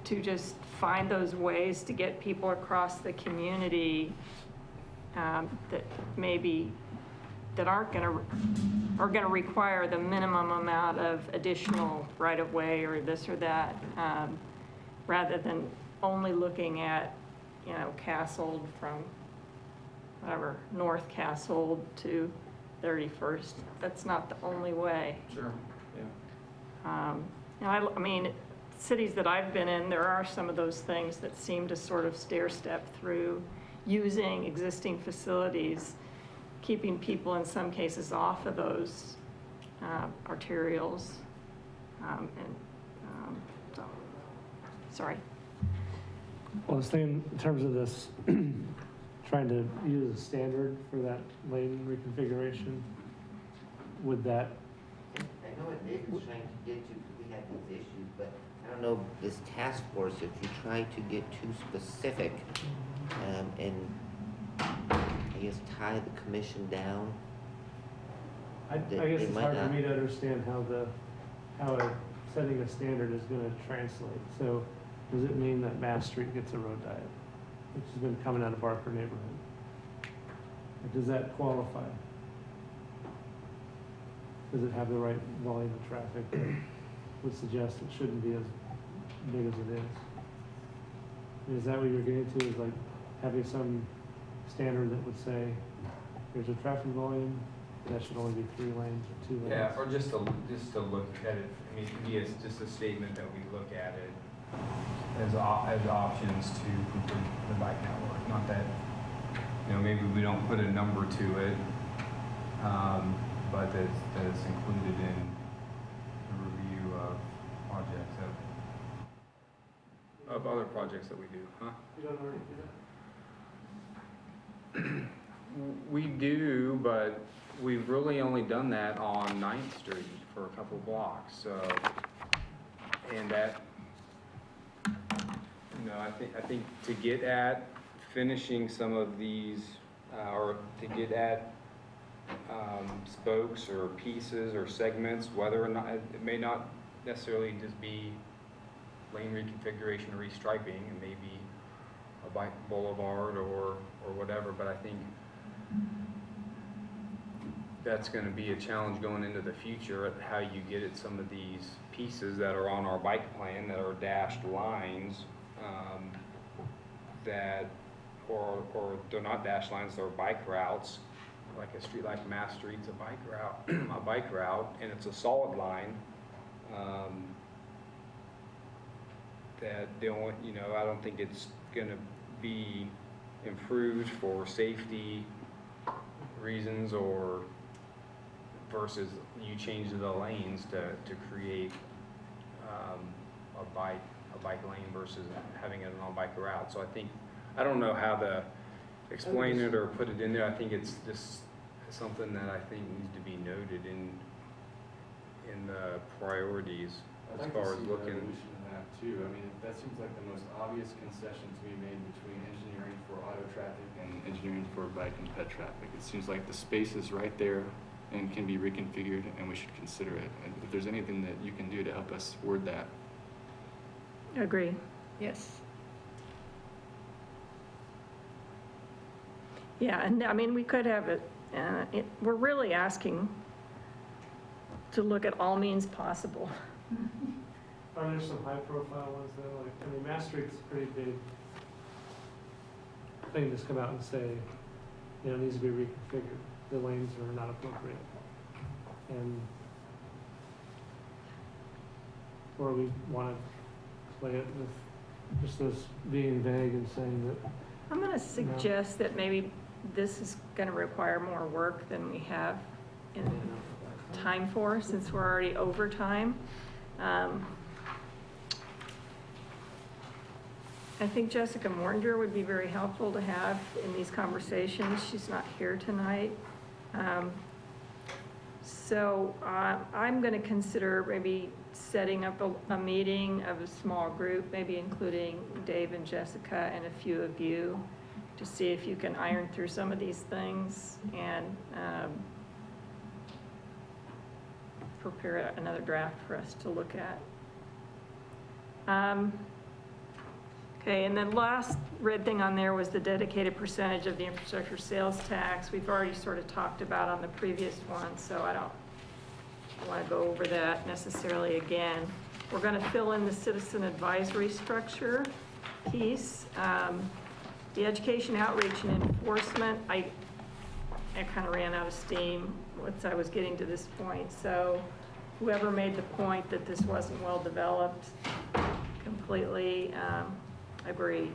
to just find those ways to get people across the community that maybe that are going to require the minimum amount of additional right-of-way or this or that, rather than only looking at, Castle from whatever, North Castle to 31st. That's not the only way. sure, yeah. I mean, cities that I've been in, there are some of those things that seem to sort of stair step through using existing facilities, keeping people in some cases off of those arterials. So, sorry. Well, I was thinking in terms of this, trying to use a standard for that lane reconfiguration, would that, I know what David's trying to get to, because we had these issues, but I don't know, this task force, if you try to get too specific, and I guess tie the commission down. I guess They it's might hard for not. me to understand how setting a standard is gonna translate. So, does it mean that Mass Street gets a road diet, which has been coming out of Barker neighborhood? Or does that qualify? Does it have the right volume of traffic that would suggest it shouldn't be as big as it is? Is that what you're getting to, is like having some standard that would say, here's a traffic volume, that should only be 3 lanes or 2 lanes? Yeah, or just to look at it, I mean, to me, it's just a statement that we look at it as options to complete the bike network. Not that, maybe we don't put a number to it, but that it's included in the review of projects Of other projects that we do, huh? You don't already do that? We do, but we've really only done that on 9th Street for a couple blocks, so, and that, I think to get at finishing some of these, or to get at spokes or pieces or segments, whether or not, it may not necessarily just be lane reconfiguration or restriping, it may be a bike boulevard or whatever, but I think that's going to be a challenge going into the future, at how you get at some of these pieces that are on our bike plan that are dashed lines, that, or they're not dashed lines, they're bike routes, like a street like Mass Street's a bike route, and it's a solid line, that they don't, I don't think it's going to be improved for safety reasons, or versus you change the lanes to create a bike lane versus having it on a bike route. So I don't know how to explain it or put it in there. I think it's just something that I think needs to be noted in the priorities as far as looking. That too. I mean, that seems like the most obvious concession to be made between engineering for auto traffic and engineering for bike and ped traffic. It seems like the space is right there and can be reconfigured, and we should consider it. And if there's anything that you can do to help us word that. Agree. Yes. Yeah, and I mean, we could have it, we're really asking to look at all means possible. Are there some high-profile ones though? Like, I mean, Mass Street's a pretty big thing to just come out and say, it needs to be reconfigured. The lanes are not appropriate. And, or we want to play it with just this being vague and saying that. I'm going to suggest that maybe this is going to require more work than we have in time for, since we're already over time. I think Jessica Morninger would be very helpful to have in these conversations. She's not here tonight. So I'm going to consider maybe setting up a meeting of a small group, maybe including Dave and Jessica and a few of you, to see if you can iron through some of these things and prepare another draft for us to look at. Okay, and then last red thing on there was the dedicated percentage of the infrastructure sales tax. We've already sort of talked about on the previous one, so I don't want to go over that necessarily again. We're going to fill in the citizen advisory structure piece. The education outreach and enforcement, I kind of ran out of steam once I was getting to this point. So whoever made the point that this wasn't well-developed, completely agree.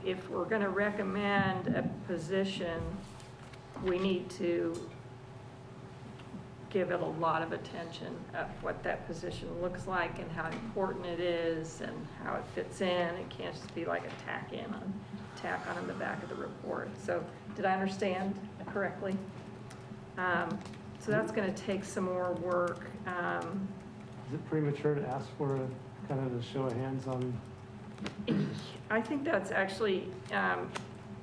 If we're going to recommend a position, we need to give it a lot of attention of what that position looks like and how important it is and how it fits in. It can't just be like a tack on in the back of the report. So did I understand correctly? So that's going to take some more work. Is it premature to ask for a kind of a show of hands on? I think that's actually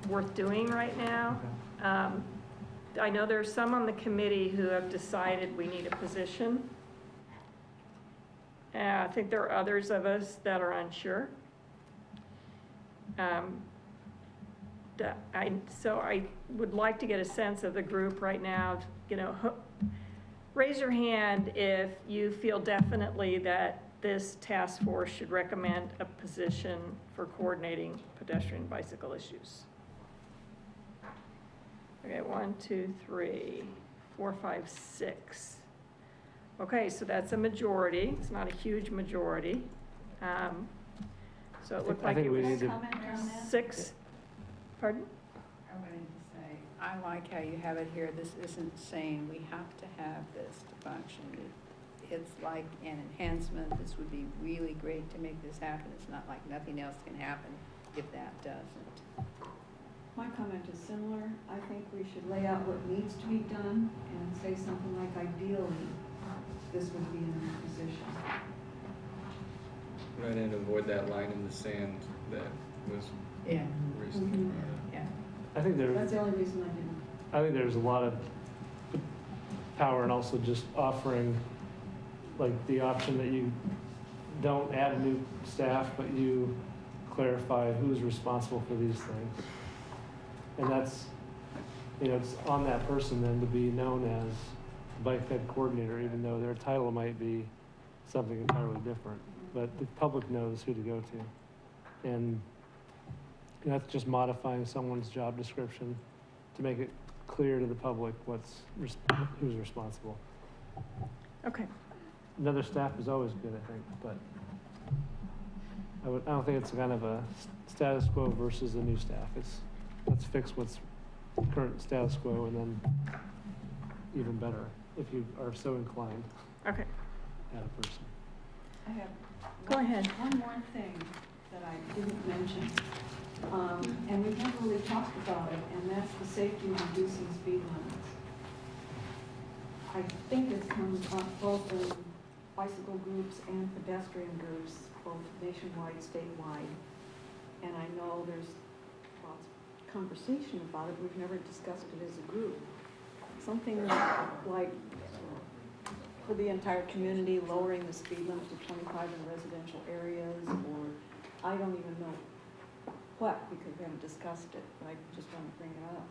worth doing right now. I know there's some on the committee who have decided we need a position. I think there are others of us that are unsure. So I would like to get a sense of the group right now, raise your hand if you feel definitely that this task force should recommend a position for coordinating pedestrian bicycle issues. Okay, 1, 2, 3, 4, 5, 6. Okay, so that's a majority. It's not a huge majority. So it looked like it was Comment on that? 6. Pardon? I wanted to say, I like how you have it here. This isn't saying we have to have this to function. It's like an enhancement. This would be really great to make this happen. It's not like nothing else can happen if that doesn't. My comment is similar. I think we should lay out what needs to be done and say something like ideally, this would be in a position. Right, and avoid that line in the sand that was Yeah, recently Mhm. brought up. yeah. I think That's the only reason I didn't. I think there's a lot of power in also just offering, like, the option that you don't add new staff, but you clarify who's responsible for these things. And that's, it's on that person then to be known as bike ped coordinator, even though their title might be something entirely different. But the public knows who to go to. And that's just modifying someone's job description to make it clear to the public who's responsible. Okay. Another staff is always good, I think, but I don't think it's kind of a status quo versus a new staff. Let's fix what's current status quo and then even better, if you are so inclined, Okay. add a person. I have. Go ahead. One more thing that I didn't mention, and we've never really talked about it, and that's the safety of reducing speed limits. I think it's come up both in bicycle groups and pedestrian groups, both nationwide, statewide. And I know there's lots of conversation about it, we've never discussed it as a group. Something like for the entire community, lowering the speed limit to 25 in residential areas, or I don't even know what, because we haven't discussed it, but I just want to bring it up.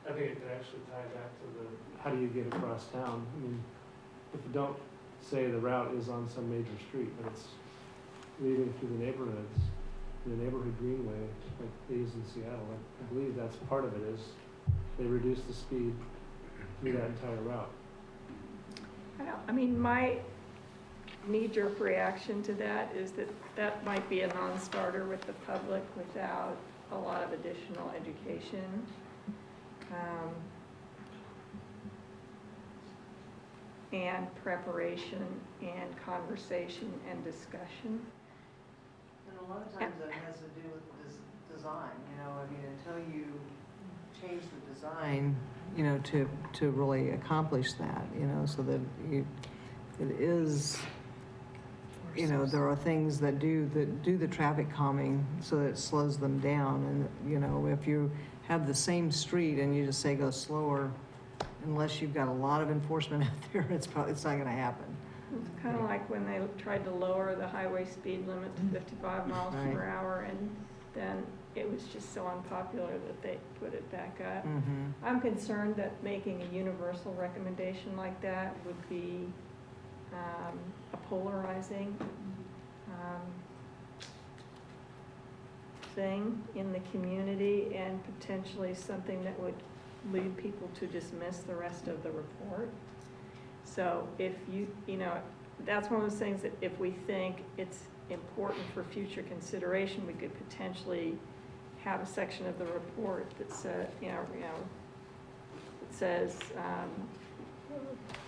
I think it could actually tie back to how do you get across town? I mean, if you don't say the route is on some major street, but it's leading through the neighborhoods, the neighborhood greenway, like they use in Seattle, I believe that's part of it is they reduce the speed through that entire route. My knee-jerk reaction to that is that might be a non-starter with the public without a lot of additional education. And preparation and conversation and discussion. And a lot of times that has to do with design, until you change the design, to really accomplish that, so that it is, there are things that do the traffic calming so that it slows them down. And, if you have the same street and you just say go slower, unless you've got a lot of enforcement out there, it's not going to happen. It's kind of like when they tried to lower the highway speed limit to 55 miles per hour, and then it was just so unpopular that they put it back up. Mm-hmm. I'm concerned that making a universal recommendation like that would be a polarizing thing in the community and potentially something that would lead people to dismiss the rest of the report. So if that's one of those things that if we think it's important for future consideration, we could potentially have a section of the report that says,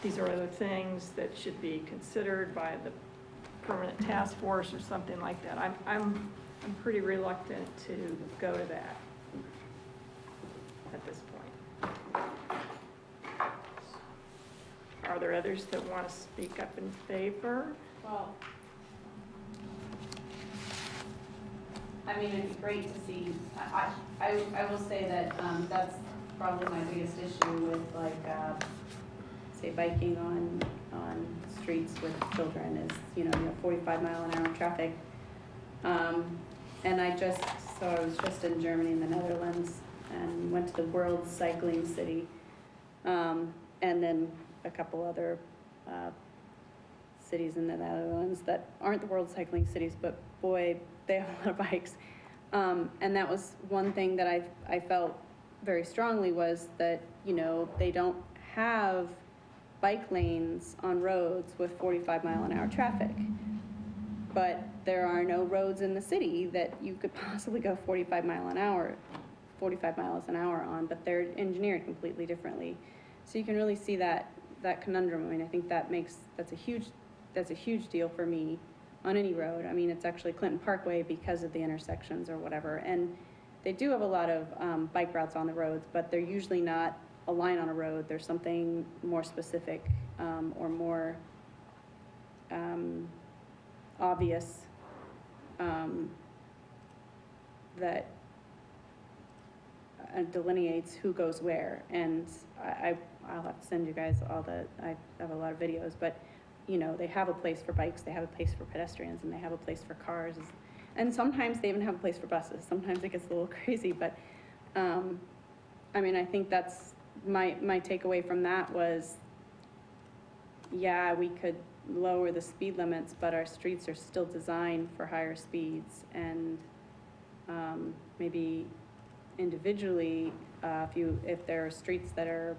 these are other things that should be considered by the permanent task force or something like that. I'm pretty reluctant to go to that at this point. Are there others that want to speak up in favor? Well, I mean, it'd be great to see, I will say that, that's probably my biggest issue with like, say biking on streets with children is, 45 mile an hour traffic. And I was just in Germany and the Netherlands and went to the World Cycling City. And then a couple other, cities in the Netherlands that aren't the World Cycling Cities, but boy, they have a lot of bikes. And that was one thing that I felt very strongly was that, they don't have bike lanes on roads with 45 mile an hour traffic. But there are no roads in the city that you could possibly go 45 miles an hour on, but they're engineered completely differently. So you can really see that conundrum. I mean, I think that's a huge deal for me on any road. I mean, it's actually Clinton Parkway because of the intersections or whatever. And they do have a lot of bike routes on the roads, but they're usually not a line on a road. There's something more specific or more obvious that delineates who goes where. And I'll have to send you guys I have a lot of videos, but they have a place for bikes, they have a place for pedestrians, and they have a place for cars. And sometimes they even have a place for buses. Sometimes it gets a little crazy, but I mean, I think that's my takeaway from that was, yeah, we could lower the speed limits, but our streets are still designed for higher speeds. And maybe individually, if there are streets that are,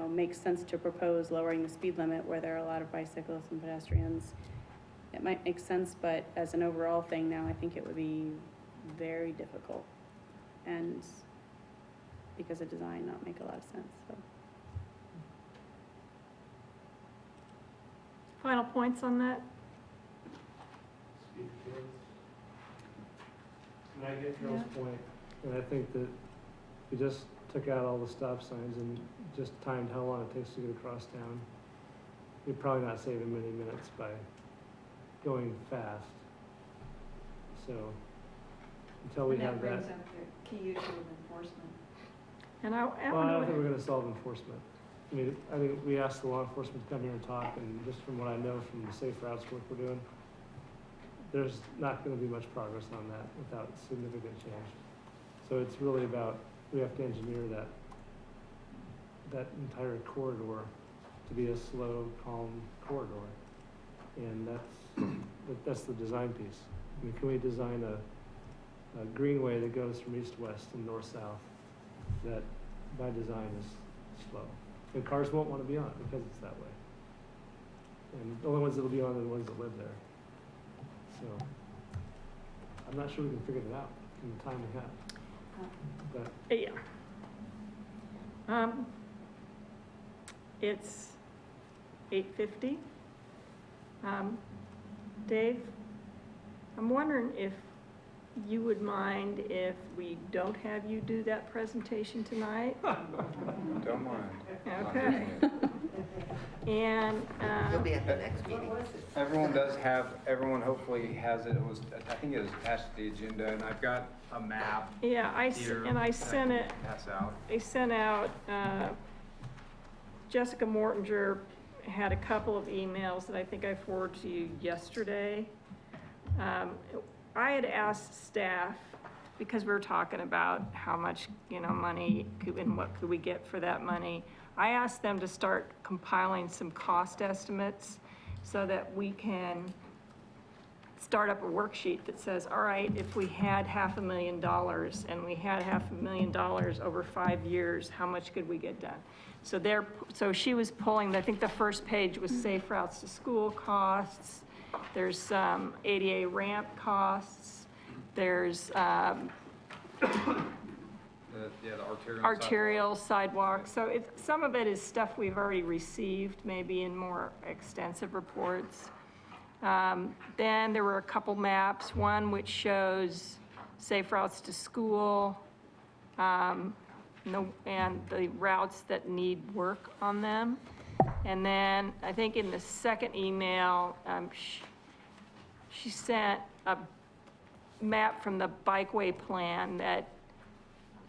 makes sense to propose lowering the speed limit where there are a lot of bicyclists and pedestrians, it might make sense, but as an overall thing now, I think it would be very difficult. And because of design, not make a lot of sense, so. Final points on that? Speed kids. And I get Carol's point, and I think that we just took out all the stop signs and just timed how long it takes to get across town. You're probably not saving many minutes by going fast. So until we have that. And that brings up the key issue of enforcement. And I Well, I don't think we're gonna solve enforcement. I mean, I think we asked the law enforcement to come here and talk, and just from what I know from the safe routes work we're doing, there's not gonna be much progress on that without significant change. So it's really about, we have to engineer that entire corridor to be a slow, calm corridor. And that's the design piece. I mean, can we design a greenway that goes from east to west and north south that by design is slow? And cars won't want to be on it because it's that way. And the only ones that'll be on are the ones that live there. So I'm not sure we can figure it out in the time we have. But Yeah. It's 8:50. Dave, I'm wondering if you would mind if we don't have you do that presentation tonight? Don't mind. Okay. And, You'll be at the next meeting. Everyone hopefully has it. I think it was attached to the agenda, and I've got a map yeah, I here. sent it. Pass out. They sent out, Jessica Mortinger had a couple of emails that I think I forwarded to you yesterday. I had asked staff, because we were talking about how much, money and what could we get for that money. I asked them to start compiling some cost estimates so that we can start up a worksheet that says, all right, if we had $500,000 and we had $500,000 over 5 years, how much could we get done? So she was pulling, I think the first page was safe routes to school costs. There's some ADA ramp costs. There's The arterial sidewalks. So some of it is stuff we've already received, maybe in more extensive reports. Then there were a couple maps, one which shows safe routes to school, and the routes that need work on them. And then I think in the second email, she sent a map from the bikeway plan that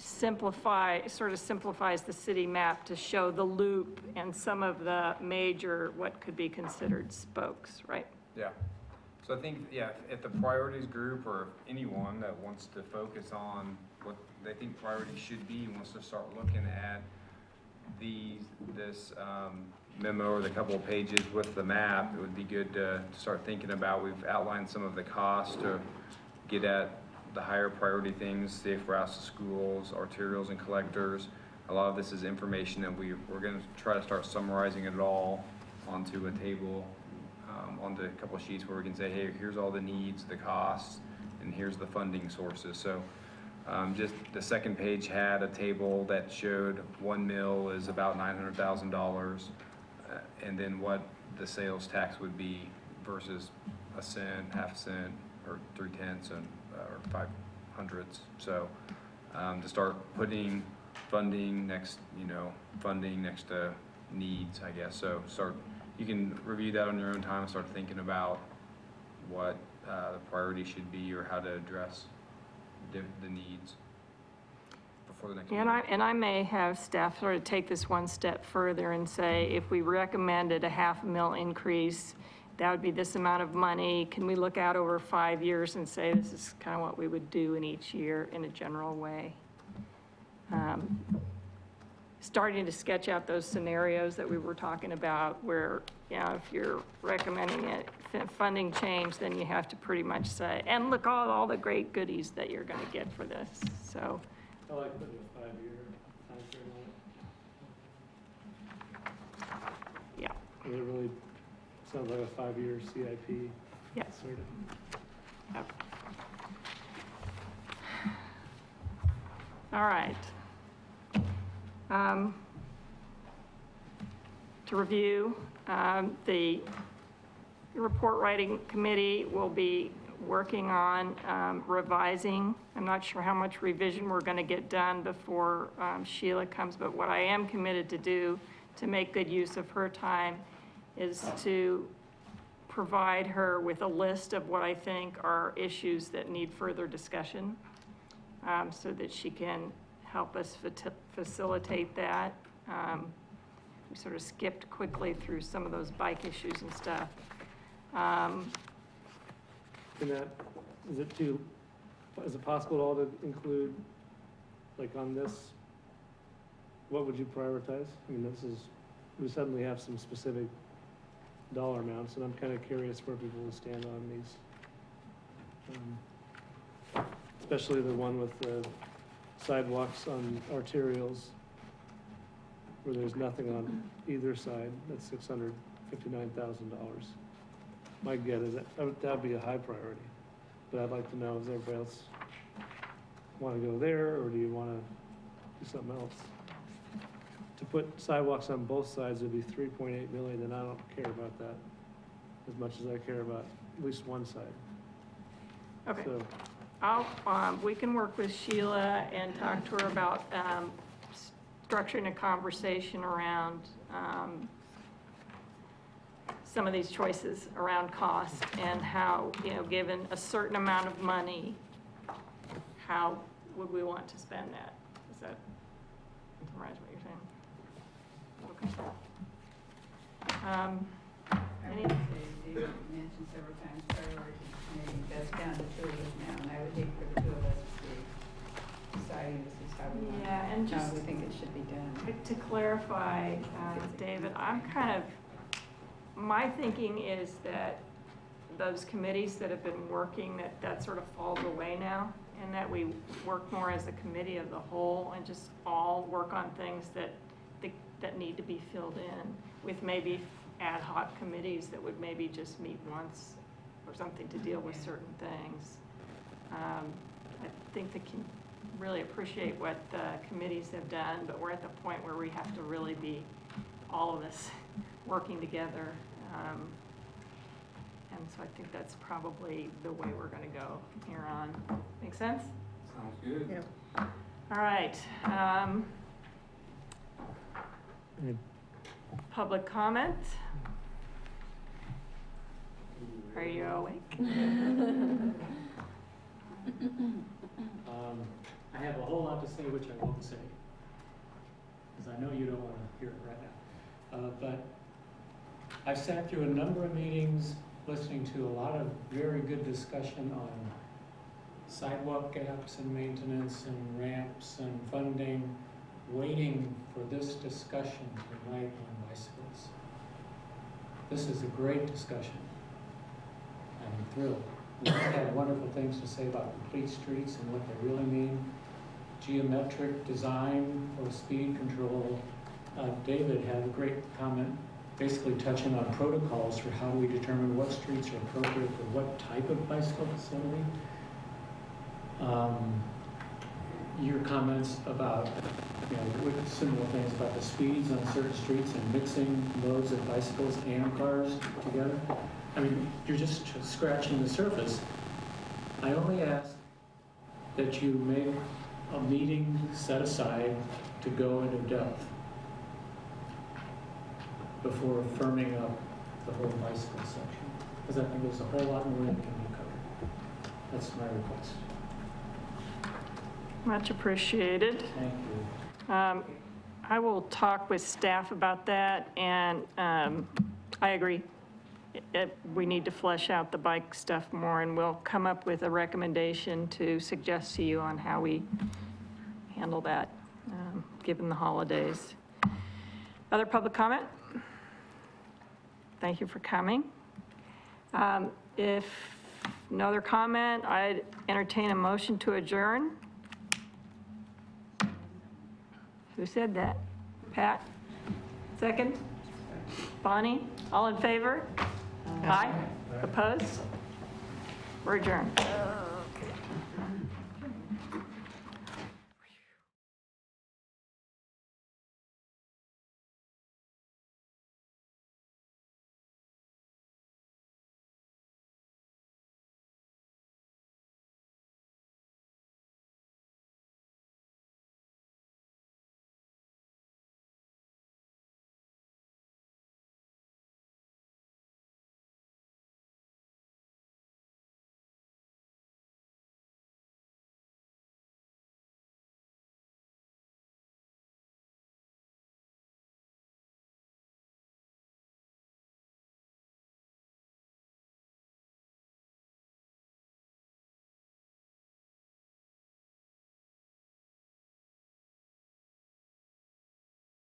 sort of simplifies the city map to show the loop and some of the major, what could be considered spokes, right? Yeah. So I think, yeah, if the priorities group or anyone that wants to focus on what they think priorities should be, wants to start looking at this memo or the couple of pages with the map, it would be good to start thinking about, we've outlined some of the costs to get at the higher priority things, safe routes to schools, arterials and collectors. A lot of this is information that we're gonna try to start summarizing it all onto a table, onto a couple of sheets where we can say, hey, here's all the needs, the costs, and here's the funding sources. So just the second page had a table that showed 1 mil is about $900,000, and then what the sales tax would be versus a cent, half a cent, or 3/10 or 5/100. So to start putting funding next to needs, I guess. So you can review that on your own time and start thinking about what the priority should be or how to address the needs before the next meeting. And I may have staff sort of take this one step further and say, if we recommended a $500,000 increase, that would be this amount of money. Can we look out over 5 years and say this is kind of what we would do in each year in a general way? Starting to sketch out those scenarios that we were talking about where, if you're recommending it, funding change, then you have to pretty much say, and look all the great goodies that you're going to get for this. So I like putting a 5-year time frame on it. yeah, And it really sounds like a 5-year CIP. yes. Sort of. Yep. All right. To review, the report writing committee will be working on revising. I'm not sure how much revision we're going to get done before Sheila comes, but what I am committed to do to make good use of her time is to provide her with a list of what I think are issues that need further discussion, so that she can help us facilitate that. We sort of skipped quickly through some of those bike issues and stuff. Is it possible at all to include, like on this, what would you prioritize? I mean, we suddenly have some specific dollar amounts, and I'm kind of curious where people will stand on these. Especially the one with the sidewalks on arterials, where there's nothing on either side. That's $659,000. My guess is that'd be a high priority, but I'd like to know, does everybody else want to go there, or do you want to do something else? To put sidewalks on both sides would be $3.8 million, and I don't care about that as much as I care about at least one side. Okay. So, we can work with Sheila and talk to her about structuring a conversation around some of these choices around cost and how, given a certain amount of money, how would we want to spend that? Does that summarize what you're saying? Okay. I would say, David mentioned several times priorities committee, that's down to 2 of us now, and I would hate for the 2 of us to be deciding this is how we want Yeah, and how just we think it should be done. to clarify, David, my thinking is that those committees that have been working, that sort of falls away now, and that we work more as a committee of the whole and just all work on things that need to be filled in, with maybe ad hoc committees that would maybe just meet once or something to deal with certain things. I think they can really appreciate what the committees have done, but we're at the point where we have to really be, all of us, working together. And so I think that's probably the way we're going to go from here on. Make sense? Sounds good. Yeah. All right. Public comment? Are you awake? I have a whole lot to say, which I won't say, because I know you don't want to hear it right now. But I've sat through a number of meetings, listening to a lot of very good discussion on sidewalk gaps and maintenance and ramps and funding, waiting for this discussion tonight on bicycles. This is a great discussion. I'm thrilled. We've had wonderful things to say about complete streets and what they really mean. Geometric design for speed control. David had a great comment, basically touching on protocols for how do we determine what streets are appropriate for what type of bicycle facility. Your comments about, with similar things about the speeds on certain streets and mixing loads of bicycles and cars together. I mean, you're just scratching the surface. I only ask that you make a meeting set aside to go into depth before firming up the whole bicycle section, because I think there's a whole lot more that can be covered. That's my request. Much appreciated. Thank you. I will talk with staff about that, and I agree. We need to flesh out the bike stuff more, and we'll come up with a recommendation to suggest to you on how we handle that, given the holidays. Other public comment? Thank you for coming. If no other comment, I'd entertain a motion to adjourn. Who said that? Pat? Second? Bonnie? All in favor? Aye. Opposed? We're adjourned.